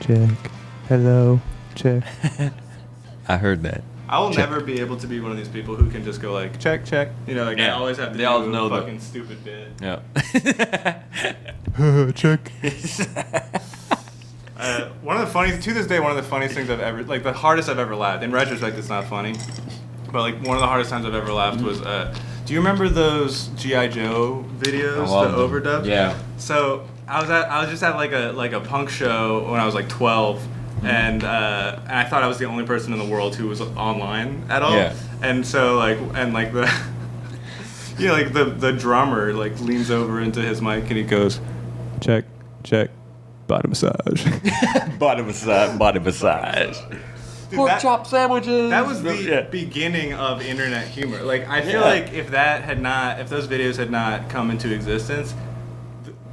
check. Hello, check. I heard that. I will never be able to be one of these people who can just go like, check, check. You know, like I always have to do a fucking stupid bit. Yeah. Check. One of the funniest, to this day, one of the funniest things I've ever, like the hardest I've ever laughed. In retrospect, it's not funny, but like one of the hardest times I've ever laughed was, do you remember those G.I. Joe videos, the overdub? Yeah. So I was just at like a punk show when I was like 12. And I thought I was the only person in the world who was online at all. Yeah. And so the the drummer like leans over into his mic and he goes, check, check, body massage. Body massage. Pork chop sandwiches. That was the beginning of internet humor. Like I feel like if those videos had not come into existence,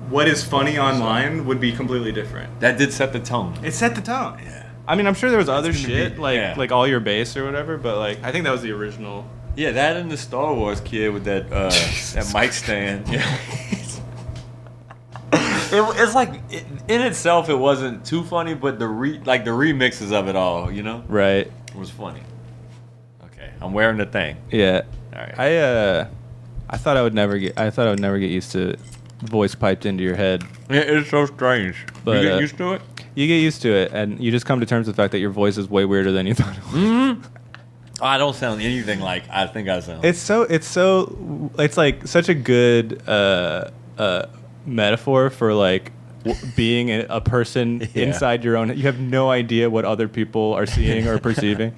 what is funny online would be completely different. That did set the tone. It set the tone. Yeah. I mean, I'm sure there was other shit like All Your Bass or whatever, but like I think that was the original. Yeah, that and the Star Wars kid with that that mic stand. Yeah. It's like in itself it wasn't too funny, but the remixes of it all, you know? Right. It was funny. Okay, I'm wearing the thing. Yeah. All right. I thought I would never get used to voice piped into your head. Yeah, it's so strange. But you get used to it? You get used to it, and you just come to terms with the fact that your voice is way weirder than you thought it was. Mm-hmm. I don't sound anything like I think I sound. It's like such a good metaphor for like being a person inside your own. You have no idea what other people are seeing or perceiving.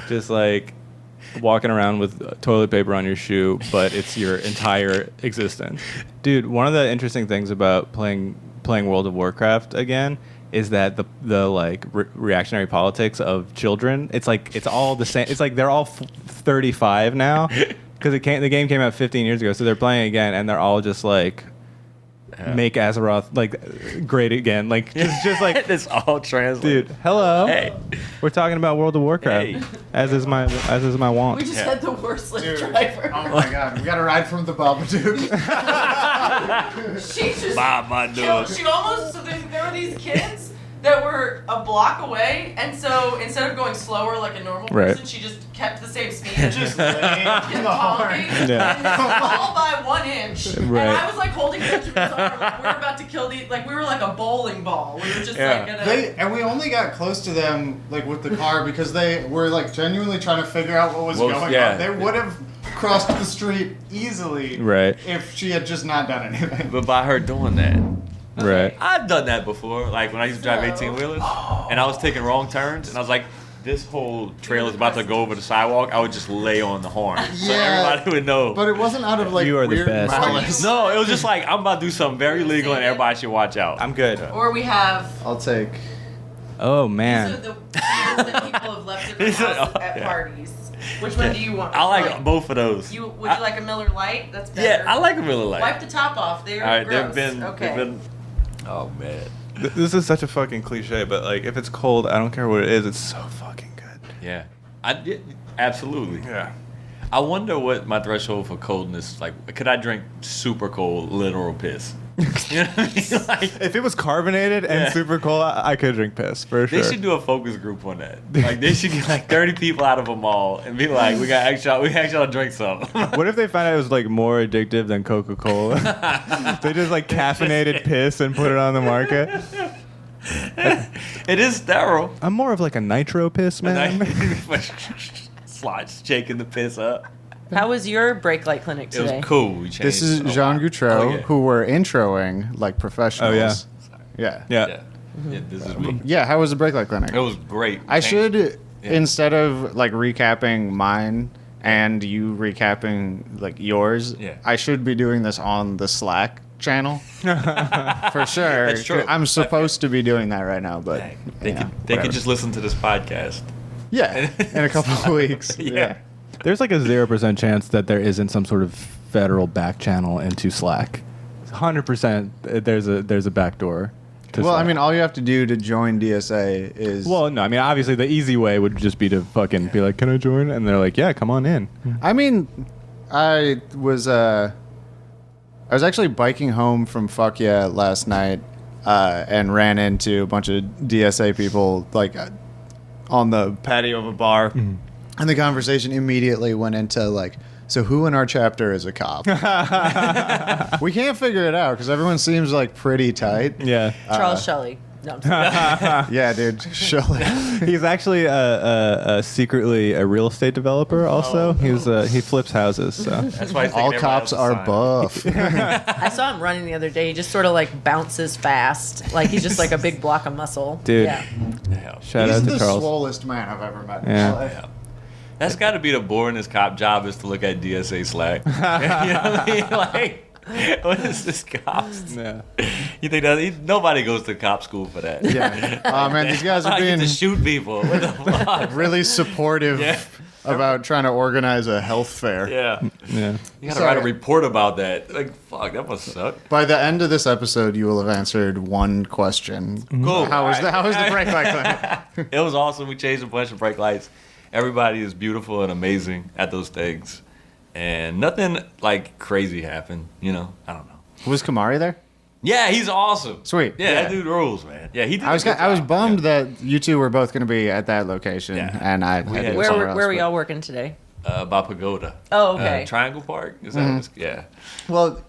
Just like walking around with toilet paper on your shoe, but it's your entire existence. Dude, one of the interesting things about playing World of Warcraft again is that the like reactionary politics of children, it's like it's all the same. It's like they're all 35 now because the game came out 15 years ago, so they're playing again and they're all just like make Azeroth like great again, like just like it's all translated. Dude, hello. Hey, we're talking about World of Warcraft. As is my want. We just had the worst Lyft driver. Oh my god, we got a ride from the Babadook. She just killed. She almost. So there were these kids that were a block away, and so instead of going slower like a normal person, she just kept the same speed. Just kept honking, and all by 1 inch. Right. And I was like holding Benjamin's arm. Like, we were about to kill these. Like we were like a bowling ball. We were just like gonna. And we only got close to them like with the car because they were like genuinely trying to figure out what was going on. They would have crossed the street easily, if she had just not done anything. But by her doing that. Right. I've done that before. Like when I used to drive 18-wheelers and I was taking wrong turns and I was like, this whole trail is about to go over the sidewalk. I would just lay on the horn so everybody would know. But it wasn't out of like you are weird the best. malice. No, it was just like I'm about to do something very legal and everybody should watch out. I'm good. Or we have. I'll take. Oh man. These are the beers that people have left in their house at parties. Which one do you want? I like both of those. Would you like a Miller Lite? That's better. Yeah, I like a Miller Lite. Wipe the top off. They're all right, gross. they've been. Oh man. This is such a fucking cliche, but like if it's cold, I don't care what it is. It's so fucking good. Yeah, absolutely. Yeah. I wonder what my threshold for coldness like. Could I drink super cold literal piss? You know what I mean? Like, if it was carbonated and super cold, I could drink piss for sure. They should do a focus group on that. Like they should get like 30 people out of a mall and be like, we actually drink some. What if they found out it was like more addictive than Coca-Cola? They just like caffeinated piss and put it on the market. It is sterile. I'm more of like a nitro piss man. Slides shaking the piss up. How was your brake light clinic today? It was cool. This is Jean Goutreau, who we're introing like professionals. Oh yeah. Yeah, this is me. Yeah, how was the brake light clinic? It was great. I should, instead of like recapping mine and you recapping like yours, I should be doing this on the Slack channel. For sure. That's true. I'm supposed to be doing that right now, but they could just listen to this podcast. Yeah, in a couple of weeks. Yeah. There's like a 0% chance that there isn't some sort of federal back channel into Slack. 100% there's a back door. Well, I mean, all you have to do to join DSA is... Well, no, I mean, obviously the easy way would just be to fucking be like, can I join? And they're like, yeah, come on in. I mean, I was actually biking home from Fuck Yeah last night and ran into a bunch of DSA people like on the patio of a bar, and the conversation immediately went into like, so who in our chapter is a cop? We can't figure it out because everyone seems like pretty tight. Yeah. Charles Shelley. No, yeah, dude. Shelley. He's actually secretly a real estate developer. Also, he flips houses. So That's why he's all taking cops are buff. I saw him running the other day. He just sort of like bounces fast, like he's just like a big block of muscle. Dude. Yeah. shout He's out to the Charles. swollest man I've ever met. Yeah. That's got to be the boringest cop job is to look at DSA Slack. You know what I mean? Like, what is this cops? Yeah. You think that nobody goes to cop school for that? Yeah. Oh man, these guys are I get being to shoot people. What the fuck? really supportive Yeah. about trying to organize a health fair. Yeah. Yeah. You gotta write a report about that. Like, fuck, that must suck. By the end of this episode, you will have answered one question. Cool. How was the brake light clinic? It was awesome. We changed a bunch of brake lights. Everybody is beautiful and amazing at those things. And nothing like crazy happened, you know? I don't know. Was Kamari there? Yeah, he's awesome. Sweet. Yeah, that dude rules, man. Yeah, he did. I was a good job. bummed that you two were both going to be at that location, Yeah. and I had to go Where somewhere Where were else, y'all working today? By Pagoda. Oh, okay. Triangle Park? Is that what it's, yeah. Well,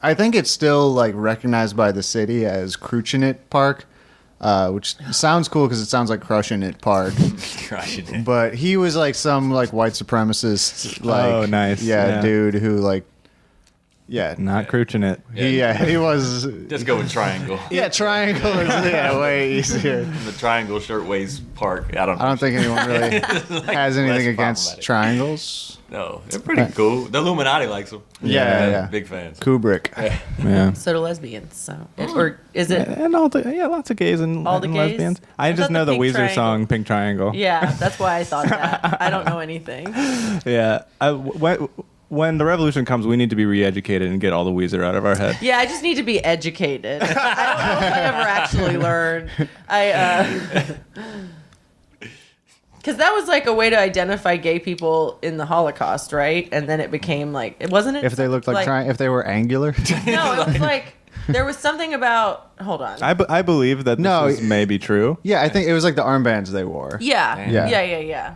I think it's still like recognized by the city as Crucianit Park, which sounds cool because it sounds like Crushing It Park. Crushing it. But he was like some like white supremacist, like Oh, nice. Yeah. dude who like, Not crouching it. he was. Just go with Triangle. Yeah, triangle is way easier. The Triangle Shirtwaist Park. I don't know. I don't think anyone really has anything less against problematic. triangles. No, they're pretty cool. The Illuminati likes them. Yeah. Big fans. Kubrick. Yeah. So do lesbians. So, or is it? And lots of gays and, All the and gays? lesbians. I I just thought know the the Pink Weezer Triangle. song "Pink Triangle." Yeah, that's why I thought that. I don't know anything. Yeah. When the revolution comes, we need to be re-educated and get all the Weezer out of our head. Yeah, I just need to be educated. I don't know if I ever actually learned. Because that was like a way to identify gay people in the Holocaust, right? And then it became like, it wasn't it? If they looked like if they were angular. No, it was like, there was something about, hold on. I believe that this is maybe true. Yeah, I think it was like the armbands they wore. Yeah. Yeah. Yeah.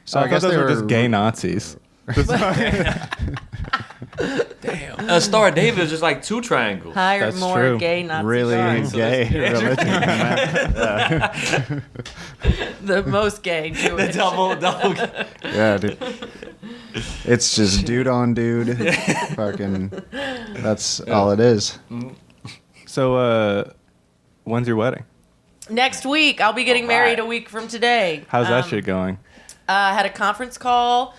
So I I guess thought they those were were just gay Nazis. Damn. Star David is just like two triangles. Hire That's more true. gay Nazi really stars. So gay that's- religion. The most gay The Jewish. double. Yeah, dude. It's just dude on dude. Fucking. That's all it is. So, when's your wedding? Next week, I'll be getting married a week from today. How's that shit going? I had a conference call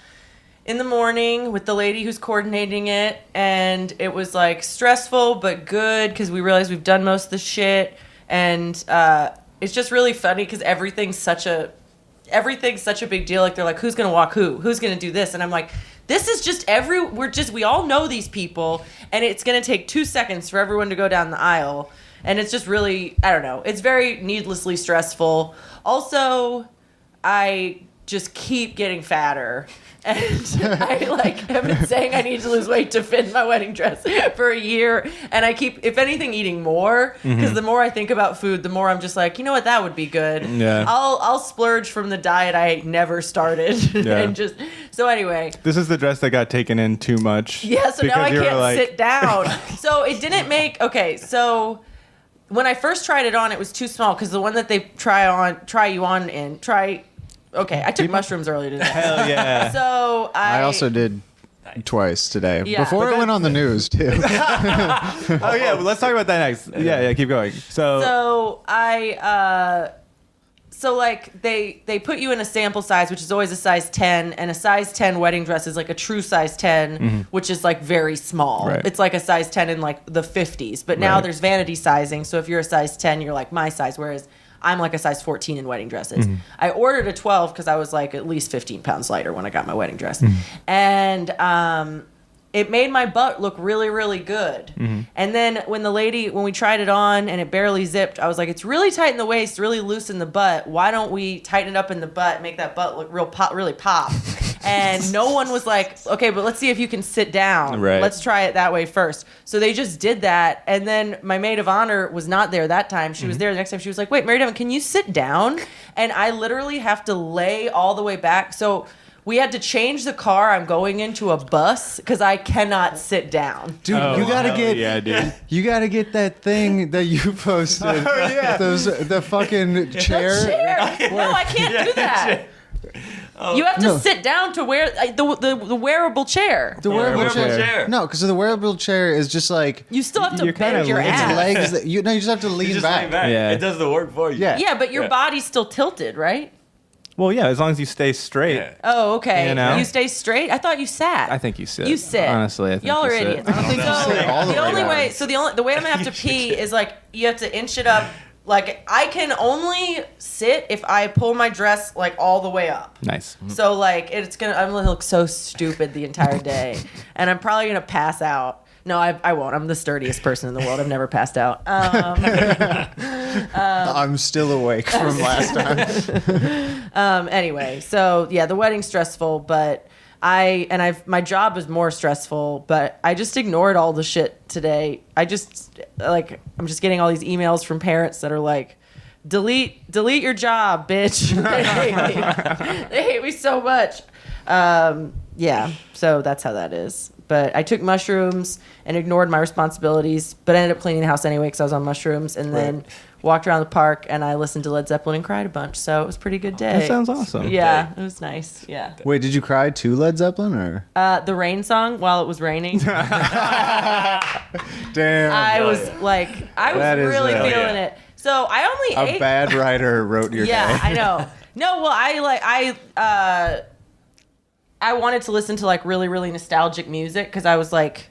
in the morning with the lady who's coordinating it, and it was like stressful but good because we realized we've done most of the shit, and it's just really funny because everything's such a big deal. Like they're like, who's gonna walk who's gonna do this, and I'm like, this is just we all know these people, and it's gonna take 2 seconds for everyone to go down the aisle, and it's just really, I don't know, it's very needlessly stressful. Also, I just keep getting fatter. And I have been saying I need to lose weight to fit in my wedding dress for a year. And I keep, if anything, eating more. Because the more I think about food, the more I'm just like, you know what, that would be good. Yeah. I'll splurge from the diet I never started. Yeah. And just, so anyway. This is the dress that got taken in too much. Yeah, so now I because you were can't like- sit down. So it didn't make, okay, so when I first tried it on, it was too small. Because the one that they okay, I took mushrooms earlier today. Hell yeah. So I also did twice today. Yeah. Before it went on the news, too. Oh yeah, well, let's talk about that next. Yeah, keep going. So they put you in a sample size, which is always a size 10, and a size 10 wedding dress is like a true size 10, which is like very small. Right. It's like a size 10 in like the 50s. But now Right. there's vanity sizing, so if you're a size 10, you're like my size, whereas I'm like a size 14 in wedding dresses. I ordered a 12 because I was like at least 15 pounds lighter when I got my wedding dress. And it made my butt look really, really good. And then when we tried it on and it barely zipped, I was like, it's really tight in the waist, really loose in the butt. Why don't we tighten it up in the butt, make that butt look really pop? And no one was like, okay, but let's see if you can sit down. Right. Let's try it that way first. So they just did that. And then my maid of honor was not there that time. She was there the next time. She was like, wait, Mary Devon, can you sit down? And I literally have to lay all the way back. So we had to change the car I'm going into a bus because I cannot sit down. Dude, you gotta dude. you gotta get that thing that you posted. The fucking chair. The chair. No, I can't do that. You have to sit down to wear the wearable chair. The wearable chair. chair. No, because the wearable chair is just like You still have to You're kinda bend your leaning. it's ass. legs that you just have to lean You just back. lean back. Yeah. It does the work for you. Yeah. Yeah, but your body's still tilted, right? Well, yeah, as long as you stay straight. Yeah. Oh, okay. You know? You stay straight? I thought you sat. I think you sit. You sit. Honestly, I think Y'all you are sit. idiots. I don't think you sit all the way only down. way. So the way I'm gonna have to pee is like you have to inch it up. Like I can only sit if I pull my dress like all the way up. Nice. So like I'm gonna look so stupid the entire day, and I'm probably gonna pass out. No, I won't. I'm the sturdiest person in the world. I've never passed out. I'm still awake from last time. Anyway, so yeah, the wedding's stressful, but my job is more stressful, but I just ignored all the shit today. I'm just getting all these emails from parents that are like, delete your job, bitch. They hate me. They hate me so much. Yeah, so that's how that is. But I took mushrooms and ignored my responsibilities, but I ended up cleaning the house anyway because I was on mushrooms, and then walked around the park and I listened to Led Zeppelin and cried a bunch. So it was a pretty good day. That sounds awesome. Yeah, it was nice. Yeah. Wait, did you cry to Led Zeppelin or? The rain song while it was raining. Damn. I was That is, really feeling yeah. it. So I only a ate. bad writer wrote your Yeah, day. I know. No, well, I wanted to listen to like really, really nostalgic music because I was like,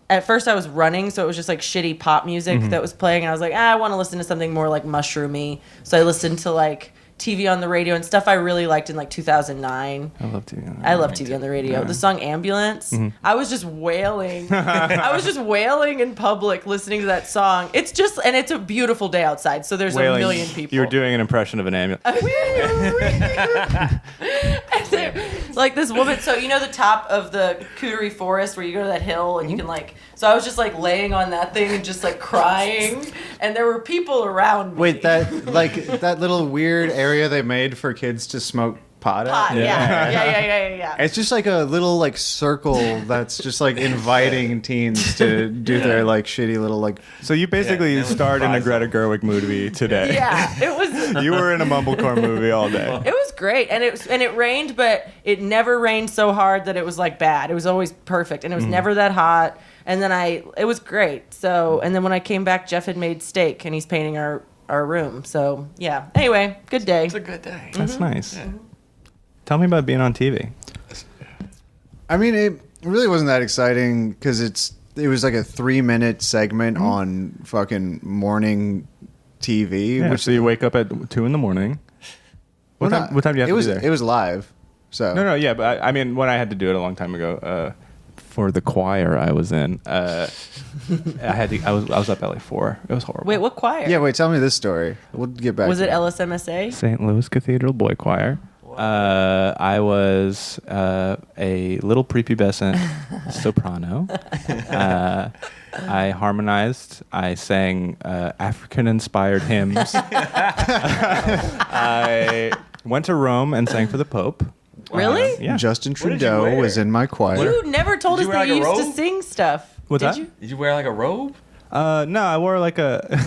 at first I was running, so it was just like shitty pop music that was playing, and I was like, I want to listen to something more like mushroomy. So I listened to like TV on the radio and stuff I really liked in like 2009. I love TV. I love TV on the radio. The song Ambulance. I was just wailing. I was just wailing in public listening to that song. It's just, and it's a beautiful day outside, so there's a million people. You were doing an impression of an ambulance. Like this woman, so you know the top of the Cootery Forest where you go to that hill and you can like, so I was just like laying on that thing and just like crying, and there were people around me. Wait, that little weird area they made for kids to smoke pot at? Yeah. It's just like a little like circle that's just like inviting teens to do their like shitty little like. So you basically Yeah, that was starred in a surprising. Greta Gerwig movie today. Yeah, it was. You were in a Mumblecore movie all day. It was great, and it rained, but it never rained so hard that it was like bad. It was always perfect, and it was never that hot. And then it was great. So, and then when I came back, Jeff had made steak, and he's painting our room. So yeah. Anyway, good day. It's a good day. That's nice. Tell me about being on TV. I mean, it really wasn't that exciting because it was like a 3-minute segment on fucking morning TV. Yeah, which so you wake up at 2 a.m. What time do you have to be there? It was live. So No, yeah, but I mean, when I had to do it a long time ago, for the choir I was in, I was up at like 4. It was horrible. Wait, what choir? Yeah, wait. Tell me this story. We'll get back. Was to it LSMSA? St. Louis Cathedral Boy Choir. I was a little prepubescent soprano. I harmonized. I sang African-inspired hymns. I went to Rome and sang for the Pope. Really? Yeah. Justin did you Trudeau wear? was in my choir. You never told Did us you wear that you like a used to robe? sing stuff. What's Did that? you? Did you wear like a robe? No, I wore like a.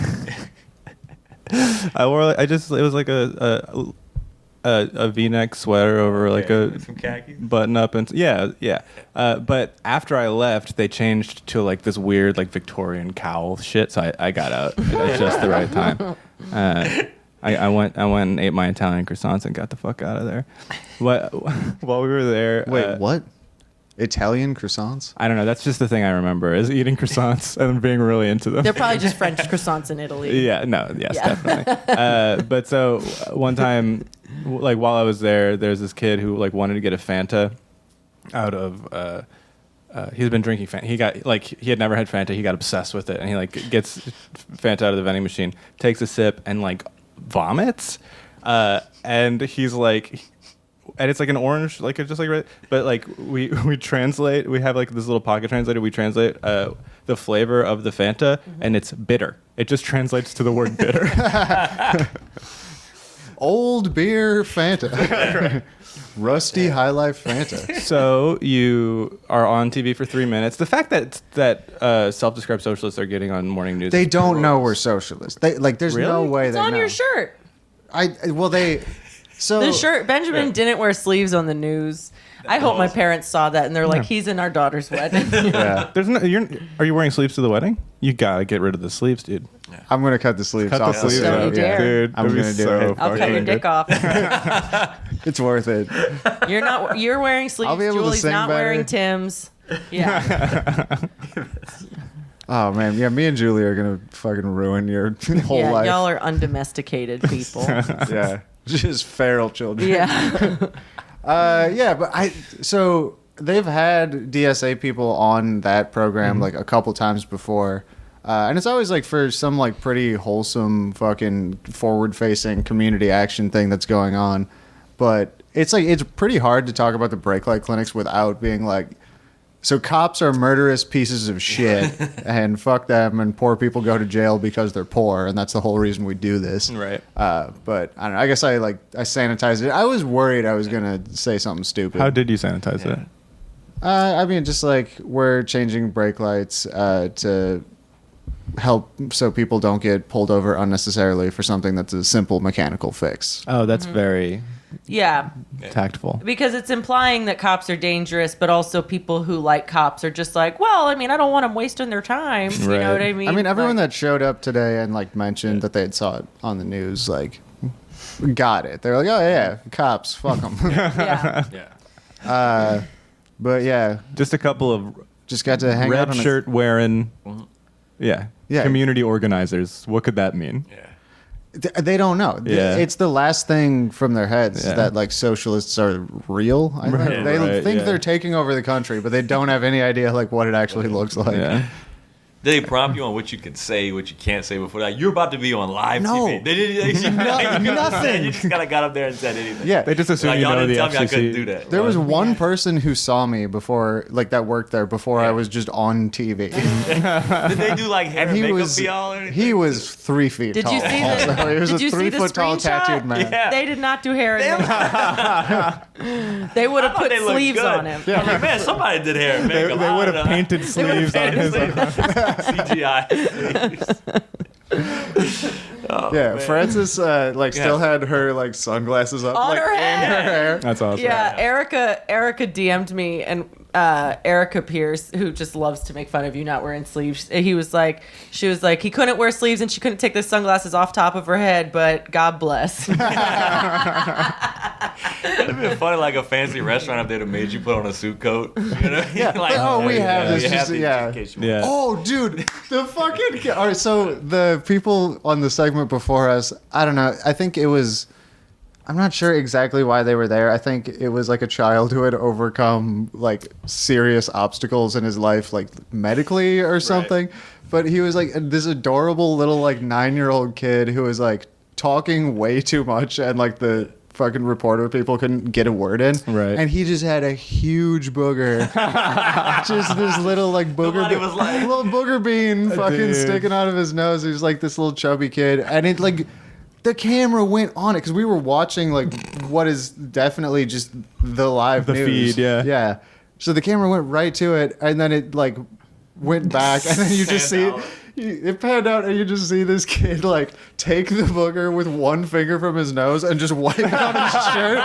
It was like a V-neck sweater over like a some khakis. button up and yeah. But after I left, they changed to like this weird like Victorian cowl shit. So I got out at just the right time. I went and ate my Italian croissants and got the fuck out of there. While we were there, Wait, what? Italian croissants? I don't know. That's just the thing I remember is eating croissants and being really into them. They're probably just French croissants in Italy. Yeah, no, yes, Yeah. definitely. But so one time, like while I was there, there's this kid who like wanted to get a Fanta out of. He's been drinking Fanta. He had never had Fanta. He got obsessed with it, and he like gets Fanta out of the vending machine, takes a sip, and like vomits. And he's like, and it's like an orange, like it's just like red. But like we translate. We have like this little pocket translator. We translate the flavor of the Fanta, and it's bitter. It just translates to the word bitter. Old beer Fanta. Rusty High Life Fanta. So you are on TV for 3 minutes. The fact that self-described socialists are getting on morning news. They don't know we're socialists. There's Really? no way It's they on know. your shirt. So The shirt. Benjamin didn't wear sleeves on the news. I hope my parents saw that and they're like, he's in our daughter's wedding. Yeah. Are you wearing sleeves to the wedding? You gotta get rid of the sleeves, dude. I'm gonna cut the sleeves Cut off. the sleeves Don't you off, dare. dude. I'm that'd be gonna do so it. I'll cut your fucking dick good. off. It's worth it. You're wearing sleeves. I'll be able to Julie's sing not better. wearing Tim's. Yeah. Oh man, yeah. Me and Julie are gonna fucking ruin your whole Yeah, life. y'all are undomesticated people. Yeah, just feral children. Yeah. Yeah, but so they've had DSA people on that program like a couple times before. And it's always like for some like pretty wholesome fucking forward facing community action thing that's going on. But it's like it's pretty hard to talk about the brake light clinics without being like, so cops are murderous pieces of shit and fuck them, and poor people go to jail because they're poor, and that's the whole reason we do this. Right. But I don't know, I guess I sanitized it. I was worried I was gonna say something stupid. How did you sanitize it? I mean, just like we're changing brake lights to help so people don't get pulled over unnecessarily for something that's a simple mechanical fix. Oh, that's very Yeah. tactful. Because it's implying that cops are dangerous, but also people who like cops are just like, well, I mean, I don't want them wasting their time. You Right. know what I mean? I mean, everyone Like, that showed up today and like mentioned that they had saw it on the news, like, got it. They're like, oh yeah, cops, fuck them. Yeah. Yeah. But yeah, Just a couple of just got to hang out red on shirt wearing, Yeah. community organizers. What could that mean? Yeah. They don't know. Yeah. It's the last thing from their heads Yeah. that like socialists are real. I think Right, they right, think yeah. they're taking over the country, but they don't have any idea like what it actually looks like. Yeah. Did they prompt you on what you can say, what you can't say before that? You're about to be on live No. TV. They didn't. Nothing. You just kind of got up there and said anything. Yeah. They just assume Like, you y'all know didn't the tell me I couldn't FCC. do that. There was one person who saw me before, like that worked there before I was just on TV. Did they do like hair and he makeup was for y'all or anything? he was 3 feet Did tall. you see the- Also, he was did a you see the 3 foot tall screenshot? tattooed man. Yeah. They did not do hair and makeup. They would I have thought put they looked sleeves good. on him. I'm like, man, somebody did hair and They, makeup. they I would don't have know. painted sleeves on his. CGI. Oh, Yeah, man. Frances like still Yeah. had her like sunglasses up On like her in head. her hair. That's awesome. Yeah, Erica DM'd me, and Erica Pierce, who just loves to make fun of you not wearing sleeves, she was like, he couldn't wear sleeves and she couldn't take the sunglasses off top of her head, but God bless. It'd have been funny, like a fancy restaurant if they'd have made you put on a suit coat. You know? Yeah. Like, Oh, we have this, you just- to, yeah. in case you Yeah. Oh, dude, the fucking. All right, so the people on the segment before us, I don't know. I think it was. I'm not sure exactly why they were there. I think it was like a child who had overcome like serious obstacles in his life, like medically or something. But he was like this adorable little like 9-year-old kid who was like talking way too much, and like the fucking reporter people couldn't get a word in. Right. And he just had a huge booger. Just this little like booger Nobody was like- little booger bean fucking Dude. sticking out of his nose. He's like this little chubby kid. And it like the camera went on it because we were watching like what is definitely just the live The news. feed, yeah. Yeah. So the camera went right to it, and then it like went back, and then you just see Panned out. it panned out, and you just see this kid like take the booger with one finger from his nose and just wipe it on his shirt.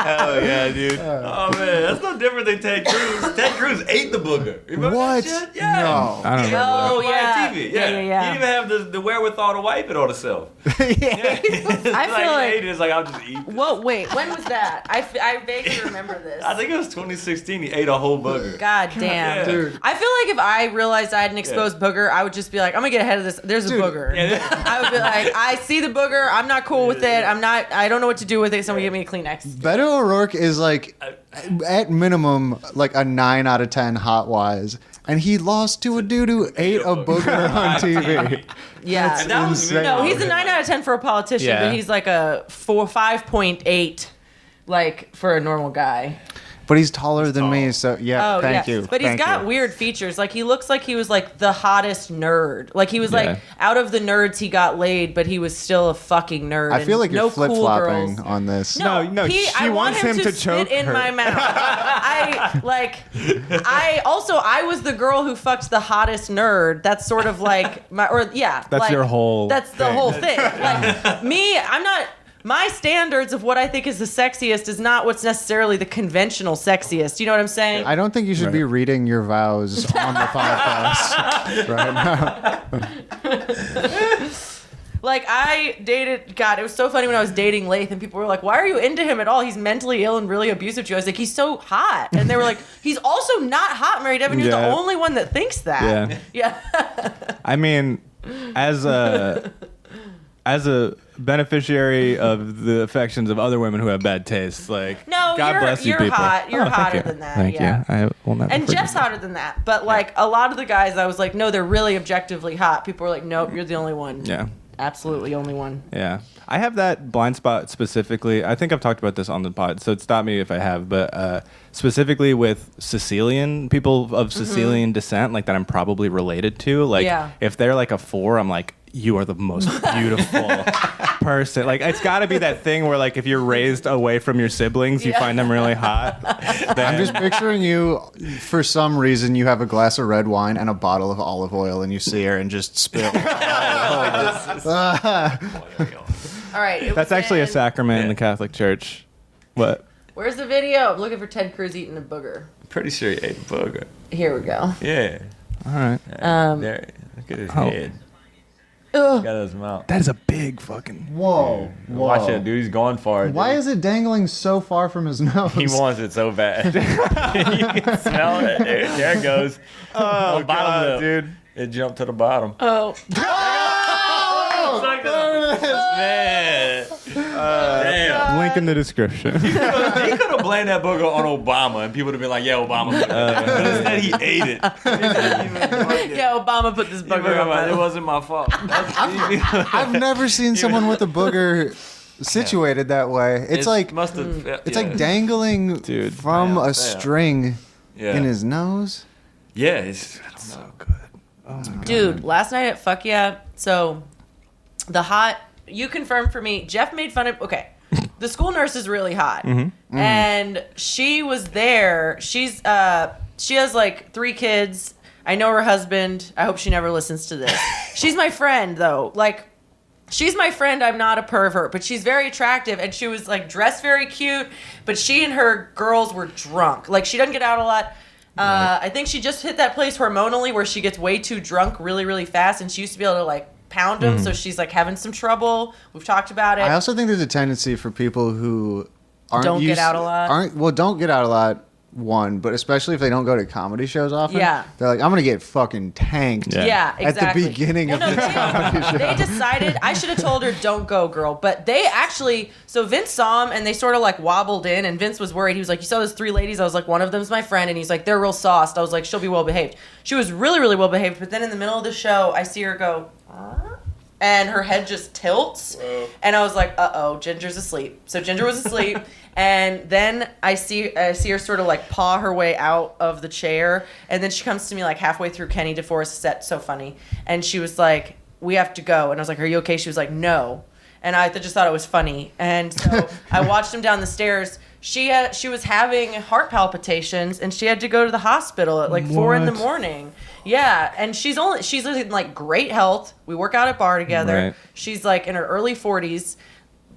Hell yeah, dude. Oh man, that's no different than Ted Cruz. Ted Cruz ate the booger. Remember What? that shit? Yeah. No. I don't remember Oh, On yeah. TV. Yeah, Yeah. yeah. He didn't even have the wherewithal to wipe it on himself. I feel like- he ate it. It's like I'll just eat. This. Whoa, wait, when was that? I vaguely remember this. I think it was 2016. He ate a whole booger. God damn. Yeah. Dude. I feel like if I realized I had an exposed booger, I would just be like, I'm gonna get ahead of this. There's Dude. a booger. Yeah. I would be like, I see the booger. I'm not cool with it. I don't know what to do with it. Someone give me a Kleenex. Beto O'Rourke is like at minimum like a 9 out of 10 hot wise, And he lost to a dude who ate a booger on TV. Yeah. And that was insane. No, he's a 9 out of 10 for a politician, Yeah. but he's like a 5.8, like for a normal guy. But he's taller than me, so yeah, thank you. But he's Thank got you. weird features. Like he looks like he was like the hottest nerd. Like he was like out of the nerds he got laid, but he was still a fucking nerd. I feel like no you're flip-flopping cool girls. on this. No, he, she I wants want him to spit choke in her. my mouth. I was the girl who fucked the hottest nerd. That's sort of like That's like, your whole That's the thing. whole thing. Like me, I'm not. My standards of what I think is the sexiest is not what's necessarily the conventional sexiest. You know what I'm saying? I don't think you should be reading your vows on the podcast right now. Like I dated, God, it was so funny when I was dating Lath and people were like, why are you into him at all? He's mentally ill and really abusive to you. I was like, he's so hot. And they were like, he's also not hot, Mary Devin. You're the only one that thinks that. Yeah. I mean, as a beneficiary of the affections of other women who have bad tastes, like No, God bless you you're people. hot. You're thank hotter you. than that. Thank yeah. you. I will never. And forget Jeff's that. hotter than that. But like a lot of the guys, I was like, no, they're really objectively hot. People were like, nope, you're the only one. Yeah. Absolutely only one. Yeah. I have that blind spot specifically. I think I've talked about this on the pod, so stop me if I have, but specifically with Sicilian, people of Sicilian descent, like that I'm probably related to. Like, if they're like a 4, I'm like, you are the most beautiful person. Like, it's got to be that thing where, like, if you're raised away from your siblings, you find them really hot. I'm just picturing you, for some reason, you have a glass of red wine and a bottle of olive oil, and you see her and just spill. All right. That's actually a sacrament in the Catholic Church. What? Where's the video? I'm looking for Ted Cruz eating a booger. Pretty sure he ate a booger. Here we go. Yeah. All right. There. Look at his head. Ugh. Got his mouth. That is a big fucking. Whoa. Watch it, dude. He's going for it. Why dude. is it dangling so far from his nose? He wants it so bad. You can smell it. There it goes. Oh, bottom God, lip. dude. It jumped to the bottom. Oh. Man. Damn. Link in the description. He could have blamed that booger on Obama, and people would have been like, "Yeah, Obama." But instead, he ate it. Yeah, Obama put this booger on my It wasn't my fault. I've never seen someone with a booger situated that way. It's like must have. it's like dangling Dude. from a string Yeah. in his nose. Yeah, it's So good. Oh my God. Dude, last night at Fuck Yeah, so the hot, you confirmed for me, Jeff made fun of, okay, the school nurse is really hot. And she was there. She has like 3 kids. I know her husband. I hope she never listens to this. She's my friend, though. Like, she's my friend. I'm not a pervert, but she's very attractive. And she was like dressed very cute, but she and her girls were drunk. Like, she doesn't get out a lot. I think she just hit that place hormonally where she gets way too drunk really, really fast. And she used to be able to like pound him. So she's like having some trouble. We've talked about it. I also think there's a tendency for people who Don't get out a lot. Don't get out a lot. One, but especially if they don't go to comedy shows often. Yeah. They're like, I'm gonna get fucking tanked. Yeah, exactly. At the beginning of the comedy show. They decided, I should have told her, don't go, girl. But they actually, so Vince saw him and they sort of like wobbled in, and Vince was worried. He was like, you saw those 3 ladies? I was like, one of them's my friend. And he's like, they're real sauced. I was like, she'll be well behaved. She was really, really well behaved. But then in the middle of the show, I see her go, and her head just tilts. Whoa. And I was like, uh-oh, Ginger's asleep. So Ginger was asleep. And then I see her sort of like paw her way out of the chair. And then she comes to me like halfway through Kenny DeForest's set. So funny. And she was like, we have to go. And I was like, are you okay? She was like, no. And I just thought it was funny. And so I watched him down the stars. She was having heart palpitations, and she had to go to the hospital at like 4 a.m. Yeah, and she's in like great health. We work out at bar together. Right. She's like in her early 40s,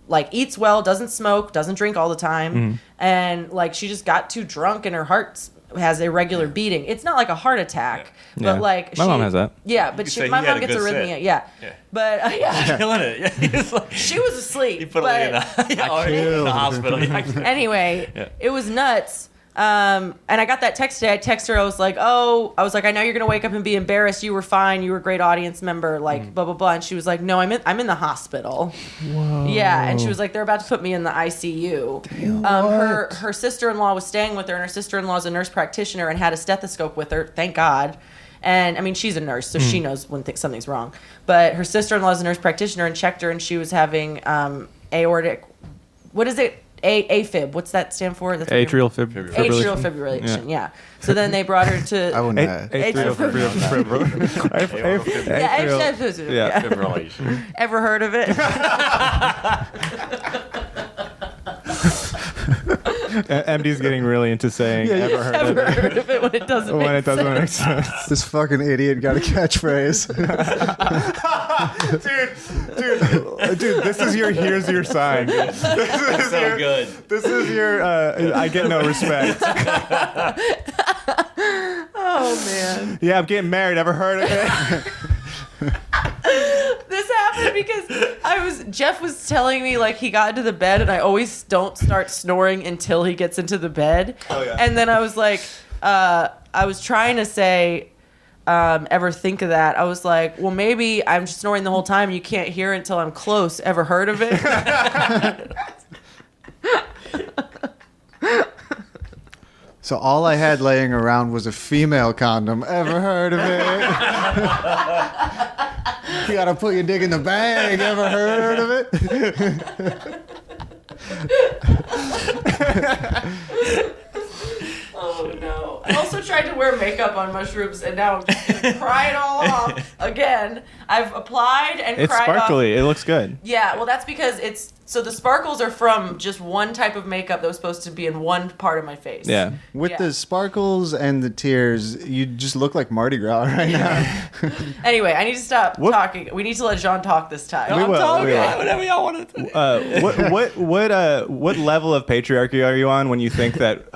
like eats well, doesn't smoke, doesn't drink all the time, and like she just got too drunk, and her heart has irregular beating. It's not like a heart attack, but like my mom has that. Yeah, but my mom gets arrhythmia. Yeah. But killing it. Yeah, he was like, she was asleep. he put her in the hospital. Anyway, it was nuts. And I got that text today. I texted her. I was like, I know you're gonna wake up and be embarrassed. You were fine. You were a great audience member. Like blah blah blah. And she was like, no, I'm in the hospital. Whoa. Yeah. And she was like, they're about to put me in the ICU. Her sister-in-law was staying with her, and her sister-in-law is a nurse practititioner and had a stethoscope with her. Thank God. And I mean, she's a nurse, so she knows when something's wrong. But her sister-in-law is a nurse practitioner and checked her, and she was having aortic. What is it? AFib. What's that stand for? That's atrial fibrillation. Atrial fibrillation. Yeah. So then they brought her to. I wouldn't. Atrial fibrillation. Yeah. Fibrillation. Ever heard of it? MD's getting really into saying ever heard of it when it doesn't when make it doesn't sense. make sense. This fucking idiot got a catchphrase. Dude, this is your here's your sign. That's so good. This is your I get no respect. Oh man. Yeah, I'm getting married. Ever heard of it? This happened because Jeff was telling me like he got into the bed, and I always don't start snoring until he gets into the bed. Oh, yeah. And then I was like, I was trying to say, ever think of that? I was like, well, maybe I'm just snoring the whole time. You can't hear it until I'm close. Ever heard of it? So all I had laying around was a female condom. Ever heard of it? You gotta put your dick in the bag. Ever heard of it? Oh no. I also tried to wear makeup on mushrooms, and now I'm just gonna cry it all off again. I've applied and It's cried sparkly. off. It looks good. Yeah, well, that's because so the sparkles are from just one type of makeup that was supposed to be in one part of my face. Yeah. With Yeah. the sparkles and the tears, you just look like Mardi Gras right now. Anyway, I need to stop What- talking. We need to let Jean talk this time. We will. We will. Whatever y'all want to What level of patriarchy are you on when you think that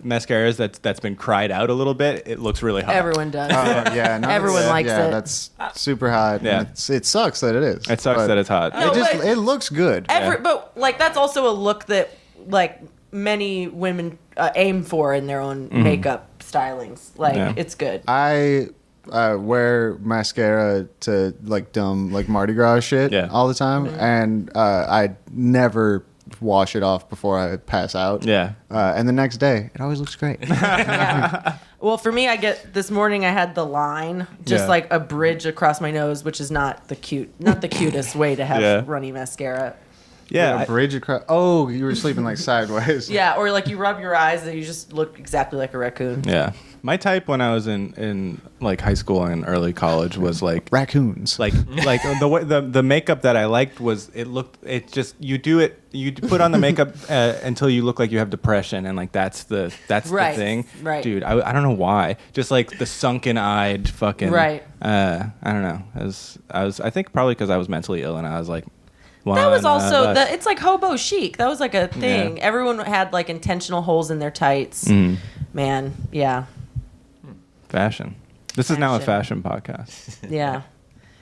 mascaras that's been cried out a little bit, it looks really hot? Everyone does. Yeah, no, Everyone that's- likes yeah, it. that's super hot. Yeah. And it sucks that it is. It sucks but that it's hot. No, but- it looks good. But like that's also a look that like many women aim for in their own makeup stylings. Like Yeah. it's good. I wear mascara to like dumb like Mardi Gras shit Yeah. all the time, and I never wash it off before I pass out. Yeah. And the next day, it always looks great. Yeah. Well, for me, this morning I had the line, just Yeah. like a bridge across my nose, which is not the cutest way to have Yeah. runny mascara. Yeah. A bridge across. Oh, you were sleeping like sideways. Yeah, or like you rub your eyes and you just look exactly like a raccoon. Yeah. My type when I was in like high school and early college was like Raccoons. like the way the makeup that I liked was you put on the makeup until you look like you have depression, and like that's the Right, thing. right. Dude, I don't know why. Just like the sunken eyed fucking Right. I don't know. I think probably because I was mentally ill and I was like That was one also of us. it's like hobo chic. That was like a thing. Yeah. Everyone had like intentional holes in their tights. Mm. Man, yeah, Fashion. This is now a Fashion. fashion podcast. yeah.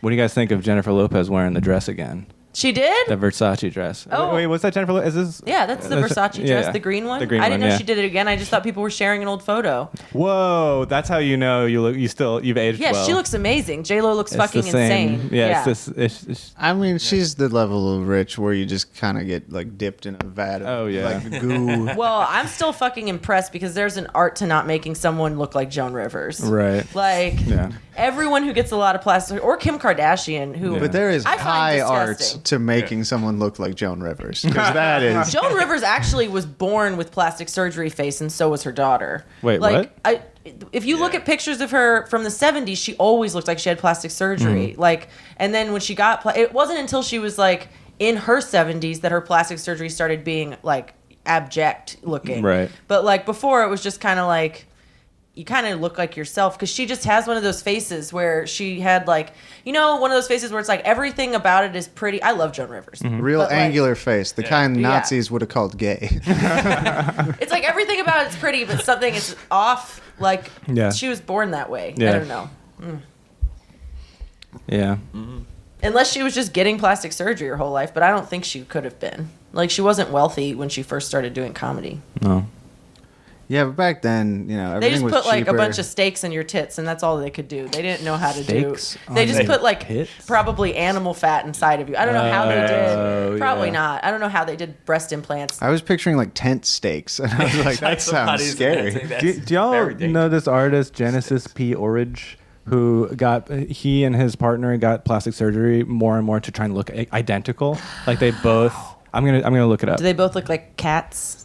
What do you guys think of Jennifer Lopez wearing the dress again? She did. The Versace dress. Oh. Wait, was that Jennifer Lopez? Is this? Yeah, that's the Versace dress, yeah. the green one. The green I didn't one, know yeah. she did it again. I just thought people were sharing an old photo. Whoa, that's how you know you've aged Yeah, well. she looks amazing. J-Lo looks It's the fucking same. insane. Yeah, it's I mean, she's the level of rich where you just kind of get like dipped in a vat of Oh, yeah. like goo. Well, I'm still fucking impressed because there's an art to not making someone look like Joan Rivers. right. Like Yeah. everyone who gets a lot of plastic, or Kim Kardashian, who But there is I find high art disgusting. to making someone look like Joan Rivers, because that is Joan Rivers actually was born with plastic surgery face, and so was her daughter. Wait, like, what? If you look at pictures of her from the 70s, she always looked like she had plastic surgery. Mm-hmm. Like, and then when she got, it wasn't until she was like in her 70s that her plastic surgery started being like abject looking. Right. But like before, it was just kind of like, you kind of look like yourself, because she just has one of those faces where she had like, one of those faces where it's like everything about it is pretty. I love Joan Rivers. real But, like, angular face, the kind Yeah. Nazis would have called gay. It's like everything about it's pretty, but something is off. Like Yeah. she was born that way. Yeah. I don't know. Yeah. Unless she was just getting plastic surgery her whole life, but I don't think she could have been. Like she wasn't wealthy when she first started doing comedy. No. Yeah, but back then, you know, They everything just was put like a cheaper. bunch of steaks in your tits, and that's all they could do. They didn't know how to Steaks do. They on just the put like tits? probably animal fat inside of you. I don't know how they Oh, did. Probably yeah. not. I don't know how they did breast implants. I was picturing like tent steaks, and I was like, that sounds scary. Do y'all know this artist Genesis P. Orridge, who he and his partner got plastic surgery more and more to try and look identical? Like they both. I'm gonna look it up. Do they both look like cats?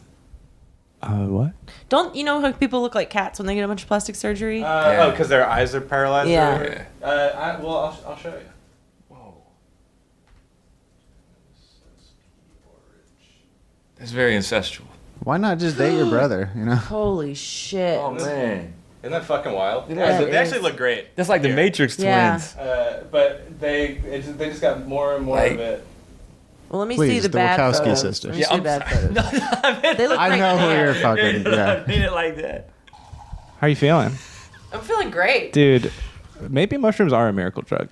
What? Don't you know how people look like cats when they get a bunch of plastic surgery? Oh, because their eyes are paralyzed. Yeah. I'll show you. That's very ancestral. Why not just date your brother? You know. Holy shit! Oh man, Isn't that fucking wild? Yeah, they it actually is. look great. that's like the Here. Matrix Yeah. twins. But they just got more and more Like- of it. Well, let me Please, see the the bad Wachowski photos. sisters. Let me see the bad photos. I meant, They look I great. know who Yeah. you're fucking. I Yeah. mean it like that. How are you feeling, I'm feeling great. dude? Maybe mushrooms are a miracle drug.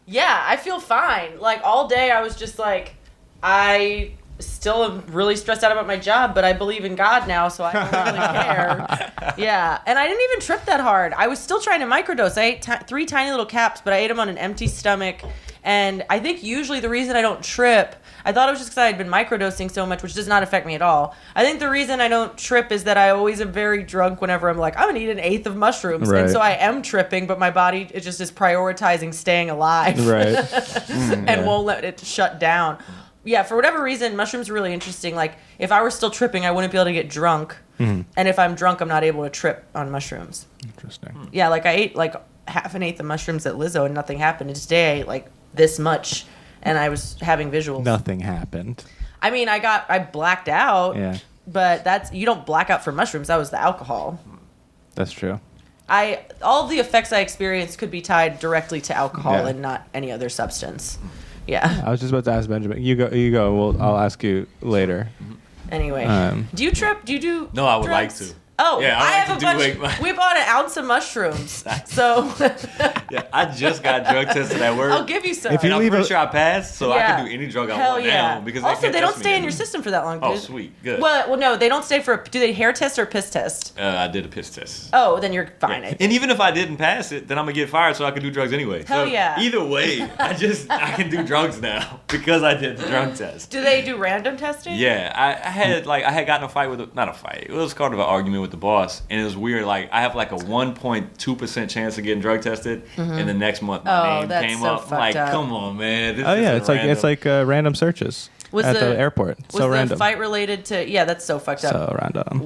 Yeah, I feel fine. Like all day, I was just like, I still am really stressed out about my job, but I believe in God now, so I don't really care. Yeah, and I didn't even trip that hard. I was still trying to microdose. I ate 3 tiny little caps, but I ate them on an empty stomach. And I think usually the reason I don't trip, I thought it was just because I had been microdosing so much, which does not affect me at all. I think the reason I don't trip is that I always am very drunk whenever I'm like, I'm gonna eat an 1/8 of mushrooms. Right. And so I am tripping, but my body is just prioritizing staying alive. Right. And won't let it shut down. Yeah, for whatever reason, mushrooms are really interesting. Like, if I were still tripping, I wouldn't be able to get drunk. And if I'm drunk, I'm not able to trip on mushrooms. Interesting. Yeah, like I ate like 1/2 of mushrooms at Lizzo and nothing happened. And today I ate like this much and I was having visuals. Nothing happened. I mean, I blacked out. Yeah, But you don't black out for mushrooms. That was the alcohol. that's true. All of the effects I experienced could be tied directly to alcohol Yeah. and not any other substance. Yeah. I was just about to ask Benjamin. You go. Well, I'll ask you later. Anyway, do you trip? Do you do? No, I would like drugs? to. Oh, Yeah, I I like have to a do bunch. like- We bought 1 ounce of mushrooms, so Yeah, I just got drug tested at work. I'll give you some. If you And I'm leave pretty a- sure I passed, so I Yeah. can do any drug I Hell want yeah. now because Also, can't they don't test me stay in yet. your system for that long. Oh, dude. sweet, good. Well, no, they don't stay for. Do they hair test or piss test? I did a piss test. Oh, then you're fine. Yeah. I think. And even if I didn't pass it, then I'm gonna get fired, so I can do drugs anyway. Hell so yeah. Either way, I can do drugs now because I did the drug test. Do they do random testing? Yeah, I had gotten a fight with not a fight. It was kind of an argument with the boss, and it was weird. Like I have like a 1.2% chance of getting drug tested, and the next month my Oh, name that's came so up. fucked Like, up. come on, man. This Oh yeah, isn't it's like random searches Was at the- the airport. Was So the random. fight related to? Yeah, that's so fucked up. So random.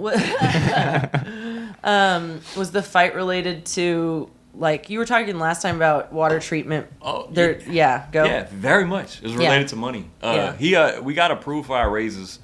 Was the fight related to like you were talking last time about water treatment? Oh, There, yeah, go. Yeah, very much. It was related to money. We got approved for our raises,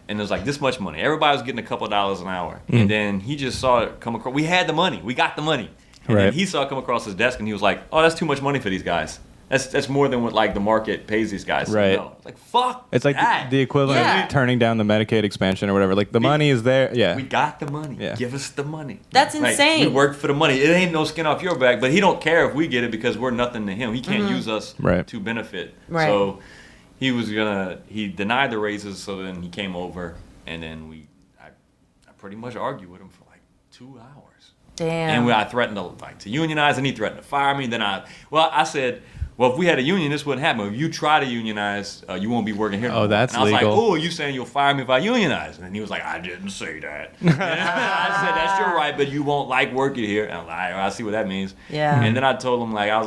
and it was like this much money. Everybody was getting a couple of dollars an hour, and then he just saw it come across. We had the money. We got the money, and then Right. he saw it come across his desk, and he was like, "Oh, that's too much money for these guys. That's more than what like the market pays these guys." So, Right. no. Like fuck. It's like that. the equivalent Yeah. of turning down the Medicaid expansion or whatever. Like the money is there. Yeah. We got the money. Yeah. Give us the money. That's Like, insane. we worked for the money. It ain't no skin off your back, but he don't care if we get it because we're nothing to him. He can't use us Right. to benefit. Right. So he denied the raises, so then he came over, and then I pretty much argued with him for like 2 hours. Damn. And I threatened to unionize, and he threatened to fire me. Then I said, well, if we had a union, this wouldn't happen. If you try to unionize, you won't be working here. no Oh, more. that's and I was legal. like, oh, you saying you'll fire me if I unionize? And he was like, I didn't say that. I said, that's your right, but you won't like working here. And I'm like, I see what that means. Yeah. And then I told him, like, I was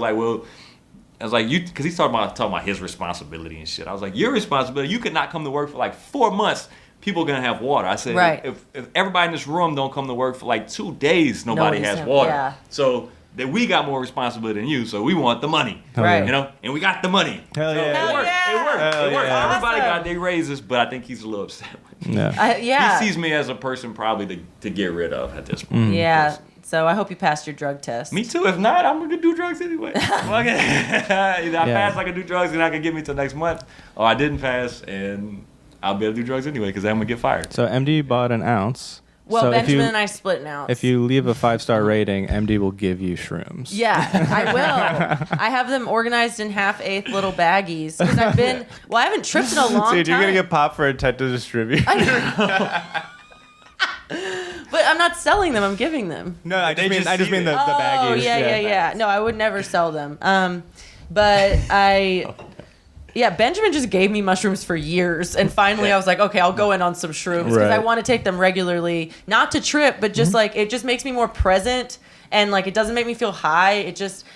like, you, because he's talking about his responsibility and shit. I was like, your responsibility, you could not come to work for like 4 months. People are gonna have water. I said, Right. if everybody in this room don't come to work for like 2 days, nobody Nobody's has have- water. yeah. So that we got more responsibility than you, so we want the money. Right. You know, and we got the money. Hell So yeah. It worked. yeah. It worked. Hell It worked. yeah. Everybody Awesome. got their raises, but I think he's a little upset with me. Yeah. Yeah. He sees me as a person probably to get rid of at this point. Yeah. So I hope you passed your drug test. Me too. If not, I'm gonna do drugs anyway. Either I pass, I can do drugs, and I can get me till next month, or I didn't pass, and I'll be able to do drugs anyway because I'm gonna get fired. So MD bought an ounce. Well, so Benjamin and I split now. if you leave a 5-star rating, MD will give you shrooms. Yeah, I will. I have them organized in 1/2 little baggies because I haven't tripped in a long Dude, time. you're gonna get popped for intent to distribute. But I'm not selling them. I'm giving them. No, I just mean the baggies. Oh, yeah. No, I would never sell them. But Benjamin just gave me mushrooms for years, and finally I was like, okay, I'll go in on some shrooms because I want to take them regularly, not to trip, but just like it just makes me more present, and like it doesn't make me feel high.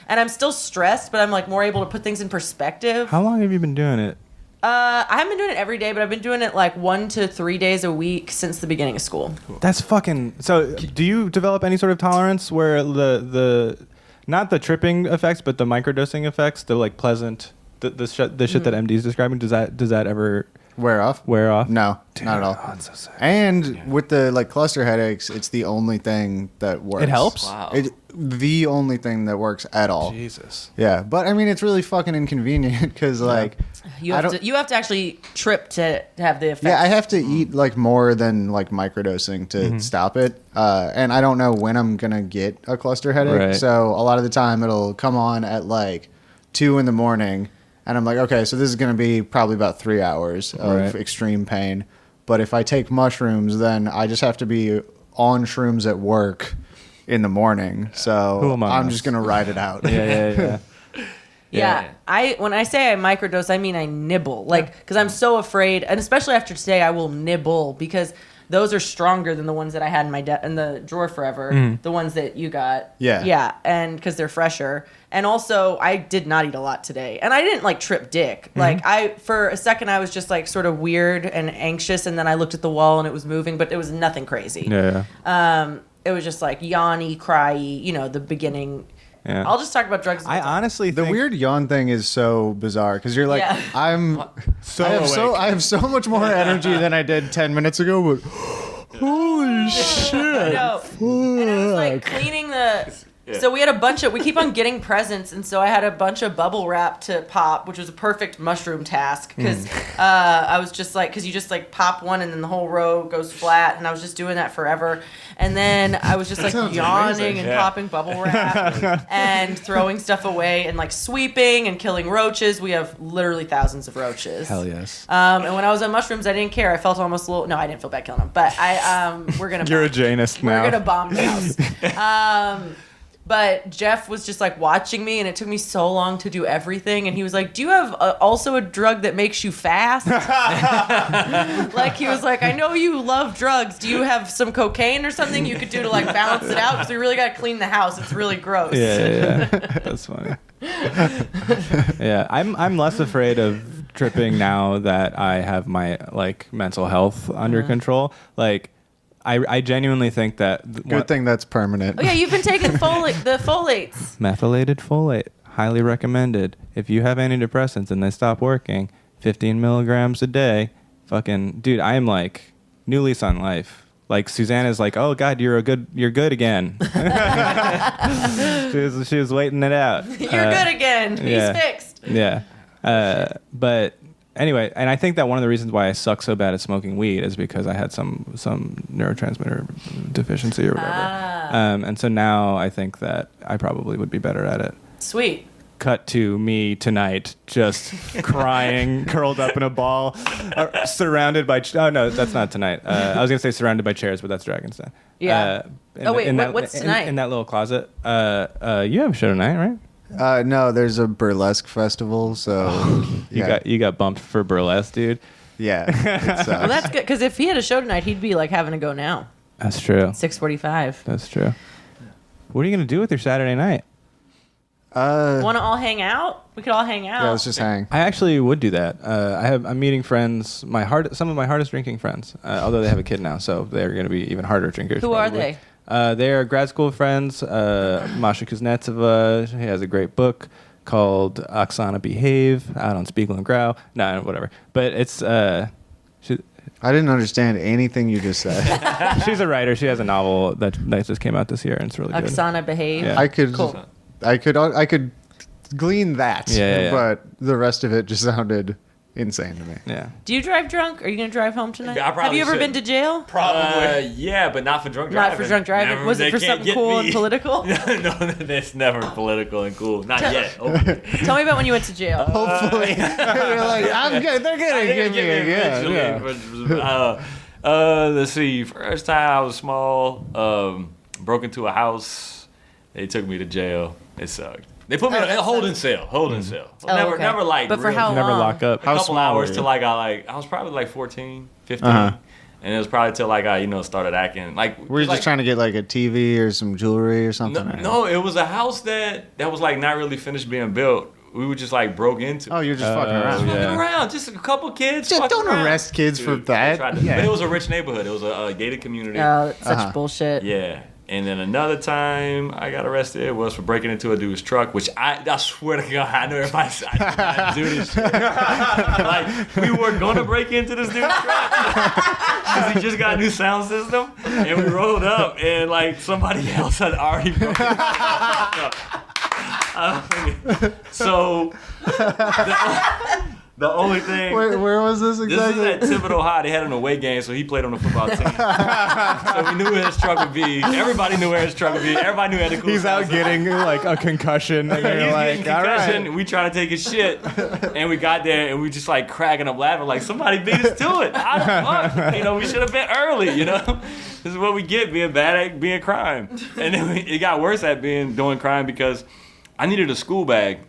And I'm still stressed, but I'm like more able to put things in perspective. How long have you been doing it? I haven't been doing it every day, but I've been doing it like 1 to 3 days a week since the beginning of school. That's fucking. So, do you develop any sort of tolerance where the not the tripping effects, but the microdosing effects, the like pleasant, the shit that MD is describing? Does that ever wear off? No, Dude, not at all. Oh, it's so sad. And with the like cluster headaches, it's the only thing that works. It helps? Wow. The only thing that works at all. Jesus. Yeah, but I mean, it's really fucking inconvenient because like You have to actually trip to have the effect. yeah, I have to eat like more than like microdosing to stop it, and I don't know when I'm gonna get a cluster headache. Right. So a lot of the time it'll come on at like 2 a.m, and I'm like, okay, so this is gonna be probably about 3 hours of extreme pain. But if I take mushrooms, then I just have to be on shrooms at work in the morning. So I'm just gonna ride it out. Yeah. Yeah, when I say I microdose, I mean I nibble, like because I'm so afraid, and especially after today, I will nibble because those are stronger than the ones that I had in the drawer forever. The ones that you got, yeah, and because they're fresher. And also, I did not eat a lot today, and I didn't like trip dick. Like for a second, I was just like sort of weird and anxious, and then I looked at the wall and it was moving, but it was nothing crazy. Yeah. It was just like yawny, cryy, the beginning. Yeah. I'll just talk about drugs. I honestly The think weird yawn thing is so bizarre because you're like, Yeah. I have so much more energy than I did 10 minutes ago, but holy shit. No. And it was like cleaning the. So we had we keep on getting presents, and so I had a bunch of bubble wrap to pop, which was a perfect mushroom task because I was just like, because you just like pop one and then the whole row goes flat, and I was just doing that forever. And then I was just like yawning and popping bubble wrap and throwing stuff away and like sweeping and killing roaches. We have literally thousands of roaches. Hell yes. And when I was on mushrooms, I didn't care. I felt almost a little. No, I didn't feel bad killing them, but we're gonna. You're a Janist now. We're gonna bomb the house. But Jeff was just like watching me, and it took me so long to do everything. And he was like, "Do you have also a drug that makes you fast?" Like he was like, "I know you love drugs. Do you have some cocaine or something you could do to like balance it out? Because we really got to clean the house. It's really gross." Yeah. That's funny. Yeah, I'm less afraid of tripping now that I have my like mental health under control. Like. I genuinely think that... Good thing that's permanent. Oh, yeah, you've been taking the folates. Methylated folate. Highly recommended. If you have antidepressants and they stop working, 15 milligrams a day. Fucking... Dude, I am like new lease on life. Like, Susanna's like, oh, God, you're good again. she was waiting it out. You're good again. He's fixed. Yeah. But... Anyway, and I think that one of the reasons why I suck so bad at smoking weed is because I had some neurotransmitter deficiency or whatever. And so now I think that I probably would be better at it. Sweet. Cut to me tonight, just crying, curled up in a ball, surrounded by... oh, no, that's not tonight. I was going to say surrounded by chairs, but that's Dragon's Den. Yeah. What's tonight? In that little closet. You have a show tonight, right? No, there's a burlesque festival, so you got bumped for burlesque, dude. Yeah. Well, that's good because if he had a show tonight, he'd be like having to go now. That's true. 6:45. That's true. What are you gonna do with your Saturday night? Want to all hang out? We could all hang out. Yeah, let's just hang. I actually would do that. I'm meeting friends, some of my hardest drinking friends. Although they have a kid now, so they're going to be even harder drinkers. Who probably. are they? They are grad school friends. Masha Kuznetsova, she has a great book called Oksana Behave, out on Spiegel and Grau. No, whatever. But it's... I didn't understand anything you just said. She's a writer. She has a novel that just came out this year, and it's really good. Oksana Behave. Yeah. I could glean that, but the rest of it just sounded insane to me. Yeah. Do you drive drunk? Are you going to drive home tonight? Yeah, I probably Have you ever should. been to jail? Probably. Yeah, but not for drunk driving. Not for drunk driving? Never, Was it for they can't something get cool me. and political? No, it's never political and cool. Not yet. Tell me about when you went to jail. Hopefully. You're like, I'm good. They're going to give me a good. Let's see. First time I was small, broke into a house. They took me to jail. It sucked. They put me in a holding cell. Holding cell. Oh, okay. Never like. But for real- how Never long? lock up. A couple hours were till you? I was probably like 14, 15. Uh-huh. And it was probably till like I started acting like. Were you like, just trying to get like a TV or some jewelry or something? No, it was a house that was like not really finished being built. We were just like broke into. Oh, you're just fucking around. yeah. Fucking around, just a couple kids. Just fucking don't around. arrest kids for Dude, that. they tried to- Yeah. But it was a rich neighborhood. It was a gated community. Oh, that's such Uh-huh. bullshit. Yeah. And then another time I got arrested was for breaking into a dude's truck, which I swear to God, I know everybody I did not do this shit. Like, we were going to break into this dude's truck because he just got a new sound system. And we rolled up and, like, somebody else had already broken into the truck. So, the only thing... Where was this This exactly? is at Thibodeau High. They had an away game, so he played on the football team. So we knew where his truck would be. Everybody knew where his truck would be. Everybody knew he had a cool He's out sound getting like a concussion, and system. you're He's like, getting all concussion. right. We trying to take his shit, and we got there, and we just like cracking up laughing, like somebody beat us to it. How the fuck? You know, we should have been early. You know, this is what we get being bad at being crime. And then it got worse at doing crime because I needed a school bag.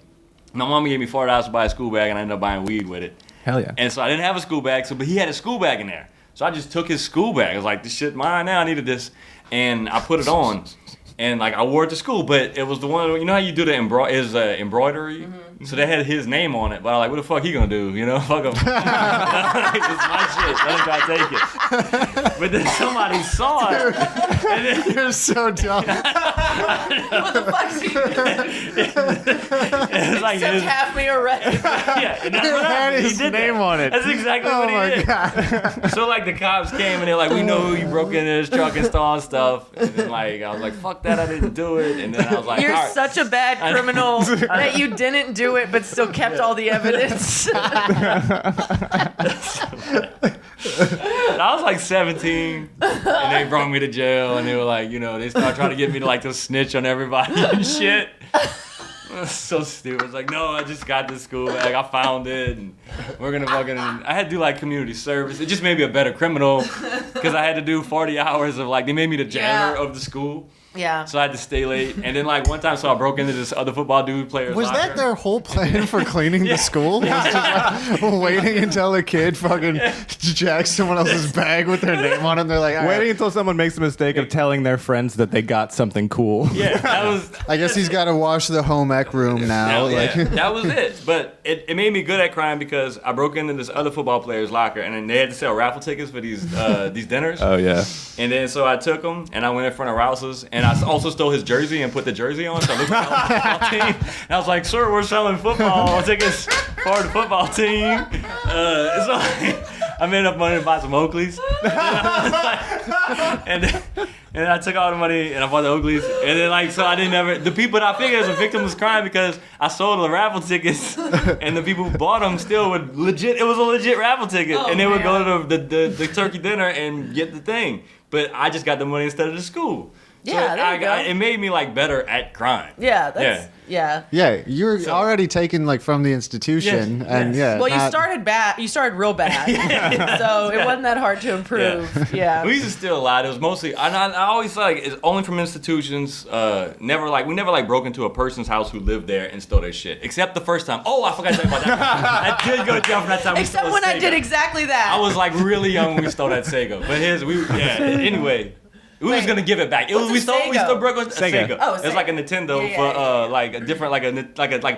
My mom gave me $40 to buy a school bag, and I ended up buying weed with it. Hell yeah. And so I didn't have a school bag, but he had a school bag in there. So I just took his school bag. I was like, this shit mine now, I needed this. And I put it on. And like I wore it to school, but it was the one, you know how you do the embroidery? Mm-hmm. So they had his name on it, but I was like, what the fuck he gonna do? You know, fuck him. It's my shit. Let him try to take it. But then somebody saw it. And then, You're so dumb. What the fuck's he doing? it's like Except his, have me arrested. yeah, and that's It what had happened. He his did name that. on it. That's exactly Oh what he my did. god. So like the cops came and they're like, we know who you broke into his truck and stole stuff. And then like I was like, fuck that, I didn't do it. And then I was like, You're all right. such a bad criminal that you didn't do it, but still kept all the evidence. I was like 17, and they brought me to jail, and they were like, they started trying to get me to like to snitch on everybody and shit. So stupid. It's like, no, I just got this school bag. I found it, and we're gonna fucking. I had to do like community service. It just made me a better criminal because I had to do 40 hours of like they made me the janitor of the school. Yeah. So I had to stay late, and then like one time, so I broke into this other football dude player's Was locker. that their whole plan for cleaning the school? Was just like waiting until a kid fucking jacks someone else's bag with their name on it and they're like, all Waiting right, until someone makes the mistake of telling their friends that they got something cool. Yeah, that was. I guess he's got to wash the home ec room now. That was it. But it made me good at crime because I broke into this other football player's locker, and then they had to sell raffle tickets for these dinners. Oh yeah. And then so I took them, and I went in front of Rouse's, and I also stole his jersey and put the jersey on. So I looked at the football team, and I was like, "Sir, we're selling football tickets for the football team." So I made enough money to buy some Oakleys, and then I took all the money and I bought the Oakleys, and then like so I didn't ever the people that I figured as a victim of crime because I sold the raffle tickets, and the people who bought them still would legit. It was a legit raffle ticket, and they would go to the turkey dinner and get the thing. But I just got the money instead of the school. Yeah, there you go. It made me like better at crime. Yeah, that's yeah. Yeah, you're already taken like from the institution, Yes, and yes. yeah. Well, you not- started bad. You started real bad, so it wasn't that hard to improve. Yeah. We used to steal a lot. It was mostly I always felt like it's only from institutions. We never broke into a person's house who lived there and stole their shit. Except the first time. Oh, I forgot to tell you about that. I did go to jail for that time. Except when I did exactly that. I was like really young when we stole that Sega. But anyway. We was gonna give it back. What's We a still Sega? broke a Sega. Sega. Oh, a It's Sega. like a Nintendo Yeah, for like a different like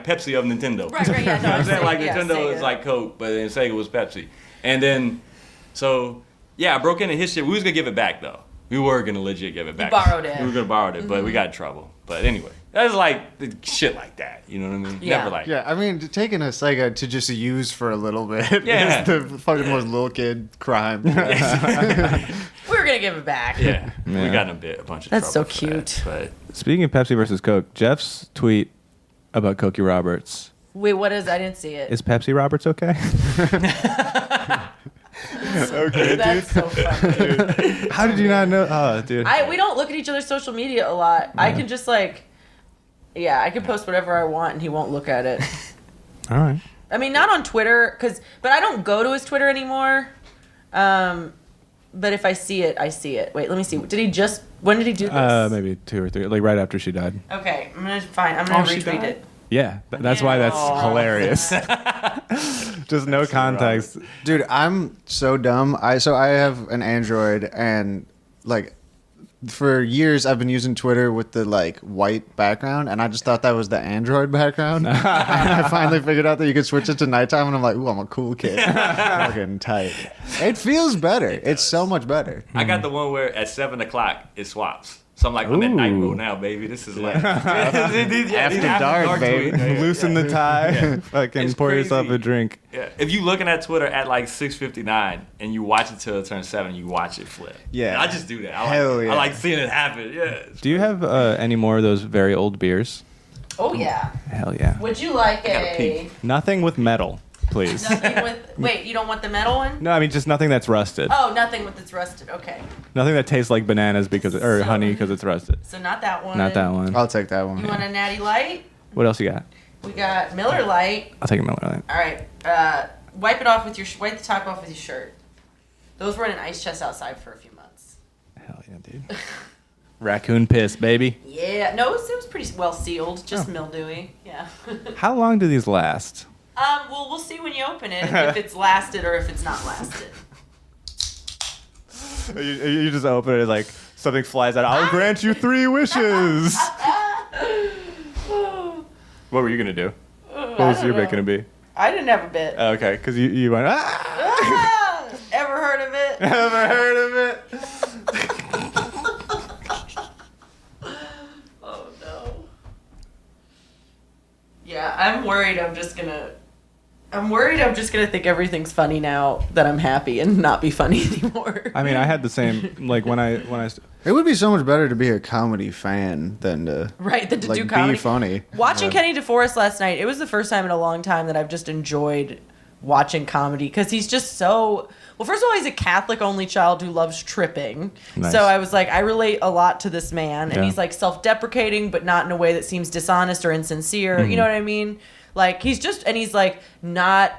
Pepsi of Nintendo. Right, yeah. No, You know what I'm saying? Like yeah, Nintendo Sega. is like Coke, but then Sega was Pepsi. And then, so yeah, I broke into his shit. We was gonna give it back though. We were gonna legit give it back. borrowed it. We were gonna borrow it, but we got in trouble. But anyway, that's like shit like that. You know what I mean? Yeah. Never like. Yeah, I mean, taking a Sega to just use for a little bit Yeah. is the fucking most little kid crime. We were gonna give it back. Yeah, we Yeah. got in a bunch of That's so trouble for that, cute. but Speaking of Pepsi versus Coke, Jeff's tweet about Cokie Roberts. Wait, what is? I didn't see it. Is Pepsi Roberts okay? Okay, That's so funny. How did you not know? Oh, dude. We don't look at each other's social media a lot. I can just I can post whatever I want and he won't look at it. All right. I mean, not on Twitter, but I don't go to his Twitter anymore. but if I see it, I see it. Wait, let me see. When did he do this? Maybe 2 or 3, like right after she died. Okay, I'm gonna retweet it. Yeah, that's why that's hilarious. Just no context. Dude, I'm so dumb. I have an Android, and like for years I've been using Twitter with the like white background, and I just thought that was the Android background. And I finally figured out that you could switch it to nighttime, and I'm like, ooh, I'm a cool kid. Fucking tight. It feels better. It's so much better. I got the one where at 7 o'clock it swaps. So I'm like, I'm in night mode now, baby. This is like After dark, baby. tweet. Loosen the tie. Yeah. Fucking It's pour crazy. yourself a drink. Yeah. If you looking at Twitter at like 6:59 and you watch it till it turns 7, you watch it flip. Yeah. And I just do that. Hell yeah. I like seeing it happen. Yeah. Do you have any more of those very old beers? Oh yeah. Hell yeah. Would you like gotta a peek. Nothing with metal, please. nothing with? Wait, you don't want the metal one? No, I mean just nothing that's rusted. Oh, nothing with it's rusted. Okay, Nothing that tastes like bananas or So- honey because it's rusted. so not that one. Not that one. I'll take that one. You want a Natty Light? What else you got? We got Miller Light. I'll take a Miller Lite. All right. Wipe it off with your wipe the top off with your shirt. Those were in an ice chest outside for a few months. Hell yeah, dude. Raccoon piss, baby. Yeah. No, it was pretty well sealed. Just mildewy. Yeah. How long do these last? Well, we'll see when you open it if it's lasted or if it's not lasted. You just open it like something flies out. I'll grant you 3 wishes. What were you gonna do? What was your bit gonna be? I didn't have a bit. Oh, okay, because you went. Ah! Ever heard of it? Ever heard of it? Oh no. Yeah, I'm worried I'm just gonna think everything's funny now that I'm happy and not be funny anymore. I mean, I had the same like when I It would be so much better to be a comedy fan than to right, than to like do comedy. be funny. Watching Yeah. Kenny DeForest last night, it was the first time in a long time that I've just enjoyed watching comedy because he's just so well. First of all, he's a Catholic only child who loves tripping. Nice. So I was like, I relate a lot to this man, and Yeah. he's like self-deprecating, but not in a way that seems dishonest or insincere. You know what I mean? Like he's like not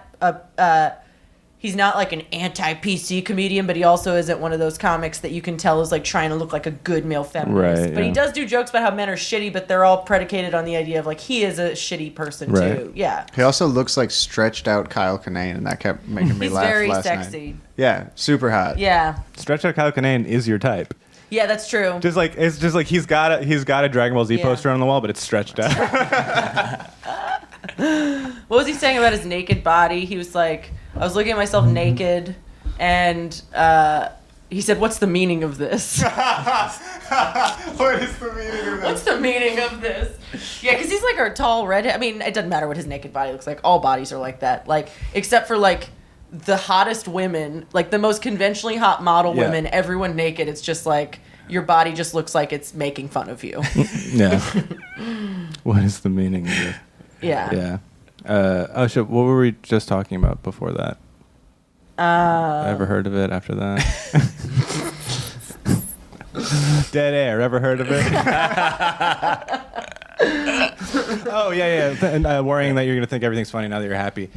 he's not like an anti-PC comedian, but he also isn't one of those comics that you can tell is like trying to look like a good male feminist. Right, but he yeah. does do jokes about how men are shitty, but they're all predicated on the idea of like he is a shitty person Right. too. Yeah. He also looks like stretched out Kyle Kinane, and that kept making me He's laugh very last sexy. night. Yeah, super hot. Yeah. Stretch out Kyle Kinane is your type. Yeah, that's true. It's just like he's got a Dragon Ball Z Yeah. poster on the wall, but it's stretched out. What was he saying about his naked body? He was like, I was looking at myself naked, and he said, "What's the meaning of this?" What is the meaning of What's the meaning of this? Yeah, because he's like a tall redhead. I mean, it doesn't matter what his naked body looks like. All bodies are like that. Like, except for like the hottest women, like the most conventionally hot model Yeah. women, everyone naked. It's just like your body just looks like it's making fun of you. Yeah. What is the meaning of this? Yeah. Yeah. Oh shit! What were we just talking about before that? Ever heard of it after that? Dead air. Ever heard of it? Oh yeah. And worrying that you're gonna think everything's funny now that you're happy.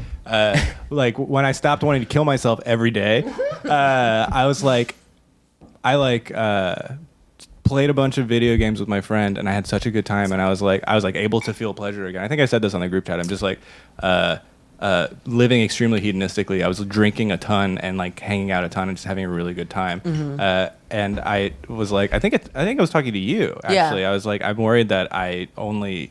Like when I stopped wanting to kill myself every day, I was like, played a bunch of video games with my friend, and I had such a good time, and I was like able to feel pleasure again. I think I said this on the group chat. I'm just like living extremely hedonistically. I was drinking a ton and like hanging out a ton and just having a really good time. And I was like, I think I was talking to you actually. Yeah. I was like, I'm worried that I only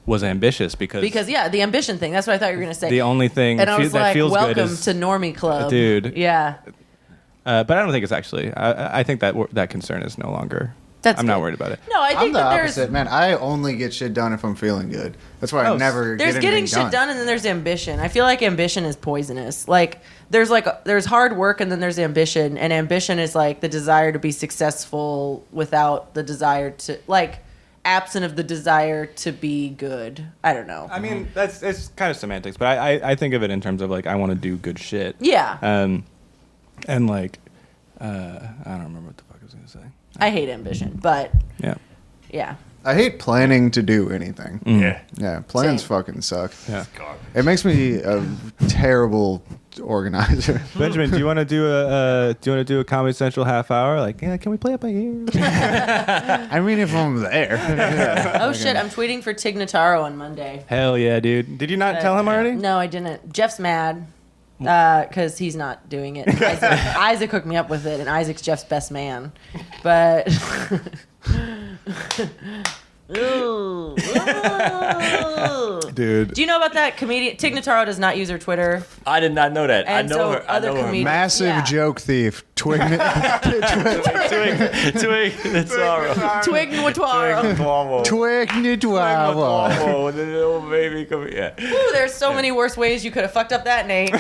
was ambitious because Yeah, the ambition thing. That's what I thought you were gonna say. the only thing and I was that like, feels welcome good is to Normie Club, dude. Yeah. But I don't think it's actually. I think that concern is no longer. That's I'm not good. worried about it. No, I I'm think the that there's opposite, man. I only get shit done if I'm feeling good. That's why I never there's get getting anything shit done, and then there's ambition. I feel like ambition is poisonous. Like there's hard work, and then there's ambition, and ambition is like the desire to be successful without the desire to absent of the desire to be good. I don't know. I mean, it's kind of semantics, but I think of it in terms of like I want to do good shit. Yeah. And like I don't remember what the fuck I was gonna say. I hate ambition, but Yeah. yeah. I hate planning to do anything. Yeah. Yeah, plans Same. fucking suck. Yeah. It makes me a terrible organizer. Benjamin, do you want to do a Comedy Central half hour? Like, yeah, can we play it by ear? I mean, if I'm there. Oh shit! I'm tweeting for Tig Notaro on Monday. Hell yeah, dude. Did you not tell him already? No, I didn't. Jeff's mad because he's not doing it. Isaac hooked me up with it, and Isaac's Jeff's best man. But ooh. Dude. Do you know about that comedian? Tig Notaro does not use her Twitter. I did not know that. And I know so her. I other know her. comedians- Massive Yeah. joke thief. Twig. Twig Notaro. Twig Notaro. Twig Nitwawa. Oh, the little baby. Yeah. Ooh, there's so many worse ways you could have fucked up that name.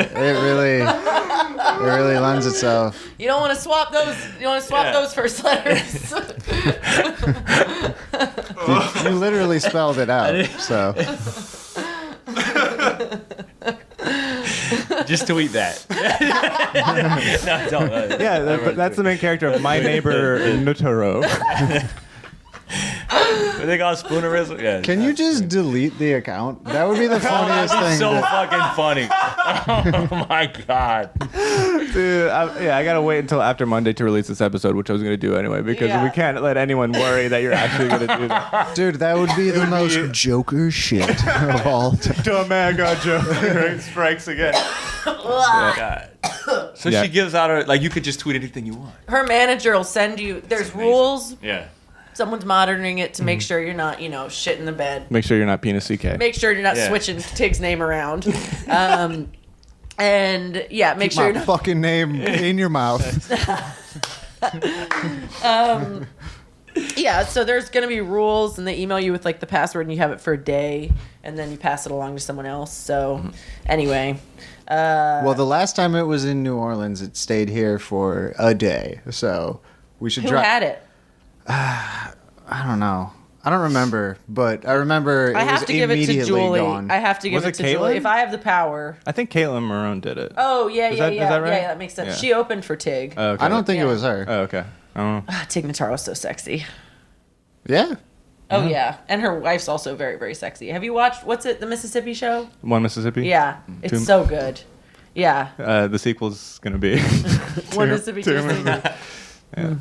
It really lends itself. You don't want to swap those. You want to swap those first letters. You literally spelled it out. So Just tweet that. No, don't. Yeah, that's the main character of My Neighbor Notaro. They got spoonerism. Yeah. can you just delete the account? That would be the funniest thing. So that- fucking funny. Oh my god. Dude, I gotta wait until after Monday to release this episode, which I was gonna do anyway, because Yeah. we can't let anyone worry that you're actually gonna do that. Dude, that would be the most Joker shit of all time. The man got Joker strikes again. God. So Yeah. she gives out her like you could just tweet anything you want. Her manager will send you. There's rules. Yeah. Someone's monitoring it to make sure you're not, shit in the bed. Make sure you're not penis CK. Make sure you're not Yeah. switching Tig's name around. And yeah, make sure My you're not. fucking name in your mouth. Yeah, so there's gonna be rules, and they email you with like the password, and you have it for a day, and then you pass it along to someone else. So, anyway, Well, the last time it was in New Orleans, it stayed here for a day. So we should who try. had it? I don't know. I don't remember, but I remember I it have was to give it to immediately Julie. gone. I have to give Was it it to Julie Caitlin? if I have the power. I think Caitlin Marone did it. Oh yeah, Is yeah, that- is yeah, that right? yeah. That makes sense. Yeah. She opened for Tig. Oh, okay. I don't think it Yeah. was her. Oh, okay. I don't know. Tig Notaro's so sexy. Yeah. Oh yeah, and her wife's also very, very sexy. Have you watched the Mississippi Show? One Mississippi? Yeah, it's Two- so good. Yeah, The sequel's gonna be. One Mississippi. two Two. Yeah.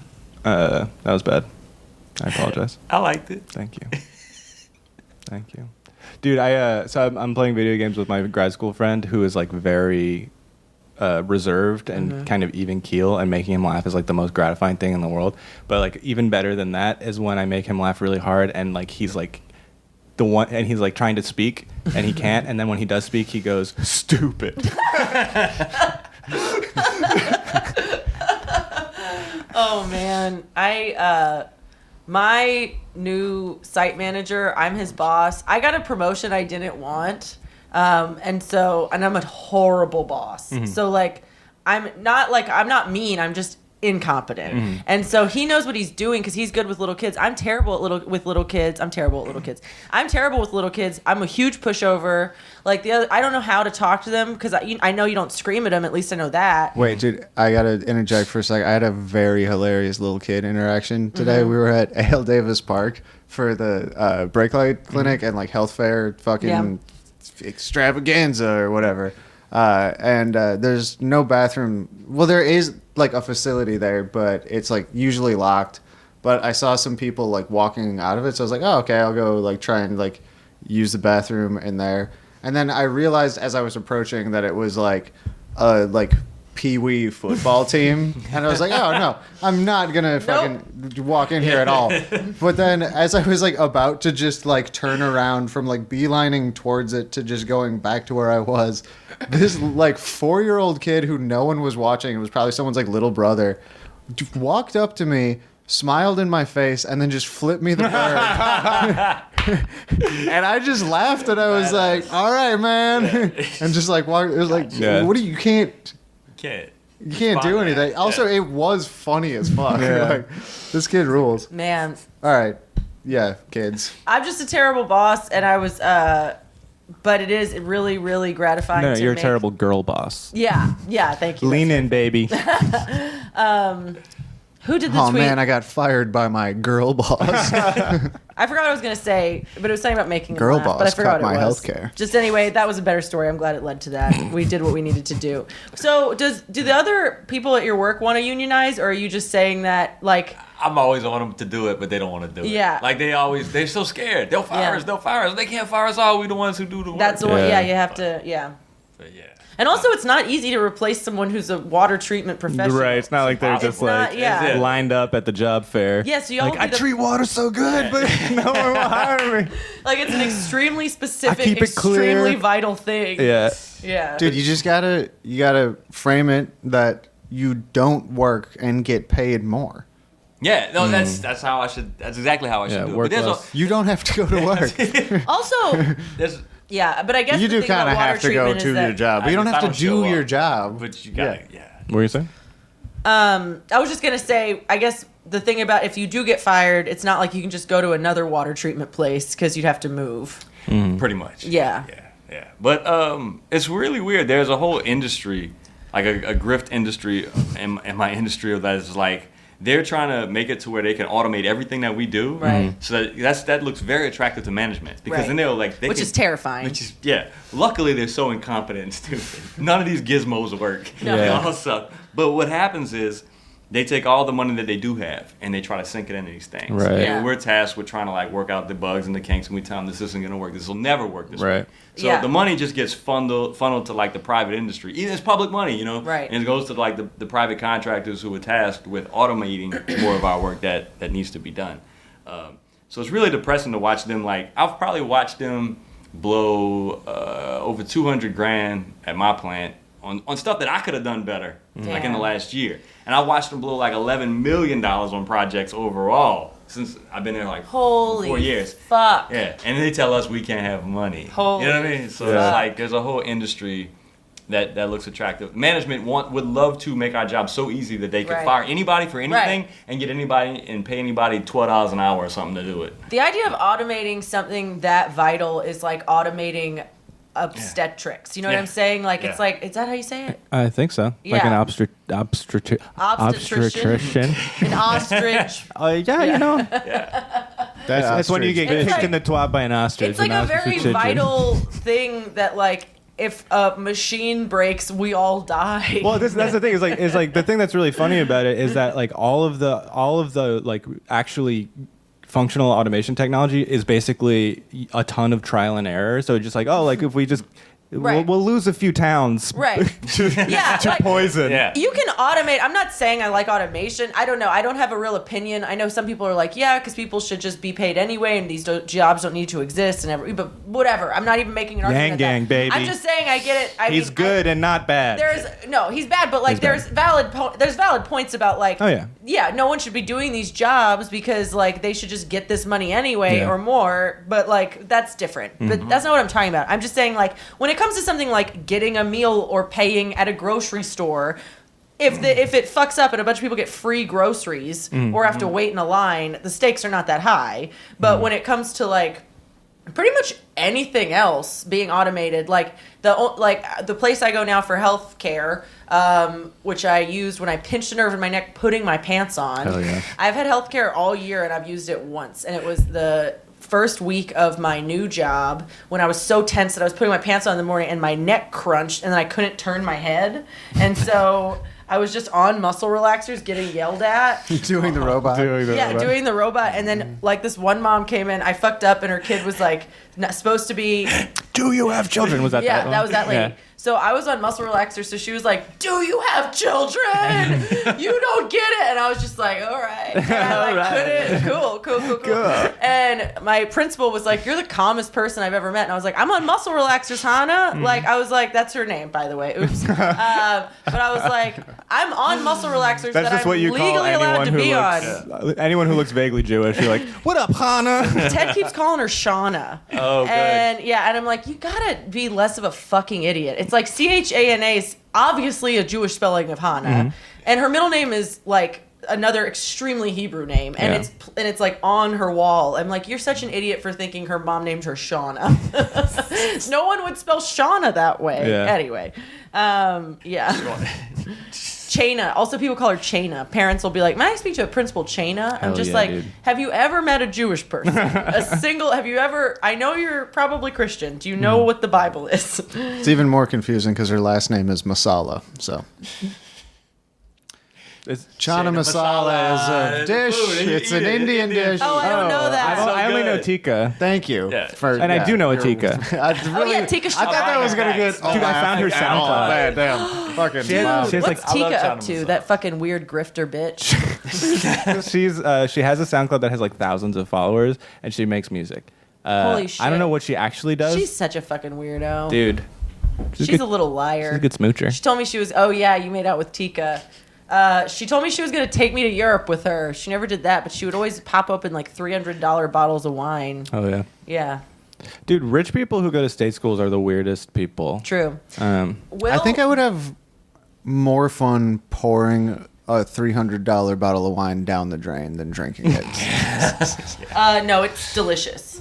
That was bad. I apologize. I liked it. Thank you. Thank you. Dude, I'm playing video games with my grad school friend who is like very reserved and kind of even keel, and making him laugh is like the most gratifying thing in the world. But like even better than that is when I make him laugh really hard and like he's like the one, and he's like trying to speak and he can't, and then when he does speak he goes stupid. Oh man, my new site manager, I'm his boss. I got a promotion I didn't want. And I'm a horrible boss. So like, I'm not mean. I'm just incompetent. And so he knows what he's doing because he's good with little kids. I'm terrible with little kids. I'm terrible with little kids. I'm a huge pushover. Like I don't know how to talk to them because I know you don't scream at them. At least I know that. Wait, dude, I gotta interject for a second. I had a very hilarious little kid interaction today. We were at Ale Davis Park for the brake light clinic and like health fair fucking extravaganza or whatever. And there's no bathroom. Well, there is like a facility there, but it's like usually locked. But I saw some people like walking out of it, so I was like, oh, okay, I'll go like try and like use the bathroom in there. And then I realized as I was approaching that it was like a like pee-wee football team, and I was like, oh no, I'm not gonna fucking walk in here at all. But then as I was like about to just like turn around from like beelining towards it to just going back to where I was, this like 4-year-old kid who no one was watching, it was probably someone's like little brother, walked up to me, smiled in my face, and then just flipped me the bird. And I just laughed, and I was like, all right, man. And just like walked, it was like, what do you can't do anything. Also, it was funny as fuck. Like, this kid rules. Man, All right. Yeah, kids. I'm just a terrible boss, and I was, but it is really, really gratifying. No, to you're a make- terrible girl boss. Yeah, thank you. Lean in, baby. Who did the Oh tweet? man, I got fired by my girl boss. I forgot what I was going to say, but it was something about making Girl him laugh, boss but I forgot cut what my it was. healthcare. Just anyway, that was a better story. I'm glad it led to that. We did what we needed to do. So, do the other people at your work want to unionize, or are you just saying that, like... I'm always on them to do it, but they don't want to do it. Yeah. Like they're so scared. They'll fire us. They'll fire us. They can't fire us all. We the ones who do the work. That's the one, you have to, But yeah. And also, it's not easy to replace someone who's a water treatment professional. Right. It's not like they're It's just not- like yeah. lined up at the job fair. Yeah, so y'all like, will be I the- treat water so good, but no one will hire me. Like, it's an extremely specific, keep it clear. extremely vital thing. Yeah. Yeah. Dude, you just gotta frame it that you don't work and get paid more. Yeah, no, that's how I should. That's exactly how I should do it. work But less. You don't have to go to work. Also, there's yeah, but I guess You the do thing kind about of water have to go treatment to is that, your job. But you don't if have I to don't show do your up, job. but you got Yeah. What were you saying? I was just gonna say, I guess the thing about if you do get fired, it's not like you can just go to another water treatment place because you'd have to move. pretty much. Yeah. Yeah. But it's really weird. There's a whole industry, like a grift industry, in my industry that is like they're trying to make it to where they can automate everything that we do. Right. So that looks very attractive to management because Right. then they'll like Which is terrifying. Which is Luckily they're so incompetent and stupid. None of these gizmos work. No. They Yeah. all suck. But what happens is they take all the money that they do have and they try to sink it into these things. Right. And Yeah. we're tasked with trying to like work out the bugs and the kinks, and we tell them this isn't going to work. This will never work this way. Right. So Yeah. the money just gets funneled to like the private industry. Even it's public money, you know. Right. And it goes to like the private contractors who are tasked with automating more of our work that needs to be done. So it's really depressing to watch them. Like I've probably watched them blow over $200,000 at my plant on stuff that I could have done better, like in the Damn. last year. And I watched them blow like $11 million on projects overall since I've been there like Holy 4 years. fuck. Yeah, and they tell us we can't have money. Holy you know what I mean? So fuck. it's like there's a whole industry that looks attractive. Management would love to make our job so easy that they could Right. fire anybody for anything Right. and get anybody and pay anybody $12 an hour or something to do it. The idea of automating something that vital is like automating obstetrics. You know what Yeah. I'm saying? Like, it's Yeah. like, is that how you say it? I think so. Like Yeah. an obstetrician. Obstetrician. An ostrich. Yeah, you know. That That's when you get It's kicked like- in the twat by an ostrich. It's like an a very ostrich. vital thing that, like, if a machine breaks, we all die. Well, that's the thing. Is like the thing that's really funny about it is that like all of the like actually functional automation technology is basically a ton of trial and error. So just like, oh, like if we just Right. we'll lose a few towns Right. Yeah. to like, poison. Yeah. you can automate. I'm not saying I like automation. I don't know. I don't have a real opinion. I know some people are like, yeah, because people should just be paid anyway, and these jobs don't need to exist, but whatever. I'm not even making an argument. Yang of gang, that. baby. I'm just saying I get it. He's good and not bad. He's bad, but like He's bad. there's valid points about like, Oh, yeah. no one should be doing these jobs because like they should just get this money anyway Yeah. or more. But like that's different. But that's not what I'm talking about. I'm just saying like when it comes to something like getting a meal or paying at a grocery store. If it fucks up and a bunch of people get free groceries or have to wait in a line, the stakes are not that high. But when it comes to like pretty much anything else being automated, like the place I go now for healthcare, which I used when I pinched a nerve in my neck putting my pants on. Hell yeah. I've had healthcare all year and I've used it once, and it was the first week of my new job when I was so tense that I was putting my pants on in the morning and my neck crunched and then I couldn't turn my head, and so I was just on muscle relaxers getting yelled at. doing the robot. Doing the robot, and then like this one mom came in, I fucked up, and her kid was like not supposed to be. Do you have children? Was that Yeah, that that was that lady. Yeah. So I was on muscle relaxers, so she was like, "Do you have children? You don't get it." And I was just like, "All right." And I like couldn't. Cool. And my principal was like, "You're the calmest person I've ever met." And I was like, "I'm on muscle relaxers, Hannah." Like I was like, "That's her name, by the way." Oops. But I was like, "I'm on muscle relaxers That's that just I'm what you call legally allowed anyone to who be looks on." anyone who looks vaguely Jewish. You're like, what up, Hannah? Ted keeps calling her Shauna. Oh, good. And yeah, and I'm like, you gotta be less of a fucking idiot. It's like CHANA is obviously a Jewish spelling of Hannah, and her middle name is like another extremely Hebrew name, and Yeah. it's like on her wall. I'm like, you're such an idiot for thinking her mom named her Shauna. No one would spell Shauna that way. Yeah. Anyway, yeah. Chaina. Also, people call her Chaina. Parents will be like, "May I speak to a principal Chaina?" I'm Hell just yeah, like, dude. "Have you ever met a Jewish person? Have you ever? I know you're probably Christian. Do you know what the Bible is?" It's even more confusing because her last name is Masala. So Chana masala is a dish. It's an Indian dish. Oh, I don't know that. I only know good. tikka. Thank you. Yeah. And I do know a tikka. I yeah, tikka I thought that was gonna get. Dude, I found her SoundCloud. Man, damn. Fucking. She has What's like Tika love up Chana to? masala. That fucking weird grifter bitch. she has a SoundCloud that has like thousands of followers, and she makes music. Holy I shit. don't know what she actually does, She's such a fucking weirdo. dude. She's a little liar. She's a good smoocher. She told me she was, oh yeah, you made out with Tika. She told me she was going to take me to Europe with her. She never did that, but she would always pop up in like $300 bottles of wine. Oh yeah, Yeah, dude. Rich people who go to state schools are the weirdest people. true. Will, I think I would have more fun pouring a $300 bottle of wine down the drain than drinking it. no, it's delicious.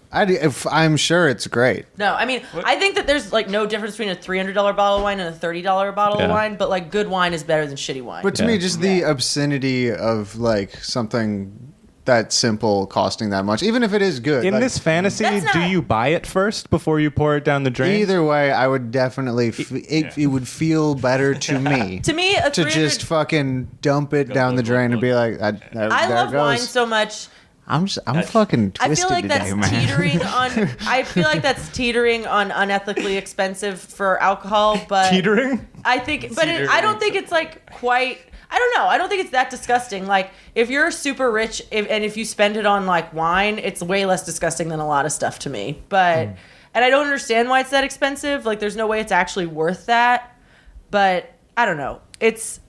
I'm sure it's great. No, I mean, I think that there's like no difference between a $300 bottle of wine and a $30 bottle of Yeah. wine, but like good wine is better than shitty wine. But to Yeah. me, just the obscenity of like something that simple costing that much, even if it is good. In like, this fantasy, That's do not- you buy it first before you pour it down the drain? either way, I would definitely. It would feel better to me to me, a to 300 just fucking dump it down the drain and be like, I there love it goes. wine so much. I'm fucking I twisted feel like today, that's man. teetering on. I feel like that's teetering on unethically expensive for alcohol, but Teetering? I think, but I don't think it's like quite. I don't know. I don't think it's that disgusting. Like if you're super rich and if you spend it on like wine, it's way less disgusting than a lot of stuff to me. But and I don't understand why it's that expensive. Like there's no way it's actually worth that. But I don't know. It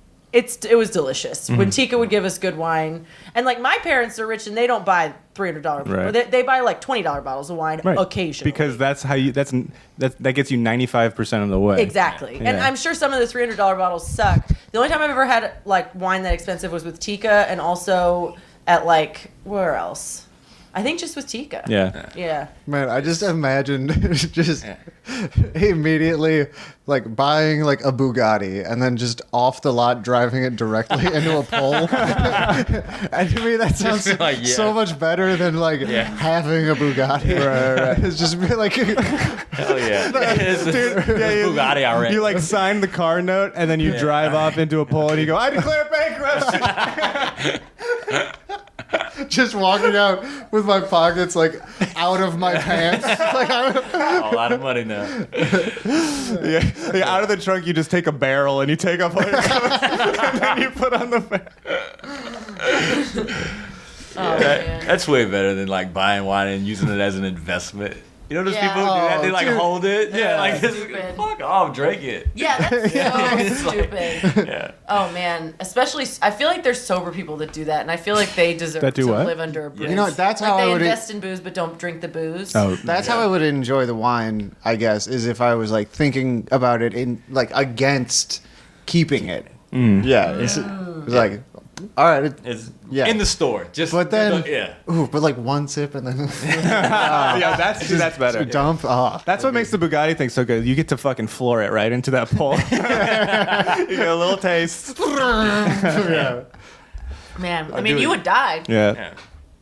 was delicious when Tika would give us good wine, and like my parents are rich and they don't buy $300. Right. They buy like $20 bottles of wine occasionally because that's how you. That gets you 95% of the way. exactly. And Yeah. I'm sure some of the $300 bottles suck. The only time I've ever had like wine that expensive was with Tika, and also at like where else? I think just with Tika. Yeah. Yeah. Man, I just imagine just immediately like buying like a Bugatti and then just off the lot driving it directly into a pole. And to me, that sounds like, yeah. so much better than like having a Bugatti. Right. It's just be like, Hell yeah. It's Bugatti already. You like sign the car note and then you drive off into a pole and you go, I declare bankruptcy. just walking out with my pockets like out of my pants. Like a lot of money now. yeah, out of the trunk you just take a barrel and you take off all your clothes and then you put on the Man. That's way better than like buying wine and using it as an investment. You know those Yeah. people who do that? They like dude. hold it. Yeah, like this, Stupid. fuck off, drink it. Yeah, that's so stupid. Yeah. Oh man, especially I feel like there's sober people that do that, and I feel like they deserve That do to what? live under a bridge. You know, that's like how I they would. invest in booze but don't drink the booze. That's how I would enjoy the wine, I guess, is if I was like thinking about it in like against keeping it. Yeah, it's like, all right, It's Yeah. in the store. Just but then, yeah. ooh, but like one sip and then yeah, that's better. dump. Oh, That's what makes the Bugatti thing so good. You get to fucking floor it right into that pole. You get a little taste. yeah. Man, I mean, you would die. Yeah.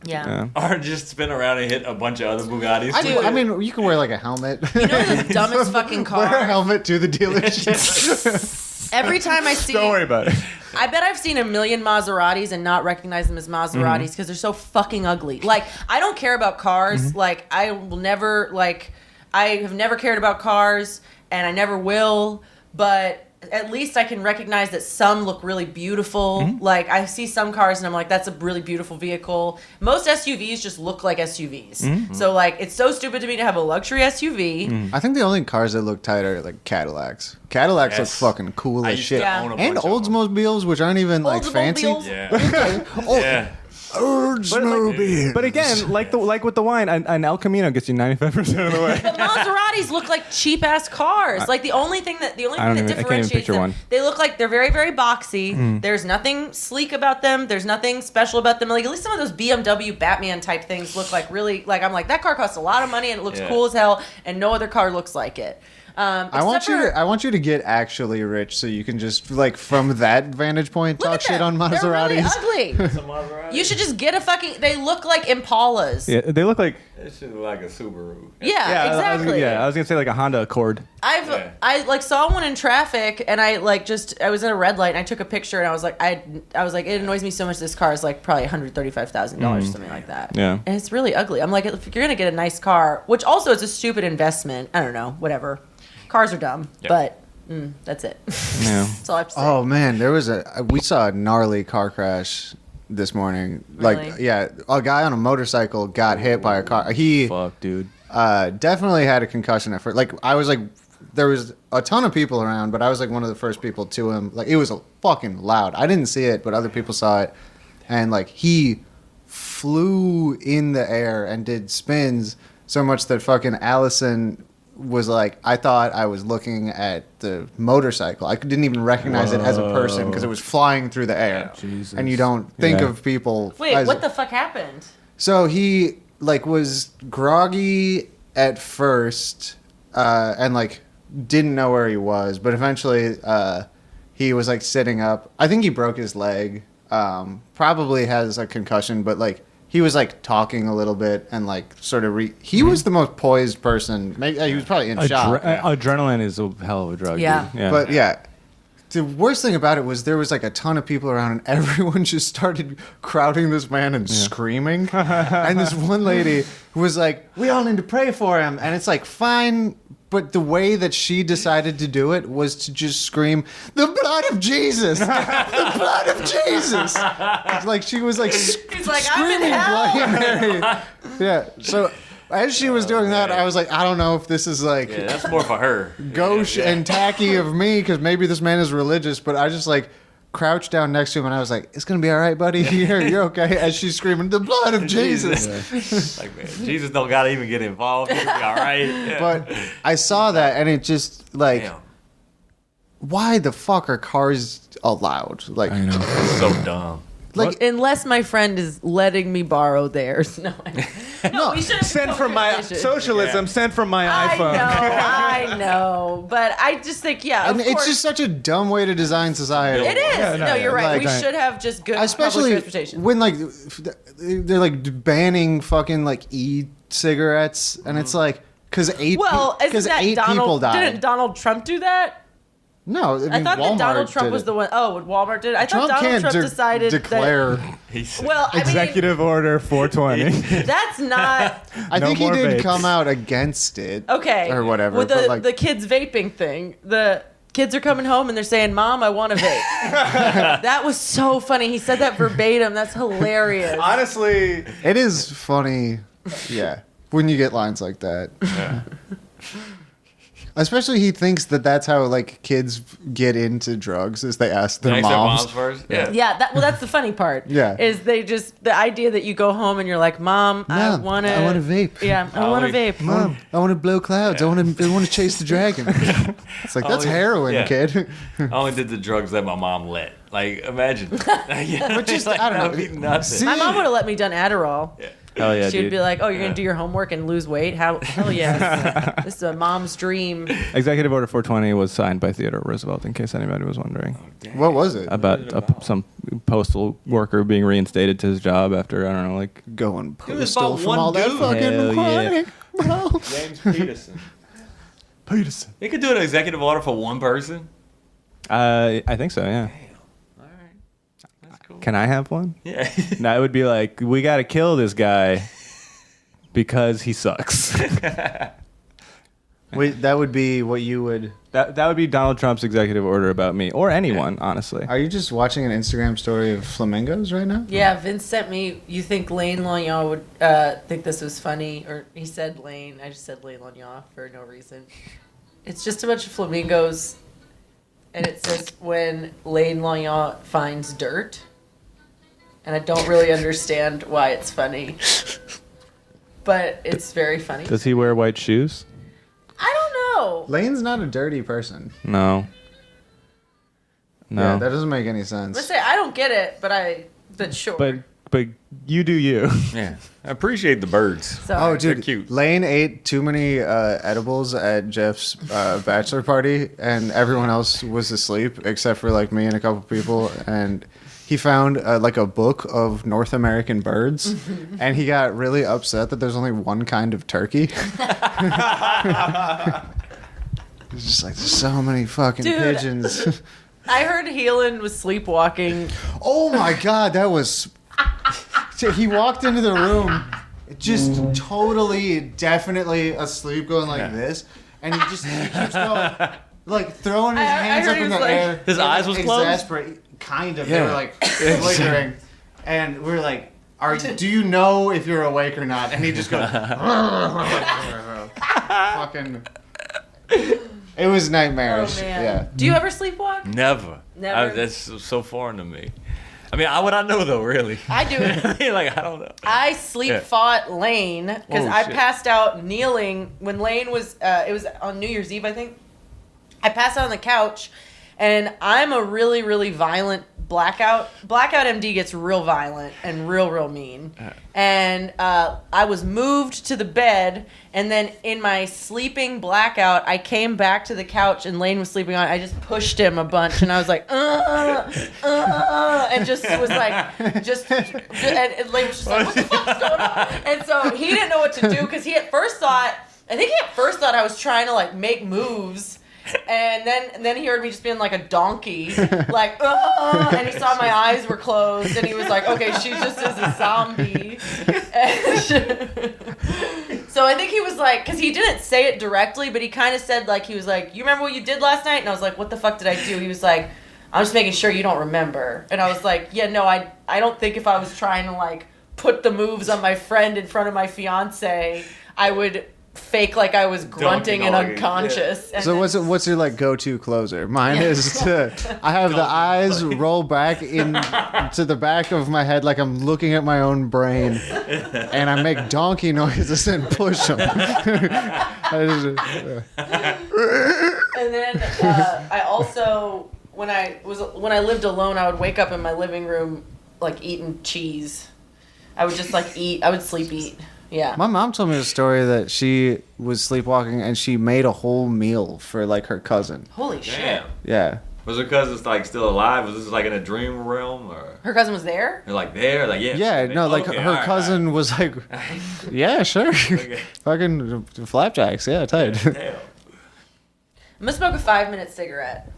Yeah. Or just spin around and hit a bunch of other Bugattis. I mean, you can wear like a helmet. You know the dumbest fucking Wear a car? helmet to the dealership. Every time I see, Don't worry about it. I bet I've seen a million Maseratis and not recognize them as Maseratis because they're so fucking ugly. Like, I don't care about cars. Like, I will never, like, I have never cared about cars and I never will, but at least I can recognize that some look really beautiful. Like, I see some cars and I'm like, that's a really beautiful vehicle. Most SUVs just look like SUVs. So, like, it's so stupid to me to have a luxury SUV. I think the only cars that look tight are like Cadillacs. Cadillacs Yes. look fucking cool I as used shit. to Yeah. own a And bunch of them. Oldsmobiles, which aren't even like fancy. Oldsmobiles. Yeah. Yeah. Oldsmobile. But again, like with the wine, an El Camino gets you 95% of the way. But Maseratis look like cheap ass cars. Like the only thing that I can't even differentiates picture them, one. they look like they're very very boxy. There's nothing sleek about them. There's nothing special about them. Like at least some of those BMW Batman type things look like really like I'm like that car costs a lot of money and it looks Yeah. cool as hell and no other car looks like it. I want you to get actually rich so you can just like from that vantage point talk shit on Maseratis. They're really ugly. You should just get a fucking. They look like Impalas. Yeah, they look like. It should look like a Subaru. Yeah, exactly. I was gonna say like a Honda Accord. I like saw one in traffic and I was at a red light and I took a picture and I was like it annoys me so much. This car is like probably $135,000 something like that. Yeah, and it's really ugly. I'm like, if you're gonna get a nice car, which also is a stupid investment. I don't know, whatever. Cars are dumb, but that's it. Yeah. That's all I have to say. Oh man, we saw a gnarly car crash this morning. Really? Like, yeah, a guy on a motorcycle got hit by a car. He Fuck, dude. definitely had a concussion at first. Like, I was like, there was a ton of people around, but I was like one of the first people to him. Like, it was fucking loud. I didn't see it, but other people saw it, and like he flew in the air and did spins so much that fucking Allison was like, I thought I was looking at the motorcycle. I didn't even recognize it as a person because it was flying through the air. Jesus. And you don't think of people. Wait, what the fuck happened? So he like was groggy at first, and like didn't know where he was, but eventually he was like sitting up. I think he broke his leg. Probably has a concussion, but like he was like talking a little bit and like sort of he was the most poised person. He was probably in shock. Adrenaline is a hell of a drug. Yeah. Dude. Yeah. But yeah, the worst thing about it was there was like a ton of people around and everyone just started crowding this man and screaming. And this one lady was like, we all need to pray for him. And it's like, fine. But the way that she decided to do it was to just scream, the blood of Jesus! The blood of Jesus! It's like she was like, He's like, I'm in screaming hell! Bloody Mary. Yeah, so as she was doing that, I was like, I don't know if this is like Yeah, that's more for her. gauche and tacky of me, because maybe this man is religious, but I just like crouched down next to him and I was like, it's gonna be all right, buddy. You're okay. As she's screaming, the blood of Jesus. Like, man, Jesus don't gotta even get involved. It'll be all right. Yeah. But I saw that and it just like, Damn. why the fuck are cars allowed? Like, I know. So dumb. like Unless my friend is letting me borrow theirs. No, we should have Sent from my socialism. Yeah. Sent from my iPhone. I know, but I just think, yeah, and of it's course. just such a dumb way to design society. It is. Yeah, no, you're right. like- We should have just good public Especially transportation. when like they're like banning fucking like e-cigarettes, and it's like because eight people Donald? died. Didn't Donald Trump do that? No, I, mean, I thought that Walmart Donald Trump did was it. the one. Oh, what Walmart did? I Trump thought Donald can't Trump decided declare. He's Well, I Executive Order 420. mean, that's not I No think he more did vapes. come out against it. okay. Or whatever, With but, like- the kids vaping thing, the kids are coming home and they're saying, "Mom, I want a vape." That was so funny. He said that verbatim. That's hilarious. Honestly, It is funny, yeah, when you get lines like that. Especially he thinks that that's how like kids get into drugs is they ask their Thanks, their moms. moms first. Yeah. Yeah, that's the funny part. Yeah. Is they just the idea that you go home and you're like, "Mom, I Mom, want to I want a vape. Yeah, I want a vape. Mom, I want to blow clouds. I want to chase the dragon. It's like that's heroin, yeah. kid. I only did the drugs that my mom let. Like, imagine. But just, I don't know. Nothing. See- My mom would have let me done Adderall. hell yeah, She'd dude. be like, "Oh, you're gonna do your homework and lose weight? Hell yes! This is a mom's dream." Executive Order 420 was signed by Theodore Roosevelt, in case anybody was wondering. What was it? About some postal worker being reinstated to his job after, I don't know, like... Going It was postal about from one all that dude. fucking Hell yeah. chronic, bro. James Peterson. Peterson. They could do an executive order for one person. I think so, yeah. All right. That's cool. Can I have one? Yeah. No, it would be like, we got to kill this guy because he sucks. Wait, that would be what you would. That would be Donald Trump's executive order about me, or anyone, honestly. Are you just watching an Instagram story of flamingos right now? Yeah, Vince sent me. You think Lane Lognon would think this was funny, or he said Lane. I just said Lane Lognon for no reason. It's just a bunch of flamingos, and it says when Lane Lognon finds dirt, and I don't really understand why it's funny, but it's very funny. Does he wear white shoes? I don't know. Lane's not a dirty person. No. No. Yeah, that doesn't make any sense. Let's say I don't get it, but sure. But you do you. Yeah, I appreciate the birds. Sorry. Oh, dude, They're cute. Lane ate too many edibles at Jeff's bachelor party, and everyone else was asleep except for like me and a couple people. And he found like a book of North American birds, and he got really upset that there's only one kind of turkey. He's just like, there's so many fucking Dude. pigeons. I heard Heelan was sleepwalking. Oh my god, that was. He walked into the room, just totally, definitely asleep, going like this, and he keeps going, like throwing his I hands heard up he in was the like- air. His eyes was closed? Kind of. Yeah. They were like flickering, and we were like, "Do you know if you're awake or not?" And he just goes, fucking. It was nightmarish. Oh man. Yeah. Do you ever sleepwalk? Never. Never? That's so foreign to me. I mean, how would I know though? Really? I do. Like I don't know. I sleep fought Lane because Oh, I shit. passed out kneeling when Lane was. It was on New Year's Eve, I think. I passed out on the couch, and I'm a really, really violent blackout. Blackout MD gets real violent and real mean. And I was moved to the bed, and then in my sleeping blackout, I came back to the couch, and Lane was sleeping on it. I just pushed him a bunch, and I was like, and just was like, and Lane was just like, what the fuck's going on? And so he didn't know what to do because he at first thought I was trying to like make moves. And then he heard me just being like a donkey, like, and he saw my eyes were closed, and he was like, okay, she just is a zombie. So I think he was like, because he didn't say it directly, but he kind of said, like, he was like, you remember what you did last night? And I was like, what the fuck did I do? He was like, I'm just making sure you don't remember. And I was like, yeah, no, I don't think if I was trying to, like, put the moves on my friend in front of my fiance, I would fake like I was grunting and Donkey, unconscious. And So then- what's your like go-to closer? Mine is to I have the eyes roll back in to the back of my head like I'm looking at my own brain, and I make donkey noises and push them. And then I also when I lived alone, I would wake up in my living room like eating cheese. I would just like eat. I would sleep eat. Yeah. My mom told me a story that she was sleepwalking and she made a whole meal for like her cousin. Holy shit. Damn. Yeah. Was her cousin like still alive? Was this like in a dream realm or? Her cousin was there? They're like there, like Yeah, no, like Okay, her all right, cousin was like, yeah, sure, Okay. fucking flapjacks, yeah, tight. all right. Damn. I'm gonna smoke a 5-minute cigarette.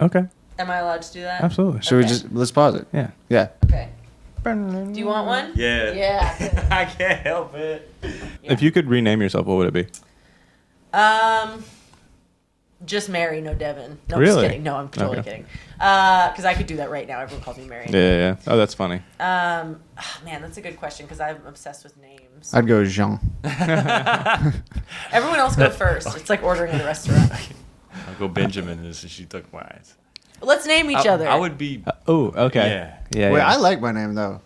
Okay, Am I allowed to do that? absolutely. Should we Okay. let's pause it? Yeah. Yeah. Okay. Do you want one? Yeah. Yeah. I can't help it. If you could rename yourself, what would it be? Just Mary, no Devin. No, I'm Really? just kidding. No, I'm totally Okay. kidding. Because I could do that right now. Everyone calls me Mary. Yeah. Oh, that's funny. Man, that's a good question because I'm obsessed with names. I'd go Jean. Everyone else go first. It's like ordering at a restaurant. I'll go Benjamin since she took mine. Let's name each other. I would be. Oh, okay. Yeah. Yeah. Wait, yeah. I like my name though.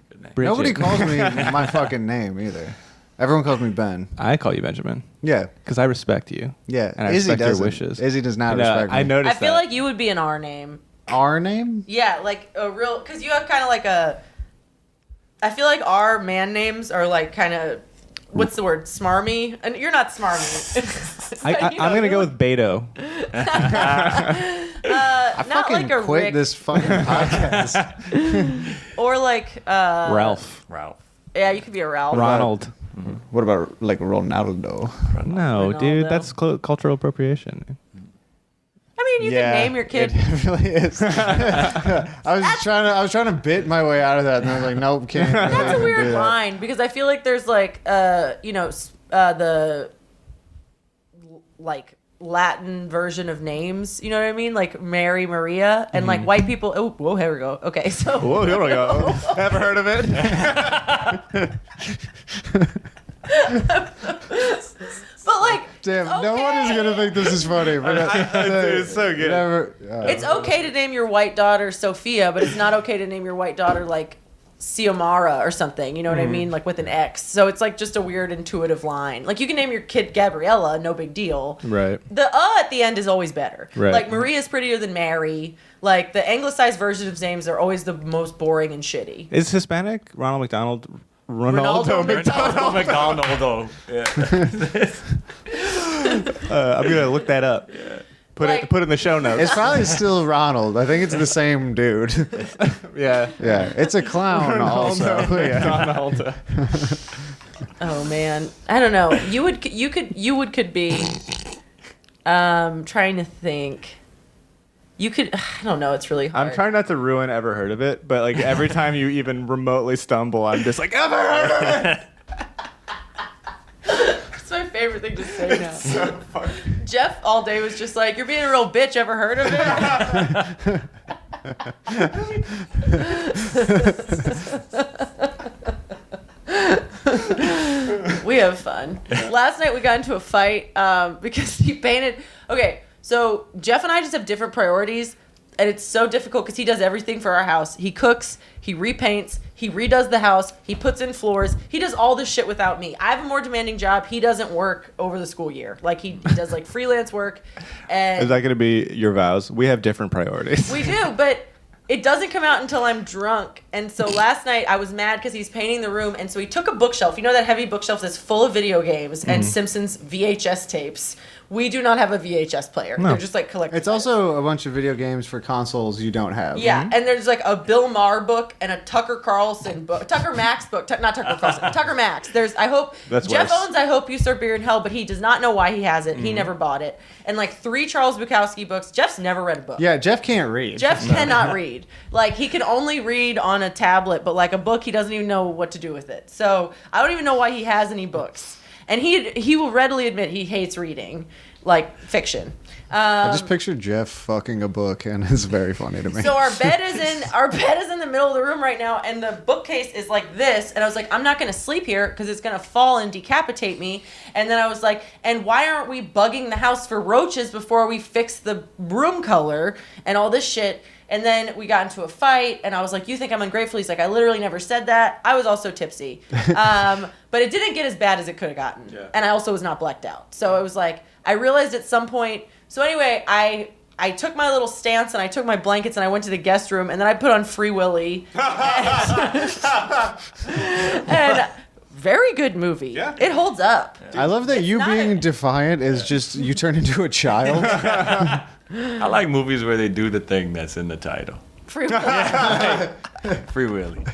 Good name. Bridget. Nobody calls me my fucking name either. Everyone calls me Ben. I call you Benjamin Yeah, because I respect you. yeah. And I Izzy respect your doesn't. wishes. Izzy does not You know, respect me. I noticed I feel that. like you would be an R name. Our name? Yeah, like a real, because you have kind of like a. I feel like our man names are like kind of, what's the word, smarmy, and you're not smarmy. I'm gonna go with Beto. I not fucking like a quit Rick. this fucking podcast. Or like Ralph. Ralph. Yeah, you could be a Ralph. Ronald. What about like Ronaldo? No, dude, Ronaldo. that's cultural appropriation. I mean, you can name your kid. It really is. I was trying to bit my way out of that, and I was like, nope, can't. That's a do weird that. line because I feel like there's like the like Latin version of names. You know what I mean? Like Mary, Maria, and like white people. Oh, whoa, here we go. Okay, so Whoa, here we go. Ever heard of it? but like Damn, no one is gonna think this is funny. But it's so good. Never, it's okay to name your white daughter Sophia, but it's not okay to name your white daughter like Xiomara or something, you know what I mean? Like with an X. So it's like just a weird intuitive line. Like you can name your kid Gabriella, no big deal. Right. The at the end is always better. Right. Like Maria's prettier than Mary. Like the anglicized version of names are always the most boring and shitty. Is Hispanic Ronald McDonald? Ronaldo McDonaldo. Yeah. I'm gonna look that up. Put it in the show notes. It's probably still Ronald. I think it's the same dude. Yeah. Yeah, it's a clown also. Yeah. Ronaldo. Oh man, I don't know. You would could be. Trying to think. You could. I don't know. It's really hard. I'm trying not to ruin Ever Heard of It, but like every time you even remotely stumble, I'm just like, Ever Heard of It? It's my favorite thing to say now. Jeff all day was just like, "You're being a real bitch. Ever heard of it?" We have fun. Last night we got into a fight because he painted. Okay, so Jeff and I just have different priorities. And it's so difficult because he does everything for our house. He cooks, he repaints, he redoes the house, he puts in floors. He does all this shit without me. I have a more demanding job. He doesn't work over the school year. Like he does like freelance work. And Is that going to be your vows? We have different priorities. we do, but it doesn't come out until I'm drunk. And so last night I was mad because he's painting the room. And so he took a bookshelf. You know that heavy bookshelf that's full of video games and Simpsons VHS tapes. We do not have a VHS player. No. They're just like collector's It's also a bunch of video games for consoles you don't have. Yeah, and there's like a Bill Maher book and a Tucker Carlson book, Tucker Max book, not Tucker Carlson, Tucker Max. There's, I hope, That's Jeff worse. owns I Hope You Serve Beer in Hell, but he does not know why he has it. He never bought it. And like 3 Charles Bukowski books. Jeff's never read a book. Yeah, Jeff can't read. Jeff cannot read. Like he can only read on a tablet, but like a book, he doesn't even know what to do with it. So I don't even know why he has any books. And he will readily admit he hates reading, like fiction. I just pictured Jeff fucking a book, and it's very funny to me. So our bed is in the middle of the room right now, and the bookcase is like this. And I was like, I'm not going to sleep here because it's going to fall and decapitate me. And then I was like, and why aren't we bugging the house for roaches before we fix the room color and all this shit? And then we got into a fight, and I was like, you think I'm ungrateful? He's like, I literally never said that. I was also tipsy. But it didn't get as bad as it could have gotten. Yeah. And I also was not blacked out. So it was like, I realized at some point. So anyway, I took my little stance, and I took my blankets, and I went to the guest room, and then I put on Free Willy. And very good movie. Yeah. It holds up. Yeah. I love that you being defiant is just, you turn into a child. I like movies where they do the thing that's in the title. Free Willy. Free Willy.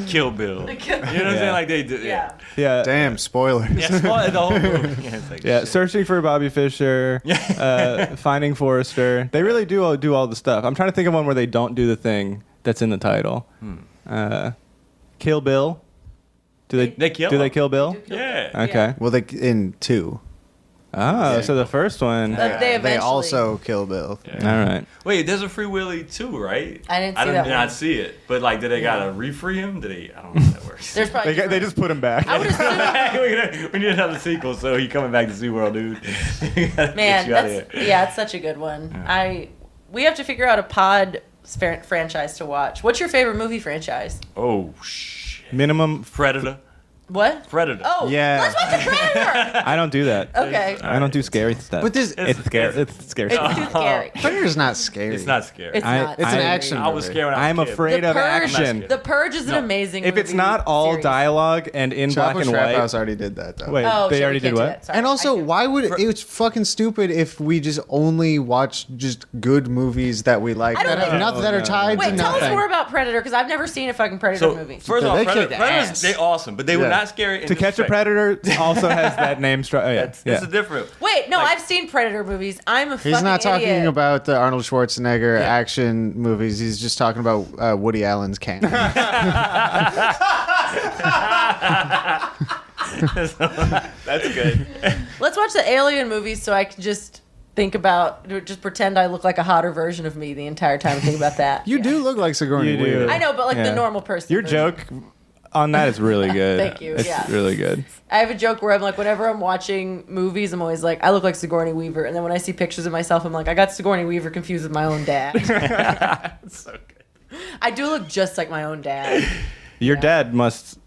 Kill Bill. You know what I'm saying? Like they do. Yeah. Yeah. Damn, spoilers. Yeah, spoil the whole movie. Yeah, it's like, Yeah, shit. Searching for Bobby Fischer, Finding Forrester. They really do all the stuff. I'm trying to think of one where they don't do the thing that's in the title. Kill Bill. Do they kill Do they him. kill Bill? Yeah. Okay. Well, they in 2. Oh, so the first one. They eventually. They also kill Bill. All right. Wait, there's a Free Willy too, right? I didn't see I that did not one. see it, but like, did they gotta refree him? Did they? I don't know how that works. There's probably They just put him back. I would assume, we need another sequel, so he coming back to SeaWorld, dude. man, it's such a good one. Yeah. We have to figure out a pod franchise to watch. What's your favorite movie franchise? Oh shit. Minimum. Predator. What? Predator. Oh, Yeah. let's watch the Predator. I don't do that. Okay. I don't do scary stuff. But this, It's scary. It's scary. It's too scary. Predator's not scary. It's not scary. It's I- not. It's an I- action I was movie. scared when I was I'm a kid. afraid The of Purge. action. The Purge is an amazing If it's movie not all series. dialogue and in black Chapo and Trap white. House already did that, though. Wait, Oh, they shit, already we can't did do what? that. Sorry, And also, I can't. why would it's fucking stupid if we just only watch just good movies that we like I don't that have think- nothing that are tied Wait, to tell us nothing? more about Predator because I've never seen a fucking Predator So movie. first They off, kicked Predators, ass. they awesome, but they were Yeah. not scary. In To Catch a Predator also has that name. Oh, yeah. It's a different. Wait, no, like- I've seen Predator movies. I'm a He's fucking not talking idiot. about the Arnold Schwarzenegger action movies. He's just talking about Woody Allen's canon. That's good. Let's watch the Alien movies so I can just just pretend I look like a hotter version of me the entire time and think about that. You do look like Sigourney You do. Weaver. I know, but like Yeah. the normal person. Your version. joke on that is really good. Thank you, It's yeah. really good. I have a joke where I'm like, whenever I'm watching movies, I'm always like, I look like Sigourney Weaver. And then when I see pictures of myself, I'm like, I got Sigourney Weaver confused with my own dad. So good. I do look just like my own dad. Your dad must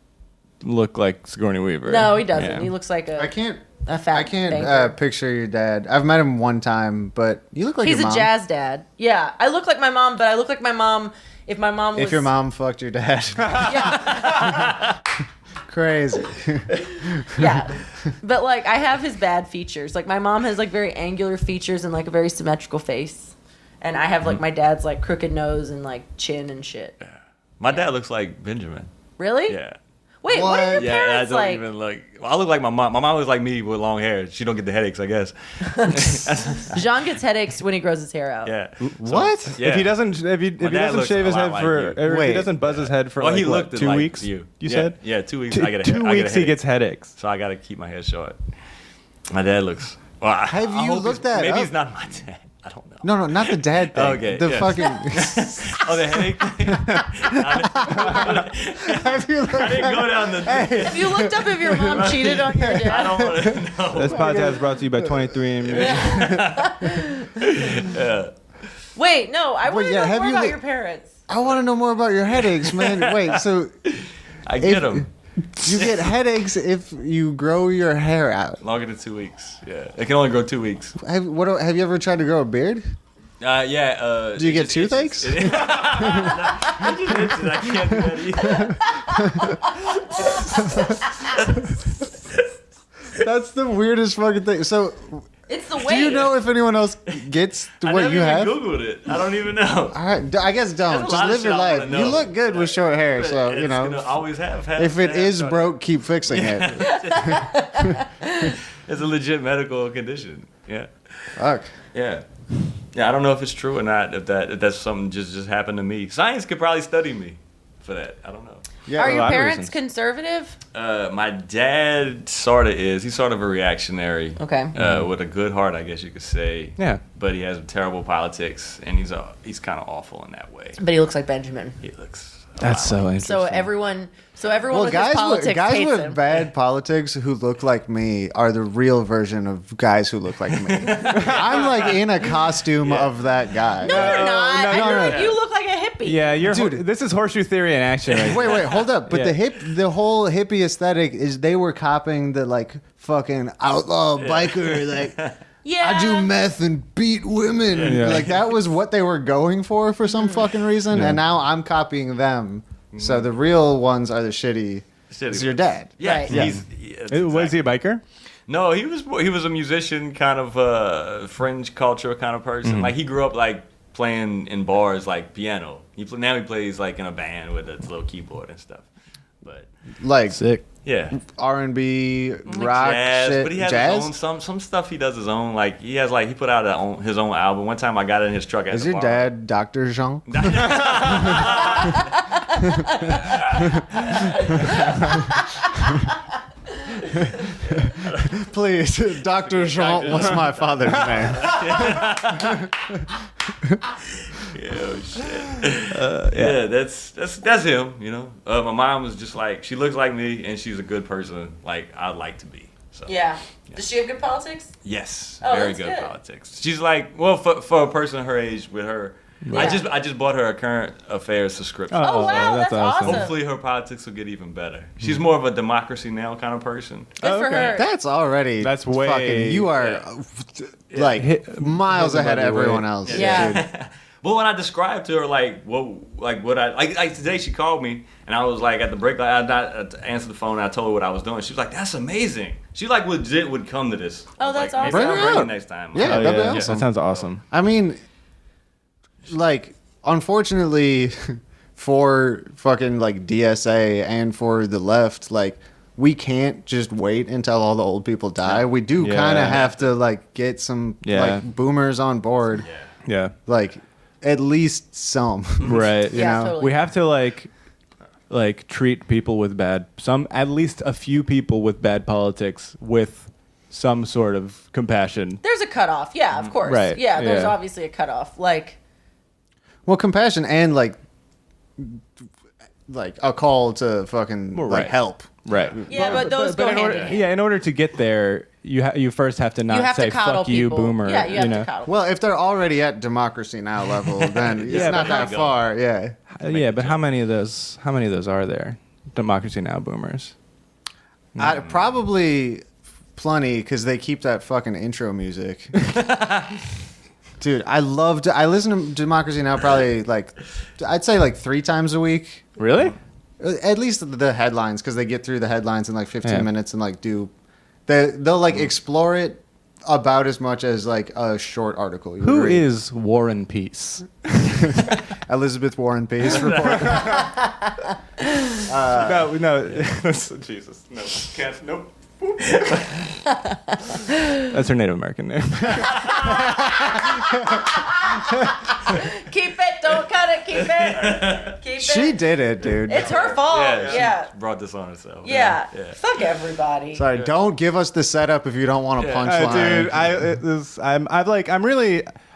look like Sigourney Weaver. No, he doesn't. Yeah. He looks like I can't a fat banker. picture your dad. I've met him one time, but you look like He's your a mom. jazz dad. Yeah, I look like my mom, but I look like my mom if my mom was... If your mom fucked your dad. Crazy. Yeah. But, like, I have his bad features. Like, my mom has, like, very angular features and, like, a very symmetrical face. And I have, like, my dad's, like, crooked nose and, like, chin and shit. My dad looks like Benjamin. Really? Yeah. Wait, what are your Yeah, I parents don't like? even like. Well, I look like my mom. My mom looks like me with long hair. She don't get the headaches, I guess. Jean gets headaches when he grows his hair out. Yeah. What? Yeah. If he doesn't shave his head for, or if Wait. he doesn't buzz his head for Well, like he what, looked 2 like weeks. You said? Yeah, 2 weeks. 2 I get a, I get a weeks he headache. gets headaches. So I got to keep my hair short. My dad looks. Well, Have I you hope looked it's- that Maybe up? it's not my dad. I don't know. No, not the dad thing. Okay, The yeah. fucking. Oh, the headache thing? Have you looked I didn't go down the. Have you looked up if your mom cheated on your I dad? don't want to know. This podcast is brought to you by 23andMe. Yeah. Wait, no, I want to yeah, know have more you about li- your parents. I want to know more about your headaches, man. Wait, so I get them. you get headaches if you grow your hair out. Longer than 2 weeks. Yeah. It can only grow 2 weeks. Have you ever tried to grow a beard? Yeah. Do you get toothaches? I just itches. I can't do that either. That's the weirdest fucking thing. So, It's the way. do you know if anyone else gets I what never you even have? Googled it. I don't even know. All right, I guess don't. There's a Just lot of live your shit I life. wanna You know. look good with short hair, so It's you know. gonna always have. If it is have- broke, keep fixing it. It's a legit medical condition. Yeah. Fuck. Yeah. Yeah, I don't know if it's true or not. If that's something just happened to me. Science could probably study me for that. I don't know. Yeah. Are a your lot of parents reasons. conservative? My dad sort of is. He's sort of a reactionary. Okay. With a good heart, I guess you could say. Yeah. But he has terrible politics, and he's kind of awful in that way. But he looks like Benjamin. He looks. a That's lot so like- interesting. So everyone Well, with his politics guys hates with him. bad politics who look like me are the real version of guys who look like me. I'm like in a costume of that guy. No, you're not. no, I no, feel no. like you look like a hippie. Yeah, Dude. this is horseshoe theory in action. Right Wait, hold up. But Yeah. the whole hippie aesthetic is they were copying the like fucking outlaw biker, like Yeah. I do meth and beat women. Yeah. Like that was what they were going for some fucking reason, Yeah. and now I'm copying them. So the real ones are the shitty. It's your dad. Yeah. Right. He's, Was he a biker? No, he was a musician, kind of fringe culture kind of person. Like he grew up like playing in bars, like piano. Now he plays like in a band with a little keyboard and stuff. But Like Sick. yeah, R&B, rock jazz. shit. But he has jazz? his own some stuff. He does his own. Like he put out his own album. One time I got in his truck at Is the your bar. dad Dr. Jean? Please, Dr. Jean was my father's name. Yeah, shit. Yeah, that's him. You know, my mom was just like she looks like me, and she's a good person. Like I'd like to be. So Yeah. Does she have good politics? yes, Oh, very that's good good. politics. She's like, well, for a person her age with her. Yeah. I just bought her a current affairs subscription. Oh, wow, that's awesome. Hopefully her politics will get even better. She's more of a democracy now kind of person. Good for Okay. her. That's already That's way- fucking. You are like miles ahead of everyone else. Yeah. dude. But when I described to her what I like today, she called me and I was like at the break, like I answered the phone and I told her what I was doing. She was like, "That's amazing." She like legit would come to this. Oh, I was that's like, awesome. Maybe I'll Bring her bring you out. next time. Yeah, Oh, that'd be yeah. awesome. That sounds awesome. I mean, like, unfortunately, for fucking like DSA and for the left, like, we can't just wait until all the old people die. We do Yeah. kind of have to like get some Yeah. like boomers on board. Yeah. Like, at least some. Right. You Yeah, know? totally. We have to like treat people with at least a few people with bad politics with some sort of compassion. There's a cutoff. Yeah, of course. Right. Yeah, there's Yeah. obviously a cutoff. Like, Well, compassion and like a call to fucking Well, like right. help. Right. Yeah, but those go in order, hand in hand. yeah, in order to get there, you first have to You not have say to coddle fuck you, people. boomer. Yeah, you have know? to coddle. Well, if they're already at Democracy Now level, then it's Yeah, not but that far. Yeah. Yeah, but how many of those are there? Democracy Now boomers. Probably plenty because they keep that fucking intro music. Dude, I listen to Democracy Now probably I'd say 3 times a week. Really? At least the headlines, because they get through the headlines in 15 Yeah. minutes and they'll explore it about as much as a short article. You Who would read. is War and Peace? Elizabeth Warren Pace report? No, Jesus, no, can't, nope. That's her Native American name. Keep it. Don't cut it. Keep it. Keep it. She did it, dude. It's her fault. Yeah. She brought this on herself. Yeah. Yeah. Fuck everybody. Sorry, don't give us the setup if you don't want a punchline. Dude,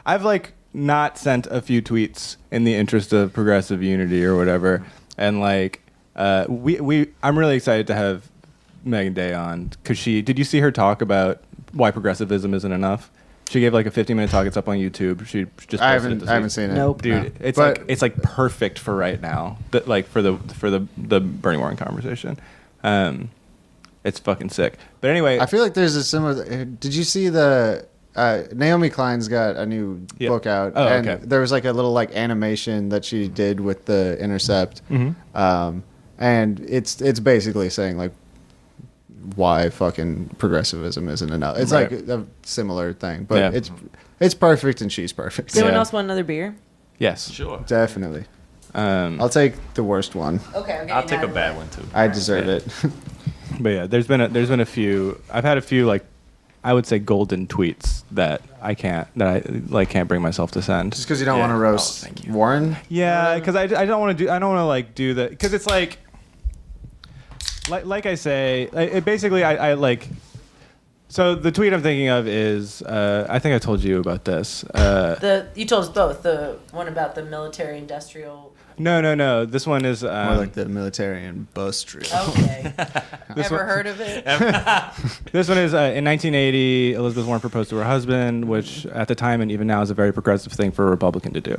I've not sent a few tweets in the interest of progressive unity or whatever, and I'm really excited to have Megan Day on because did you see her talk about why progressivism isn't enough? She gave a 15-minute talk. It's up on YouTube. She just I posted it this haven't week. seen it. Nope. Dude, No. it's perfect for right now. For the Bernie Warren conversation. It's fucking sick. But anyway, I feel like there's a similar. Did you see the Naomi Klein's got a new book out? Oh, and okay. there was a little animation that she did with the Intercept, and it's basically saying why fucking progressivism isn't enough. It's Right. a similar thing, but Yeah. it's perfect and she's perfect. Does anyone Yeah. else want another beer? yes. Sure. Definitely. Um, I'll take the worst one. Okay. I'm I'll take a bad one too. I deserve it. But yeah, there's been a few. I've had a few I would say golden tweets that I can't bring myself to send. Just because you don't Yeah. want to roast thank you. Warren. Yeah, because I don't want to do that because it's like I say it basically I so the tweet I'm thinking of is I think I told you about this. You told us both. The one about the military industrial. No. This one is More like the military industrial. Okay. This Ever one- heard of it? This one is in 1980. Elizabeth Warren proposed to her husband, which at the time and even now is a very progressive thing for a Republican to do.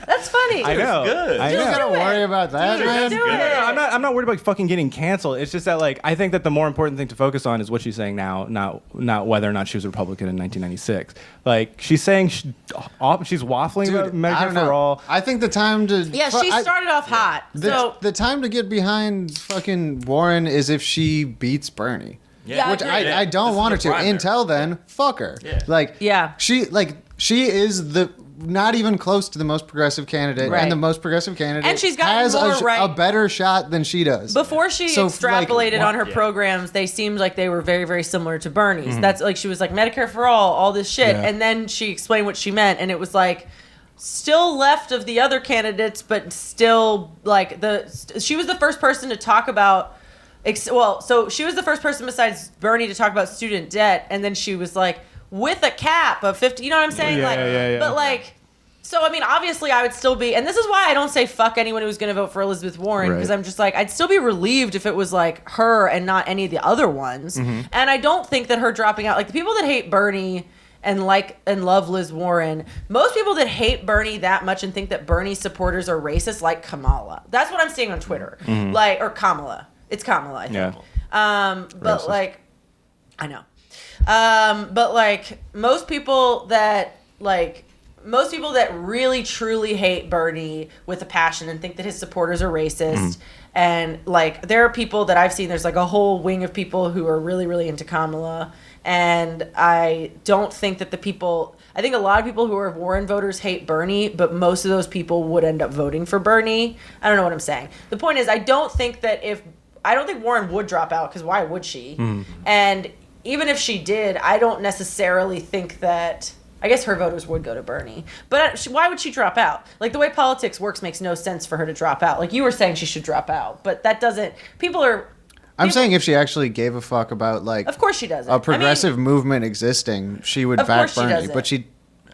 That's funny. I know. good. I You know. don't gotta do it. worry about that, Dude, man. do No, it. I'm not worried about fucking getting canceled. It's just that I think that the more important thing to focus on is what she's saying now, not whether or not she was a Republican in 1996. She's saying she's waffling about I Medicare don't for know. all. I think the time to Yeah, she started off hot. So the time to get behind fucking Warren is if she beats Bernie. Yeah, Which I agree. I don't This want her is to. the primary. Until then, fuck her. Yeah. She is the not even close to the most progressive candidate, Right. and the most progressive candidate And she's gotten has more right. a better shot than she does. before she So, extrapolated on her yeah. programs, they seemed like they were very, very similar to Bernie's. That's she was like Medicare for all this shit, Yeah. and then she explained what she meant, and it was still left of the other candidates, but still she was the first person to talk about. So she was the first person besides Bernie to talk about student debt, and then she was with a cap of 50. You know what I'm saying? Yeah. But so I mean, obviously, I would still be, and this is why I don't say fuck anyone who's going to vote for Elizabeth Warren, because Right. I'm just I'd still be relieved if it was her and not any of the other ones. And I don't think that her dropping out, the people that hate Bernie and love Liz Warren, most people that hate Bernie that much and think that Bernie supporters are racist, like Kamala. That's what I'm seeing on Twitter, or Kamala. It's Kamala, I think. Yeah. But Racist. I know. But most people that really truly hate Bernie with a passion and think that his supporters are racist, and there are people that I've seen. There's a whole wing of people who are really, really into Kamala, and I don't think that I think a lot of people who are Warren voters hate Bernie, but most of those people would end up voting for Bernie. I don't know what I'm saying. The point is, I don't think Warren would drop out, because why would she? And even if she did, I don't necessarily think that. I guess her voters would go to Bernie. But why would she drop out? The way politics works makes no sense for her to drop out. You were saying she should drop out, but that doesn't. I'm saying if she actually gave a fuck about Of course she doesn't. a progressive movement existing, she would Of back course she Bernie. doesn't. But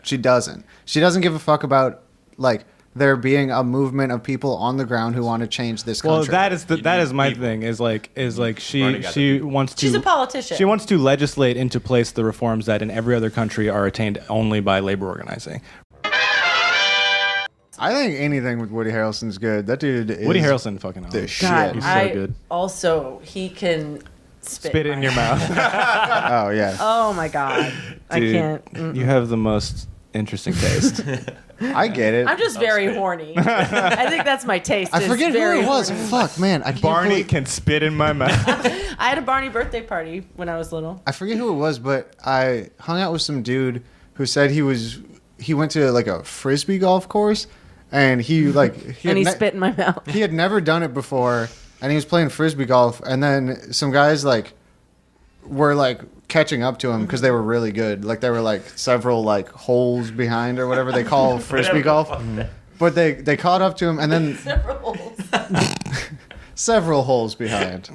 she doesn't. She doesn't give a fuck about there being a movement of people on the ground who want to change this country. Well, that is my thing. Is like she wants to. She's a politician. She wants to legislate into place the reforms that in every other country are attained only by labor organizing. I think anything with Woody Harrelson's good. That dude is Woody Harrelson fucking the awesome. shit. God, He's so good. Also, he can spit Spit it in your mouth. Oh yeah. Oh my God. I Dude, can't. You have the most interesting taste. I get it. I'm just very horny. I think that's my taste. I is forget who very it was. horny. Fuck, man. I can't Barney believe- can spit in my mouth. I had a Barney birthday party when I was little. I forget who it was, but I hung out with some dude who said he went to like a frisbee golf course, and he Spit in my mouth. he had never done it before, and he was playing frisbee golf, and then some guys like were like catching up to him because they were really good. Like they were like several like holes behind or whatever they call frisbee golf. But they caught up to him, and then several holes behind.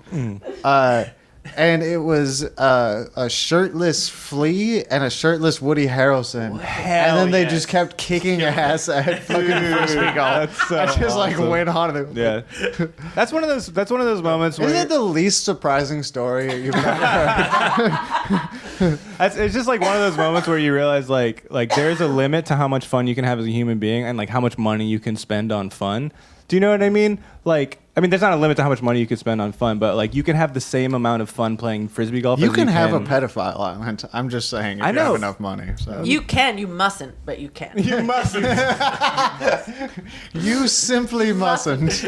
And it was a shirtless Flea and a shirtless Woody Harrelson. And then they just kept kicking ass at fucking frisbee golf. I just like went on it. Yeah, that's one of those moments where Isn't it the least surprising story you've ever heard? it's just like one of those moments where you realize like there's a limit to how much fun you can have as a human being and like how much money you can spend on fun. Do you know what I mean? Like, I mean, there's not a limit to how much money you can spend on fun, but like you can have the same amount of fun playing frisbee golf. You as can have a pedophile island. I'm just saying, if I you know. have enough money. So. You can. You mustn't, but you can. You mustn't. You simply mustn't.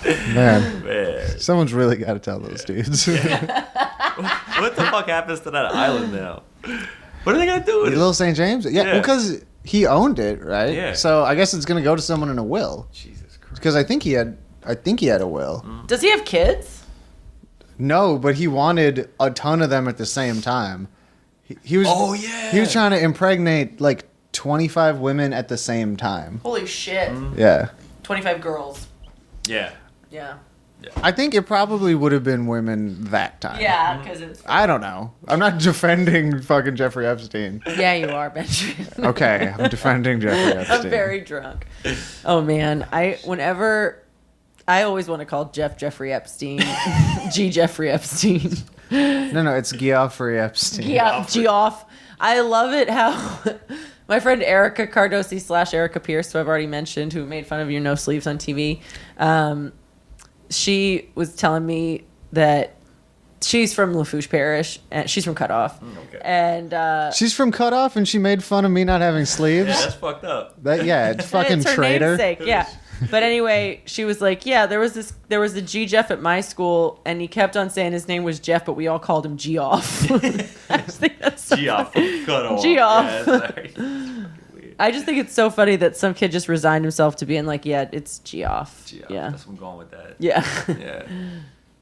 Man, someone's really got to tell those dudes. What the fuck happens to that island now? What are they gonna do with it? Little St. James? Yeah, Yeah. because he owned it, right? Yeah. So I guess it's gonna go to someone in a will. Jesus Christ. Because I think he had a will. Does he have kids? No, but he wanted a ton of them at the same time. He was. Oh, yeah. He was trying to impregnate like 25 women at the same time. Holy shit. Yeah. 25 girls. Yeah. Yeah. I think it probably would have been women that time. Yeah, because it's. I don't know. I'm not defending fucking Jeffrey Epstein. Yeah, you are, Benjamin. Okay, I'm defending Jeffrey Epstein. I'm very drunk. Oh man, I always want to call Jeffrey Epstein, Jeffrey Epstein. No, it's Geoffrey Epstein. Geoff. I love it how my friend Erica Cardosi / Erica Pierce, who I've already mentioned, who made fun of your no sleeves on TV. She was telling me that she's from Lafourche Parish and she's from Cutoff. Okay. And She's from Cutoff and she made fun of me not having sleeves. Yeah, that's fucked up. It's fucking it's her traitor. namesake, yeah. But anyway, she was like, yeah, there was a G Jeff at my school, and he kept on saying his name was Jeff, but we all called him Geoff. I just think that's so Geoff. Cut off. Geoff. Yeah, that's weird. I just think it's so funny that some kid just resigned himself to being like, yeah, it's Geoff. Geoff. Yeah. That's what I'm going with that. Yeah. Yeah.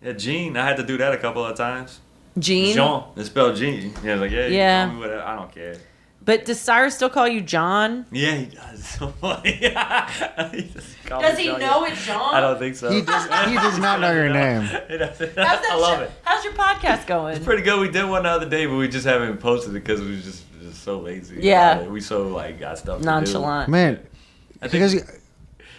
Yeah, Gene. I had to do that a couple of times. Gene. Jean. It's spelled Gene. Yeah, like, yeah, Yeah. you call me whatever. I don't care. But does Cyrus still call you John? Yeah, he does. It's so funny. He just calls Does me he John. know it's John? I don't think so. He does not know your name. He doesn't. How's that I love it. How's your podcast going? It's pretty good. We did one the other day, but we just haven't posted it because we was just so lazy. Yeah. We so like got stuff Nonchalant. Man, I think- because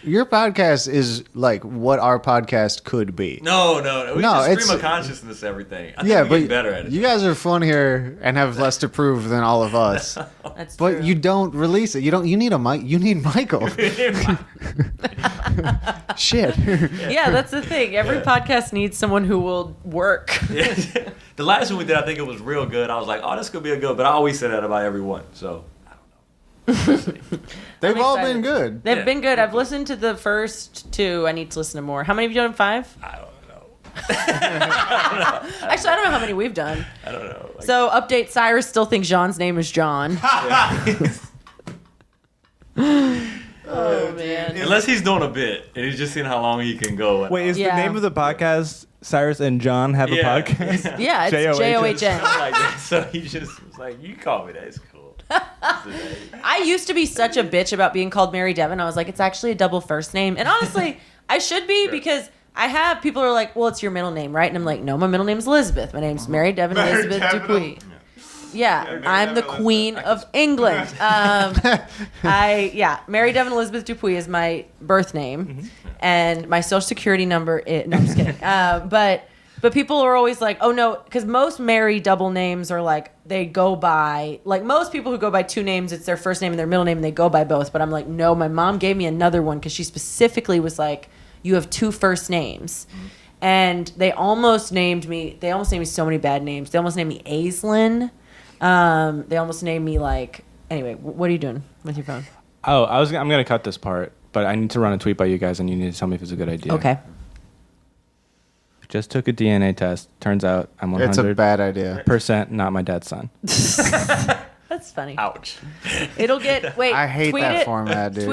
your podcast is like what our podcast could be. No. We just it's- stream of consciousness, everything. I think Yeah, we're but getting better at it. you guys are funnier and have less to prove than all of us. That's But true. you don't release it. You need a mic. You need Michael. Shit. Yeah, that's the thing. Every podcast needs someone who will work. The last one we did, I think it was real good. I was like, oh, this could be a good, but I always say that about every one. So They've I'm all excited. been good. They've Yeah. been good. I've listened to the first 2. I need to listen to more. How many have you done? 5? I don't know. Actually, I don't know how many we've done. I don't know. Like, So, update, Cyrus still thinks John's name is John. Oh, man. unless he's doing a bit and he's just seeing how long he can go. Wait, is Yeah. the name of the podcast Cyrus and John have a Yeah. podcast? Yeah, it's J-O-H-N. J-O-H-N. like that. So he just was like, you call me that. It's cool. I used to be such a bitch about being called Mary Devon. I was like, it's actually a double first name. And honestly, I should be because I have people are like, well, it's your middle name, right? And I'm like, no, my middle name's Elizabeth. My name's Mary Devon Elizabeth Dupuy. Yeah, I'm the Queen of England. Mary Devon Elizabeth Dupuy is my birth name, and my social security number. No, I'm just kidding. But people are always like, oh no, because most Mary double names are like they go by like most people who go by two names, it's their first name and their middle name, and they go by both. But I'm like, no, my mom gave me another one because she specifically was like, you have two first names. And they almost named me so many bad names. They almost named me Aislinn. They almost named me like, anyway, what are you doing with your phone? Oh, I'm going to cut this part, but I need to run a tweet by you guys and you need to tell me if it's a good idea. Okay. Just took a DNA test. Turns out I'm 100%. It's a bad idea. Not my dad's son. That's funny. Ouch. It'll get, wait. I hate that format, dude.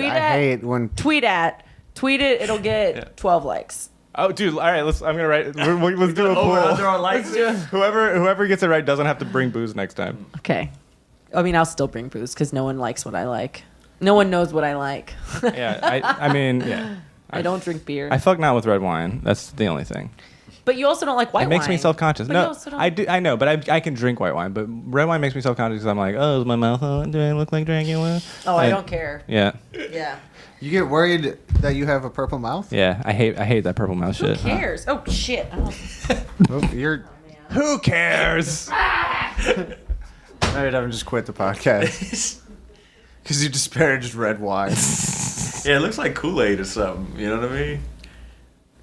Tweet it, it'll get 12 likes. Oh, dude! All right, let's do a poll. Over on likes. Whoever gets it right doesn't have to bring booze next time. Okay. I mean, I'll still bring booze because no one likes what I like. No one knows what I like. Yeah, I mean, yeah. I don't drink beer. I fuck not with red wine. That's the only thing. But you also don't like white wine. It makes me self-conscious. But No, I do. I know, but I can drink white wine. But red wine makes me self-conscious because I'm like, oh, is my mouth on? Do I look like Dracula? Oh, I don't care. Yeah. Yeah. You get worried that you have a purple mouth? Yeah, I hate that purple mouth shit. Who cares? Oh, shit. Who cares? Maybe Devin just quit the podcast. Because you disparaged red wine. Yeah, it looks like Kool-Aid or something. You know what I mean?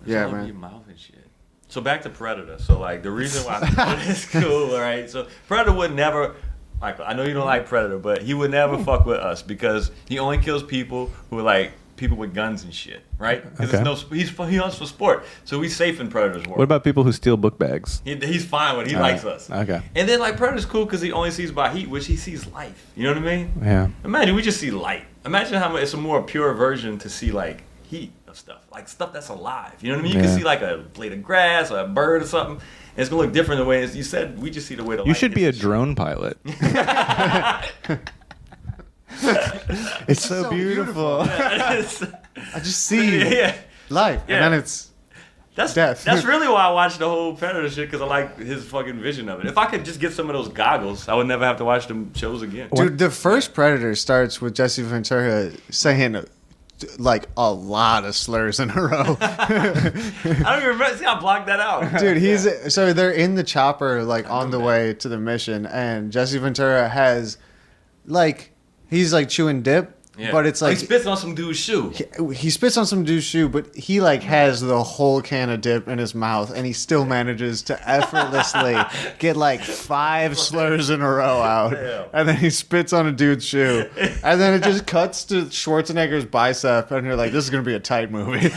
Yeah, all over man. Your mouth and shit. So back to Predator. So like the reason why it's cool, all right? So Predator would never, Michael, I know you don't like Predator, but he would never fuck with us because he only kills people who are like people with guns and shit, right? Because he hunts for sport, so he's safe in Predator's world. What about people who steal book bags? He's fine with it. He likes us. Okay. And then like Predator's cool because he only sees by heat, which he sees life. You know what I mean? Yeah. Imagine we just see light. Imagine how much it's a more pure version to see like heat of stuff, like stuff that's alive. You know what I mean? You can see like a blade of grass or a bird or something. And it's gonna look different the way you said. We just see the way the light. You should be a hits drone pilot. It's so beautiful. I just see life, and then it's death. That's really why I watched the whole Predator shit, because I like his fucking vision of it. If I could just get some of those goggles, I would never have to watch them shows again. Dude, the first Predator starts with Jesse Ventura saying like a lot of slurs in a row. I don't even remember. See, I blocked that out. Dude, so they're in the chopper, like on the way to the mission, and Jesse Ventura has like he's like chewing dip. Yeah. But it's like he spits on some dude's shoe. He spits on some dude's shoe, but he like has the whole can of dip in his mouth, and he still manages to effortlessly get like 5 slurs in a row out. Damn. And then he spits on a dude's shoe, and then it just cuts to Schwarzenegger's bicep, and you're like, this is gonna be a tight movie.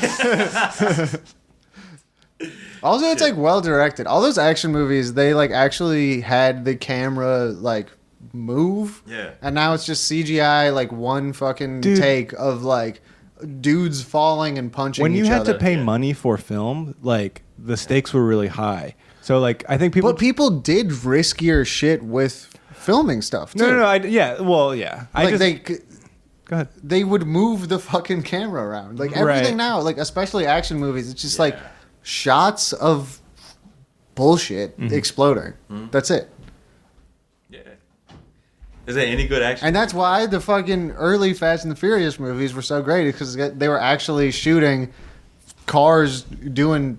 Also, it's like well directed. All those action movies, they like actually had the camera like move, and now it's just CGI, like one fucking take of like dudes falling and punching when you each had other. to pay money for film, like the stakes were really high. So like I think people did riskier shit with filming stuff too. No, go ahead. They would move the fucking camera around, like everything now, like especially action movies, it's just like shots of bullshit exploding. That's it. Is there any good action? And that's why the fucking early Fast and the Furious movies were so great, because they were actually shooting cars doing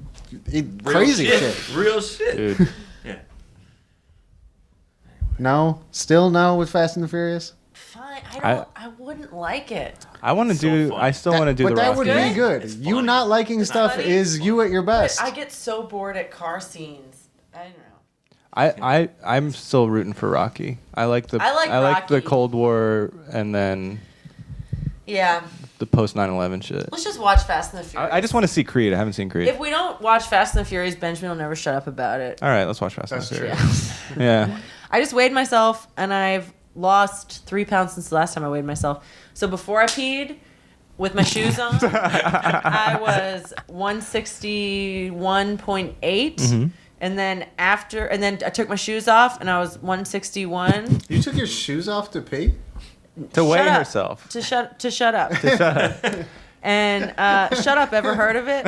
crazy shit. Real shit. Dude. Yeah. No? Still no with Fast and the Furious? Fine. I wouldn't like it. I want to do. I still want to do but the that Rocky. would be good. It's You funny. not liking stuff funny. is you at your best. I get so bored at car scenes. I don't know. I'm still rooting for Rocky. I like the Rocky. Cold War and then the post 9/11 shit. Let's just watch Fast and the Furious. I just want to see Creed. I haven't seen Creed. If we don't watch Fast and the Furious, Benjamin will never shut up about it. All right, let's watch Fast and the That's Furious. true. Yeah. I just weighed myself, and I've lost 3 pounds since the last time I weighed myself. So before I peed, with my shoes on, I was 161.8. And then I took my shoes off, and I was 161. You took your shoes off to pee? To weigh up. herself. To shut up. And shut up. Ever heard of it?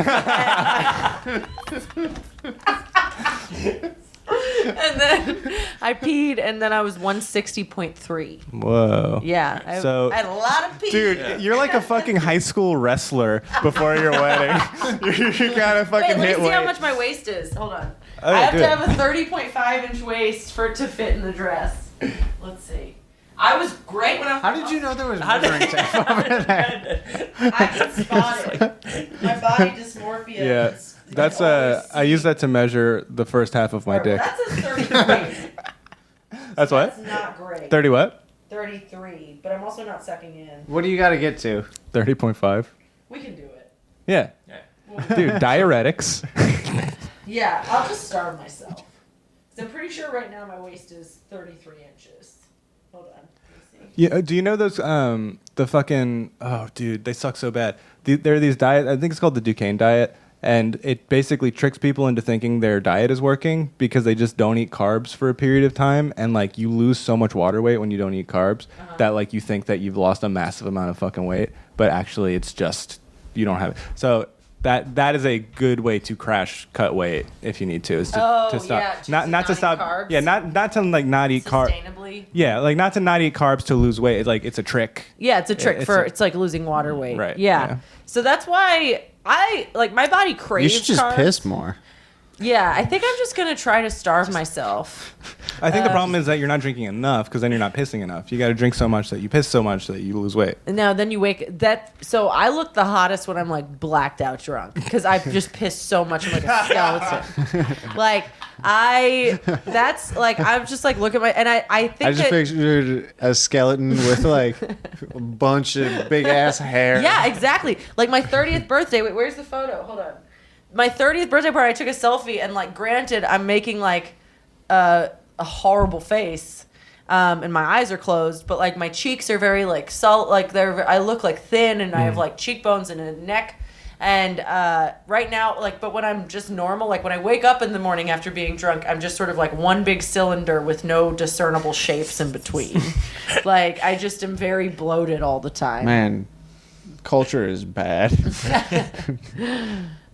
And then I peed, and then I was 160.3. Whoa. Yeah. I had a lot of pee. Dude, you're like a fucking high school wrestler before your wedding. You gotta fucking Wait, hit let me see how weight. much my waist is. Hold on. Oh, I have do to it. have a 30.5 inch waist for it to fit in the dress. Let's see. I was great when I was. How did you know there was measuring tape over there? I can spot it. My body dysmorphia. Yeah. is- That's always I use that to measure the first half of my dick. That's a 33. That's what? That's not great. 30 what? 33, but I'm also not sucking in. What do you got to get to? 30.5. We can do it. Yeah. Dude, diuretics. Yeah, I'll just starve myself. 'Cause I'm pretty sure right now my waist is 33 inches. Hold on. Let me see. Yeah, do you know those the fucking dude, they suck so bad. There are these diet, I think it's called the Duquesne diet, and it basically tricks people into thinking their diet is working because they just don't eat carbs for a period of time, and like you lose so much water weight when you don't eat carbs that like you think that you've lost a massive amount of fucking weight, but actually it's just you don't have it. So that is a good way to crash cut weight if you need to. Is to stop yeah, just not to eat stop carbs. yeah, not to like not eat carbs. Sustainably. Yeah, like not to not eat carbs to lose weight. It's like it's a trick. Yeah, it's a trick It's it's like losing water weight. Right, Yeah. yeah. So that's why I like my body You craves should just carbs. piss more. Yeah, I think I'm just gonna try to starve myself. I think the problem is that you're not drinking enough because then you're not pissing enough. You got to drink so much that you piss so much that you lose weight. And now then you wake that. So I look the hottest when I'm like blacked out drunk because I've just pissed so much I'm like a skeleton. Like that's like I'm just like look at my and I think I just that, pictured a skeleton with like a bunch of big ass hair. yeah, exactly. Like my 30th birthday. Wait, where's the photo? Hold on. My 30th birthday party, I took a selfie, and like, granted, I'm making like a horrible face, and my eyes are closed, but like my cheeks are very like I look like thin, and I have like cheekbones and a neck, and right now, like, but when I'm just normal, like when I wake up in the morning after being drunk, I'm just sort of like one big cylinder with no discernible shapes in between. Like I just am very bloated all the time. Man, culture is bad.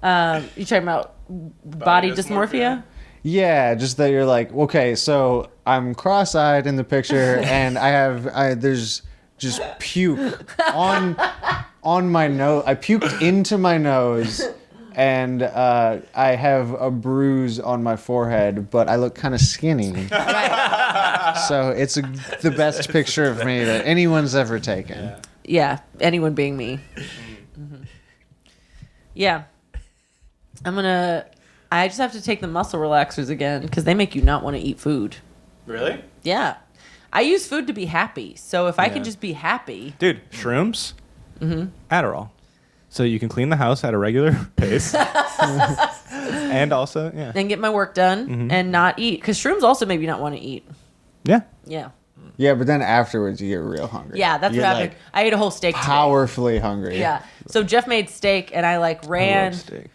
You talking about body dysmorphia? Yeah, just that you're like, okay, so I'm cross-eyed in the picture, and there's just puke on my nose. I puked into my nose, and I have a bruise on my forehead, but I look kind of skinny. Right. So it's the best picture of me that anyone's ever taken. Yeah, anyone being me. Mm-hmm. Yeah. I just have to take the muscle relaxers again because they make you not want to eat food. Really? Yeah. I use food to be happy. So if I Yeah. can just be happy. Dude, shrooms, Adderall. So you can clean the house at a regular pace. And also, yeah. And get my work done and not eat. Because shrooms also make you not want to eat. Yeah. Yeah. Yeah, but then afterwards you get real hungry. Yeah, that's You're what happened. like I ate a whole steak today. powerfully hungry. Yeah. So Jeff made steak and I like I ran. love steak.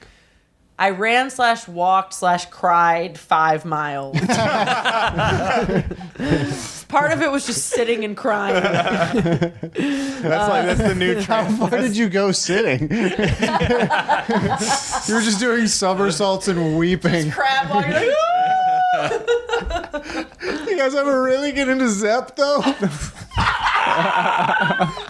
I ran / walked / cried 5 miles. Part of it was just sitting and crying. That's the new How trend. far did you go sitting? You were just doing somersaults and weeping. Crab while you're like, You guys ever really get into Zep though? You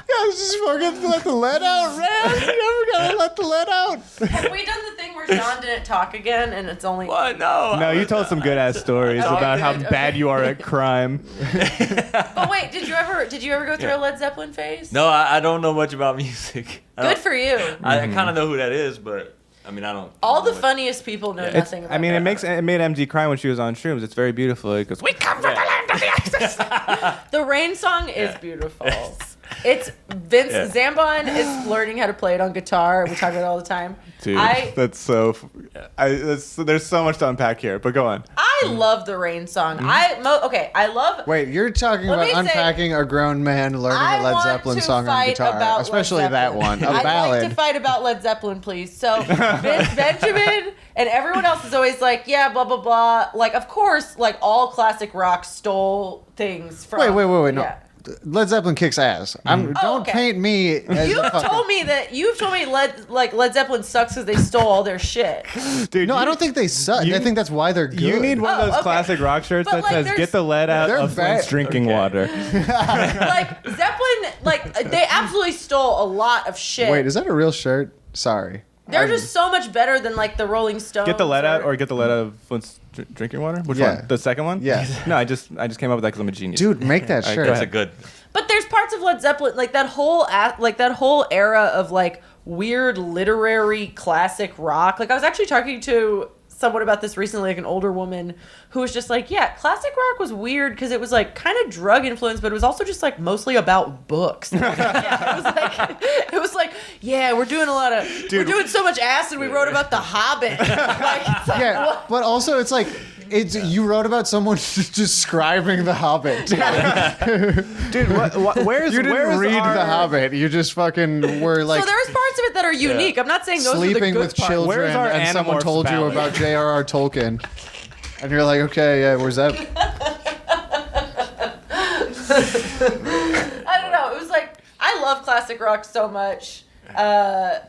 guys just fucking let the lead out, man. You never gotta let the lead out. have we done the thing where Sean didn't talk again and it's only... What? No. No, you told some good ass stories about how did. bad you are at crime. But wait, did you ever go through a Led Zeppelin phase? No, I don't know much about music. Good for you. I kind of know who that is, but I mean, I don't. All the know funniest people know It's, nothing about I mean, that. it made MD cry when she was on shrooms. It's very beautiful. It goes, we come from the land of the Isis. The Rain song is beautiful. It's Vince Yeah. Zambon is learning how to play it on guitar. We talk about it all the time. Dude, I that's so. There's so much to unpack here, but go on. love the Rain song. Mm-hmm. I love. Wait, you're talking Let about me say- unpacking a grown man learning I a Led want Zeppelin to song on fight guitar, about especially Led that Zeppelin. one, a I'd ballad. like to fight about Led Zeppelin, please. So Benjamin and everyone else is always like, yeah, blah blah blah. Like, of course, like all classic rock stole things from. Wait, no. Yeah. Led Zeppelin kicks ass. Don't paint me as You've told me Led Zeppelin sucks because they stole all their shit. Dude, No, I don't think they suck. I think that's why they're good. You need one of those classic rock shirts But, that like, says there's- "Get the lead out They're of Flint's bad. drinking water." Like Zeppelin, they absolutely stole a lot of shit. Wait, is that a real shirt? Sorry. They're just so much better than like the Rolling Stones. Get the lead out, or get the lead out of Flint's drinking water. Which Yeah. one? The second one? Yeah. No, I just came up with that because I'm a genius. Dude, make that All right, shirt. go That's a ahead. good. But there's parts of Led Zeppelin, like that whole era of like weird literary classic rock. Like I was actually talking to someone about this recently, like an older woman who was just like, yeah, classic rock was weird because it was like kind of drug influenced, but it was also just like mostly about books. It was like, yeah, we're doing we're doing so much acid. We wrote about The Hobbit. It's like, Yeah, what? but also it's like you wrote about someone describing The Hobbit. Dude, where's You didn't read our, The Hobbit. You just fucking were like So there's parts of it that are unique. I'm not saying those are the sleeping good with parts. children, Where's our and someone Animorphs told you ballad? about J.R.R. Tolkien, and you're like, okay, yeah, where's that? I don't know. It was like I love classic rock so much. Now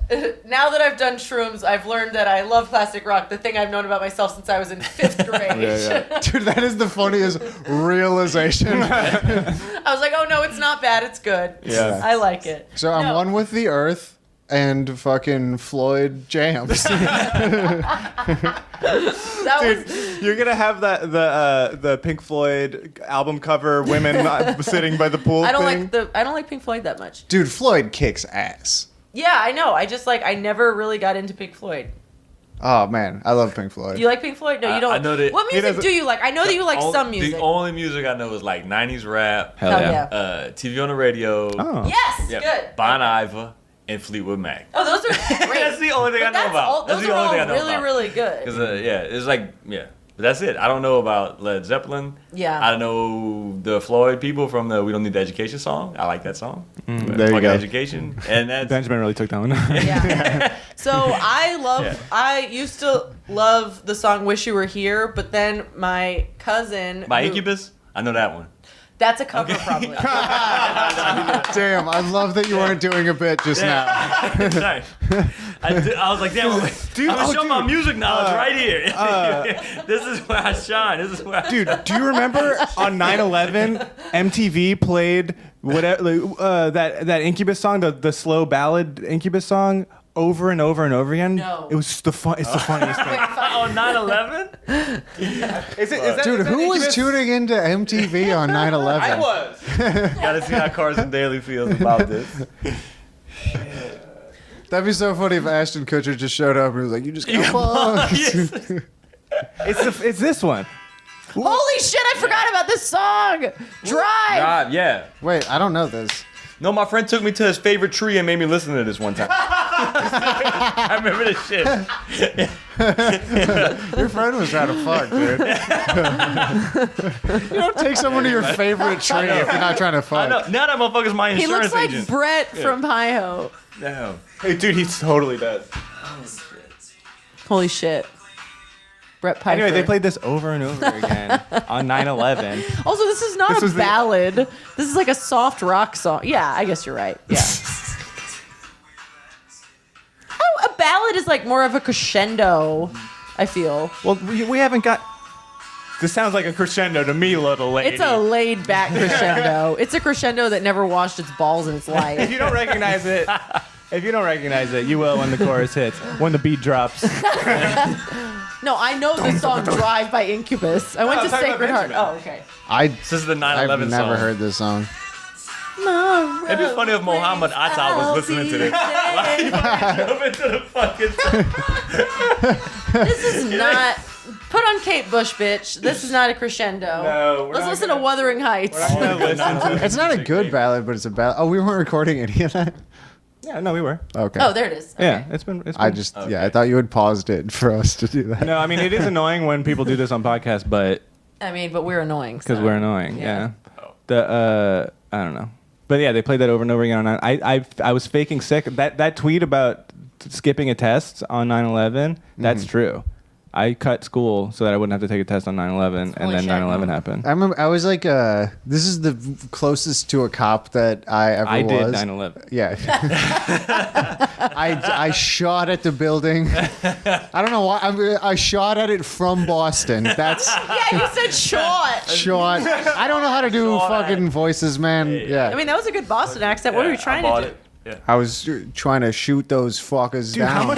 that I've done shrooms, I've learned that I love classic rock. The thing I've known about myself since I was in 5th grade. Dude, that is the funniest realization. I was like, oh no, it's not bad. It's good. Yeah. I like it. So I'm No. one with the earth and fucking Floyd jams. That was You're gonna have the Pink Floyd album cover, women sitting by the pool. I don't thing. like Pink Floyd that much. Dude, Floyd kicks ass. Yeah, I know. I never really got into Pink Floyd. Oh man, I love Pink Floyd. Do you like Pink Floyd? No, you don't. I know that What he music doesn't- do you like? I know that you like some music. The only music I know is like 90s rap, Hell Hell yeah. yeah. TV on the radio, Oh. Yes, yeah, good. Bon Iver, and Fleetwood Mac. Oh, those are great. That's the only thing I know about. Those That's the are only all thing I know really, about. really good. Cause yeah, it's like but that's it. I don't know about Led Zeppelin. Yeah. I know the Floyd people from the "We Don't Need the Education" song. I like that song. There you Fucking go. Education, and that's Benjamin really took that one. Yeah. So Yeah. I used to love the song "Wish You Were Here," but then my cousin, by who- Incubus. I know that one. that's a cover probably. Damn, I love that you weren't doing a bit just now. Nice. I was like, damn, I'm gonna show my music knowledge right here. This is where I shine. This is where I Dude, do you remember on 9/11 MTV played whatever that Incubus song, the slow ballad Incubus song, over and over and over again? No. It was it's the funniest thing. on 9/11. Is that, Dude, who was tuning into MTV on 9/11? I was. Gotta see how Carson Daly feels about this. That'd be so funny if Ashton Kutcher just showed up and was like, "You just got fucked." Yes. It's this one. Holy shit! I forgot about this song. Drive. God, yeah. Wait, I don't know this. No, my friend took me to his favorite tree and made me listen to this one time. I remember this shit. Your friend was trying to fuck, dude. You don't take someone to your favorite tree if you're not trying to I fuck. know. Now that motherfucker's my He insurance looks like agent. Brett from Hi-Ho. Damn. Hey, dude, he totally does. Holy shit. Brett Piper. Anyway, they played this over and over again on 9/11. Also, this is not This a was the- ballad. This is like a soft rock song. Yeah, I guess you're right. Yeah. Oh, a ballad is like more of a crescendo, I feel. Well, we haven't got. This sounds like a crescendo to me, little lady. It's a laid back crescendo. It's a crescendo that never washed its balls in its If life. you don't recognize it, you will when the chorus hits, when the beat drops. No, I know the song Drive by Incubus. I went I'm to talking about Sacred Heart. Benjamin. Oh, okay. This is the 9/11 I've song. never heard this song. It'd be funny if Muhammad Atta was listening to this. Like, jump into the fucking song. This is not. Put on Kate Bush, bitch. This is not a crescendo. No, we're Let's not listen gonna- to Wuthering Heights. It's not a good ballad, but it's a ballad. Oh, we weren't recording any of that? Yeah, no, we were. Okay. Oh, there it is. Okay. Yeah, it's been. I just, I thought you had paused it for us to do that. No, I mean it is annoying when people do this on podcasts, but I mean, but we're annoying. because so. we're annoying. Yeah. Oh. The I don't know, but yeah, they played that over and over again. On I was faking sick. That tweet about skipping a test on 9/11. That's true. I cut school so that I wouldn't have to take a test on 9/11, and then 9/11 happened. I remember I was like, this is the closest to a cop that I ever was. I did 9/11. Yeah. I shot at the building. I don't know why. I shot at it from Boston. That's Yeah, you said short. shot. I don't know how to do fucking voices, man. Yeah. I mean, that was a good Boston accent. What were you trying to do? Yeah. I was trying to shoot those fuckers Dude, down.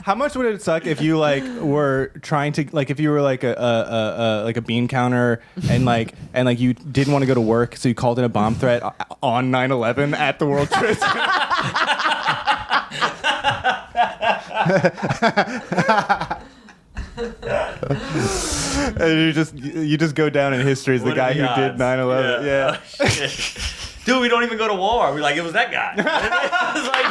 how much would it suck if you like were trying to like if you were like a bean counter and like you didn't want to go to work, so you called in a bomb threat on 9/11 at the World Trade Center? And you just go down in history as the guy who did 9/11. Yeah. Dude, we don't even go to war. We're like, it was that guy. It was like,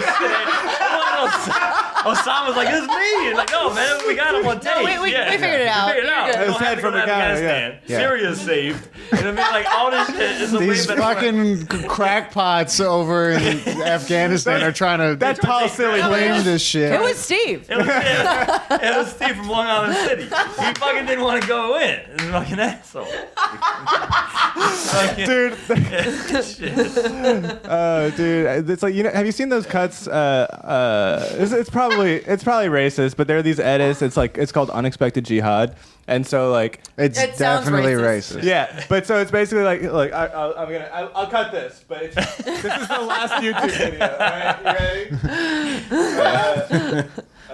Osama's like, it's me. And like, no, man, we got him on tape. We figured it out. We figured it out. You're good. We It was don't have head to from go to the counter, Afghanistan. yeah. Syria's saved. You know what I mean? Like, all this shit is a These way better fucking crackpots over in Afghanistan are trying to That's Paul Silly. claim this shit. It was Steve. It was Steve from Long Island City. He fucking didn't want to go in. This fucking asshole. Dude, Shit. dude, it's like, you know, have you seen those cuts? It's probably racist, but there are these edits. It's called Unexpected Jihad, and so like It's It sounds definitely racist. racist. yeah, but so it's basically like I'll cut this, but this is the last YouTube video. All right, you ready?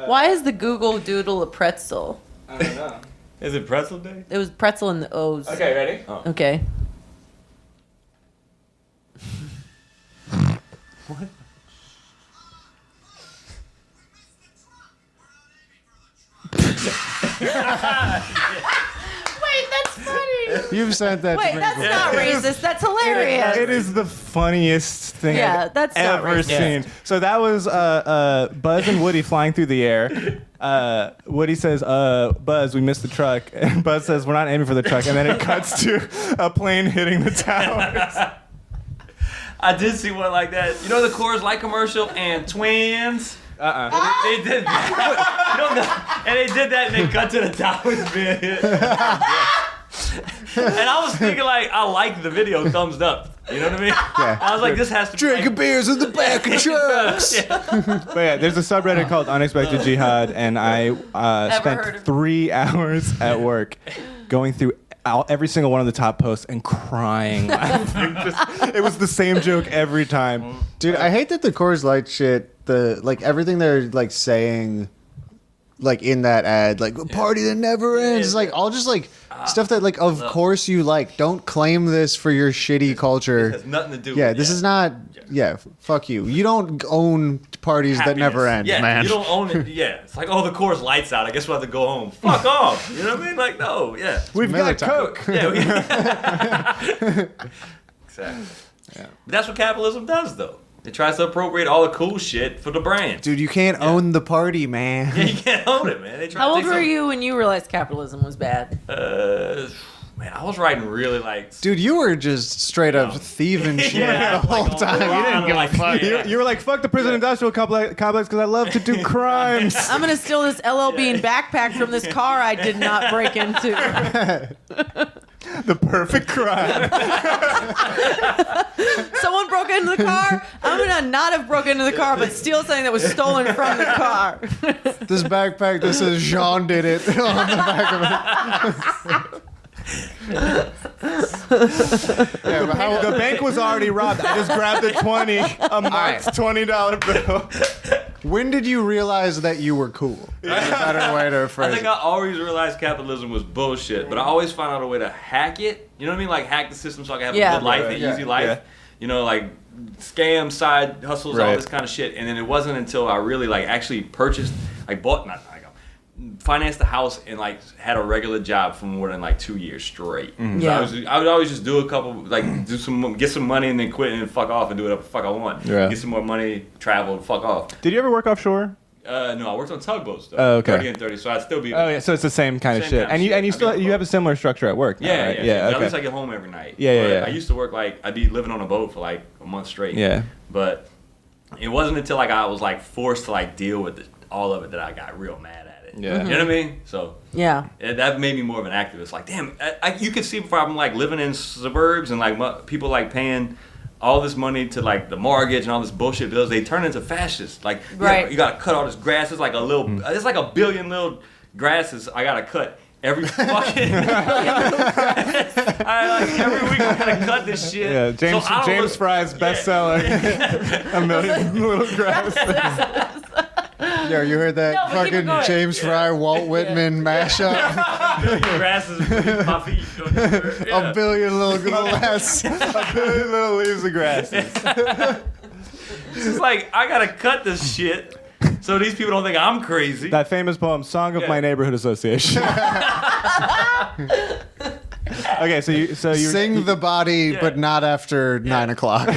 Why is the Google Doodle a pretzel? I don't know. Is it pretzel day? It was pretzel in the O's. Okay, ready? Okay. Wait, that's funny. You've sent that Wait, to me that's before. not racist. That's hilarious. It is the funniest thing Yeah, I've that's not ever racist. seen. So that was Buzz and Woody flying through the air. Woody says, Buzz, we missed the truck. And Buzz says, we're not aiming for the truck. And then it cuts to a plane hitting the towers. I did see one like that. You know the Coors Light commercial and Twins? They did that. You don't know. And they did that and they cut to the towers being hit. And I was thinking like, I like the video, thumbs up. You know what I mean? Yeah. I was like, this has to be Drinking like, beers in the back of trucks. But yeah, there's a subreddit called Unexpected Jihad. And I heard spent of it. 3 hours at work going through every single one of the top posts and crying. Laughing. It was the same joke every time. Dude, I hate that the Coors Light shit, everything they're like saying like in that ad, like a party that never ends. It's like all just like stuff that like of course you like. Don't claim this for your shitty culture. it has nothing to do Yeah, with this is not fuck you. You don't own parties that never end, yeah, man. You don't own it. Yeah. It's like, oh, the Coors Light's out. I guess we'll have to go home. Fuck off. You know what I mean? Like, no, yeah. We've got Military. Coke. Yeah. Exactly. Yeah. But that's what capitalism does, though. It tries to appropriate all the cool shit for the brand. Dude, you can't own the party, man. Yeah, you can't own it, man. They try How to old take were some- you when you realized capitalism was bad? Man, I was writing really like. Dude, you were just straight up thieving shit Yeah, the whole like, time. a You lot didn't of, give like, a fuck. yeah. You were like, fuck the prison industrial complex because I love to do crimes. I'm gonna steal this LL Bean backpack from this car I did not break into. The perfect crime. Someone broke into the car. I'm gonna not have broken into the car, but steal something that was stolen from the car. This backpack that says Jean did it on the back of it. Yeah, but how, The bank was already robbed. I just grabbed a marked $20 bill. when did you realize that you were cool? That's a better way to I phrase think it. I always realized capitalism was bullshit, but I always found out a way to hack it. You know what I mean? Like hack the system so I can have Yeah. a good life, Right, an yeah, easy life. yeah. You know, like scam, side hustles, all Right. this kind of shit. And then it wasn't until I really like actually purchased, like bought, not like financed the house and like had a regular job for more than like 2 years straight. So Yeah. I would always just do a couple, like get some money and then quit and then fuck off and do whatever the fuck I want. Yeah. Get some more money, travel, and fuck off. Did you ever work offshore? No, I worked on tugboats though. Oh, okay. 30 and 30, so I'd still be. Oh yeah, so it's the same kind of Same shit. kind of And you shit. still I mean, you have a similar structure at work. Now, Yeah, right? yeah. At Okay. least I get home every night. Yeah, yeah, But yeah. I used to work like I'd be living on a boat for like a month straight. Yeah. But it wasn't until like I was like forced to like deal with all of it that I got real mad at it. Yeah. You know what I mean? So Yeah. that made me more of an activist. Like, damn, you can see before I'm like living in suburbs and like people like paying all this money to like the mortgage and all this bullshit bills. They turn into fascists. Like, Right. you gotta cut all this grass. It's like it's like a billion little grasses I gotta cut. Every fucking every week I gotta cut this shit. Yeah, James Fry's bestseller. A million little grasses. Yo, you heard that No, but keep it fucking going. James Fry, Walt Whitman mashup? grasses beneath my feet. A billion little grass. A billion little leaves of grasses. It's just like I gotta cut this shit so these people don't think I'm crazy. That famous poem, "Song of My Neighborhood Association." Okay, so you Sing the body, Yeah. but not after 9 o'clock.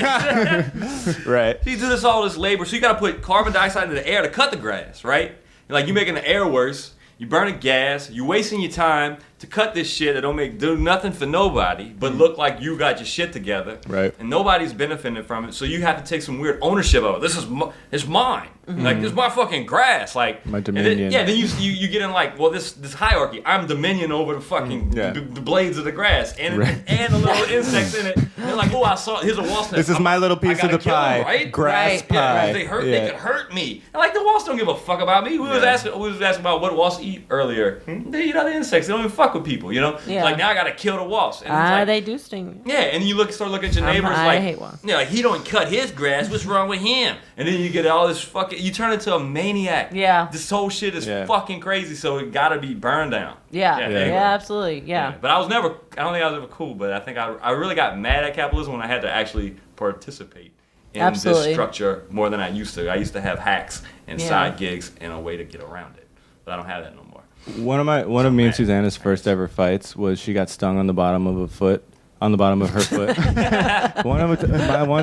right. You do all this labor, so you gotta put carbon dioxide into the air to cut the grass, right? Like, you're making the air worse. You burning gas. You're wasting your time to cut this shit that don't do nothing for nobody, but look like you got your shit together. Right. And nobody's benefiting from it, so you have to take some weird ownership of it. This is it's mine. Like, this is my fucking grass. Like, My and dominion. then you get in like, well, this hierarchy. I'm dominion over the fucking Yeah. the blades of the grass and Right. and the little insects in it. And they're like, oh, I saw here's a wasp nest. This is my little piece I of the gotta kill 'em, pie. right? Grass Right. pie. Yeah, if they hurt, they could hurt me. And like, the wasps don't give a fuck about me. We was asking about what wasps eat earlier. They eat other insects. They don't even fuck with people. You know. Yeah. Like, now I gotta kill the wasps. And it's like, They do sting. yeah, and you start looking at your neighbors I like, hate wasps. yeah, like, he don't cut his grass. What's wrong with him? And then you get all this fucking. You turn into a maniac. Yeah. This whole shit is Yeah. fucking crazy. So it gotta be burned down. Yeah. Yeah, Yeah, anyway. absolutely. Yeah. But I don't think I was ever cool, but I think I really got mad at capitalism when I had to actually participate in Absolutely. this structure more than I used to. I used to have hacks and Yeah. side gigs and a way to get around it. But I don't have that no more. One of me and Susanna's first ever fights was she got stung on the bottom of her foot. One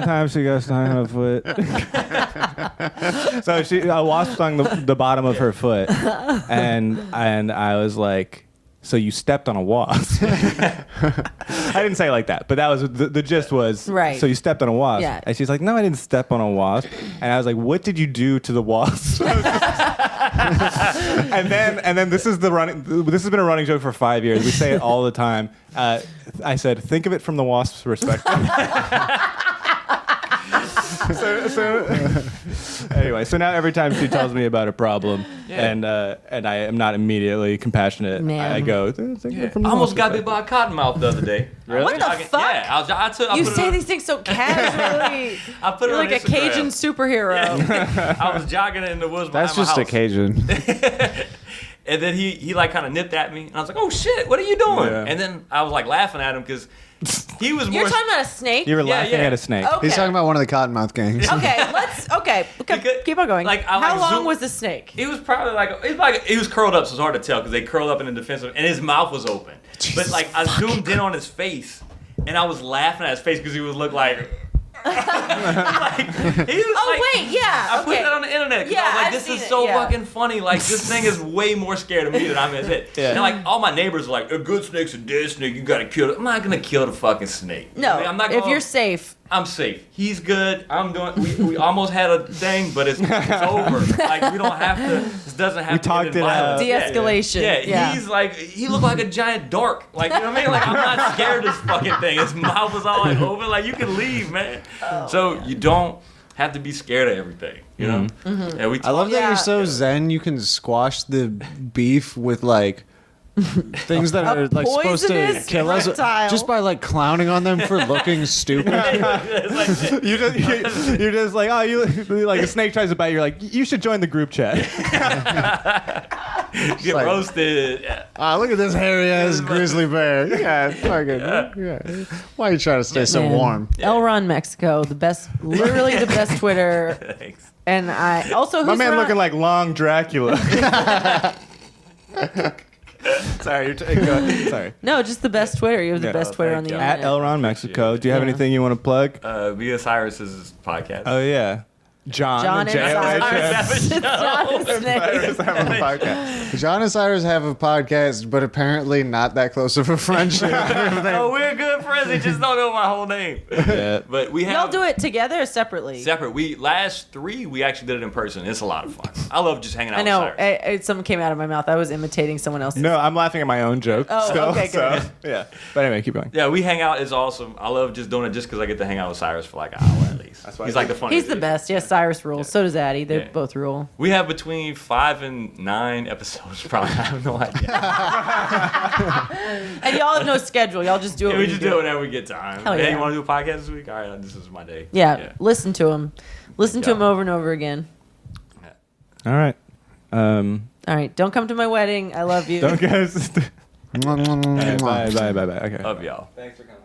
time she got stung on her foot. So a wasp stung the bottom of her foot, and I was like, "So you stepped on a wasp?" I didn't say it like that, but that was the gist was. Right. So you stepped on a wasp, Yeah. and she's like, "No, I didn't step on a wasp," and I was like, "What did you do to the wasp?" and then this has been a running joke for 5 years. We say it all the time. I said, think of it from the wasp's perspective. Anyway, so now every time she tells me about a problem, and I am not immediately compassionate, Man. I go, think of it from the I almost wasp's got bit by a cottonmouth the other day. Really? What the fuck? Yeah, I You put it say on- these things so casually. I put it You're on like a Instagram. Cajun superhero. I was jogging in the woods That's behind just my a house. Cajun. And then he like kind of nipped at me, and I was like, "Oh shit, what are you doing?" Yeah. And then I was like laughing at him because he was more. You're talking about a snake? You were Yeah, laughing yeah. at a snake. Okay. He's talking about one of the Cottonmouth gangs. Okay, keep on going. Like, I How like long zoom- was the snake? He was probably like he was curled up, so it's hard to tell because they curled up in a defensive, and his mouth was open. But like I zoomed in on his face, and I was laughing at his face because he would look like. Like, he was Wait, yeah. I put okay. that on the internet. 'Cause Yeah, I was like, I've this seen is it, so yeah. fucking funny. Like, this thing is way more scared of me than I'm it. Yeah. And like all my neighbors are like, a good snake's a dead snake. You gotta kill it. I'm not gonna kill the fucking snake. No, I'm not if gonna, you're safe. I'm safe. He's good. I'm doing. We almost had a thing, but it's over. Like, we don't have to. This doesn't have We to. talked end in it out. violence. Yeah. De-escalation. Yeah, he's like, he looked like a giant dork. Like, you know what I mean? Like, I'm not scared of this fucking thing. His mouth was all like open. Like, you can leave, man. So you don't have to be scared of everything, you know? Mm-hmm. Yeah, we I love that Yeah. you're so zen. You can squash the beef with like things that are like supposed to poisonous kill us reptile. just by like clowning on them for looking stupid. You're just like, oh, you like a snake tries to bite. You're like, you should join the group chat. get like- roasted. Yeah. Ah, look at this hairy ass grizzly bear. Yeah, fucking. Yeah. Why are you trying to stay so Man. warm? Elron Mexico, the best, literally the best Twitter. Thanks. And I also My who's man around- looking like Long Dracula. Sorry, sorry. No, just the best Twitter. You have the Yeah. best Twitter on thank the you. At internet. Elron Mexico. Do you have Yeah. anything you want to plug? Via Cyrus's podcast. Oh yeah, John John and JOHN. Cyrus. It's not a snake. Cyrus have a podcast. John and Cyrus have a podcast, but apparently not that close of a friendship. Oh, we're good friends does. He just don't know my whole name. Yeah. But we have Y'all do it together or separately? separate. Last 3 we actually did it in person. It's a lot of fun. I love just hanging out. I know. With Cyrus. Something came out of my mouth. I was imitating someone else's. No, I'm laughing at my own joke. Oh, still, okay, good. So, yeah. But anyway, keep going. Yeah, we hang out. It's awesome. I love just doing it just because I get to hang out with Cyrus for like an hour at least. That's why He's I like the funniest. He's the best. Yes, Cyrus rules. So does Addie. They Yeah. both rule. We have between 5 and 9 episodes. Probably. I have no idea. And y'all have no schedule. Y'all just do it. Yeah, when we you just do it whenever we get time. Hell Hey, yeah. you want to do a podcast this week? All right, this is my day. Yeah, listen to him. Listen to Yeah. him over and over again. All right. All right, don't come to my wedding. I love you. Don't guys. Mwah, mwah, mwah, Bye, mwah. bye. Okay. Love y'all. Thanks for coming.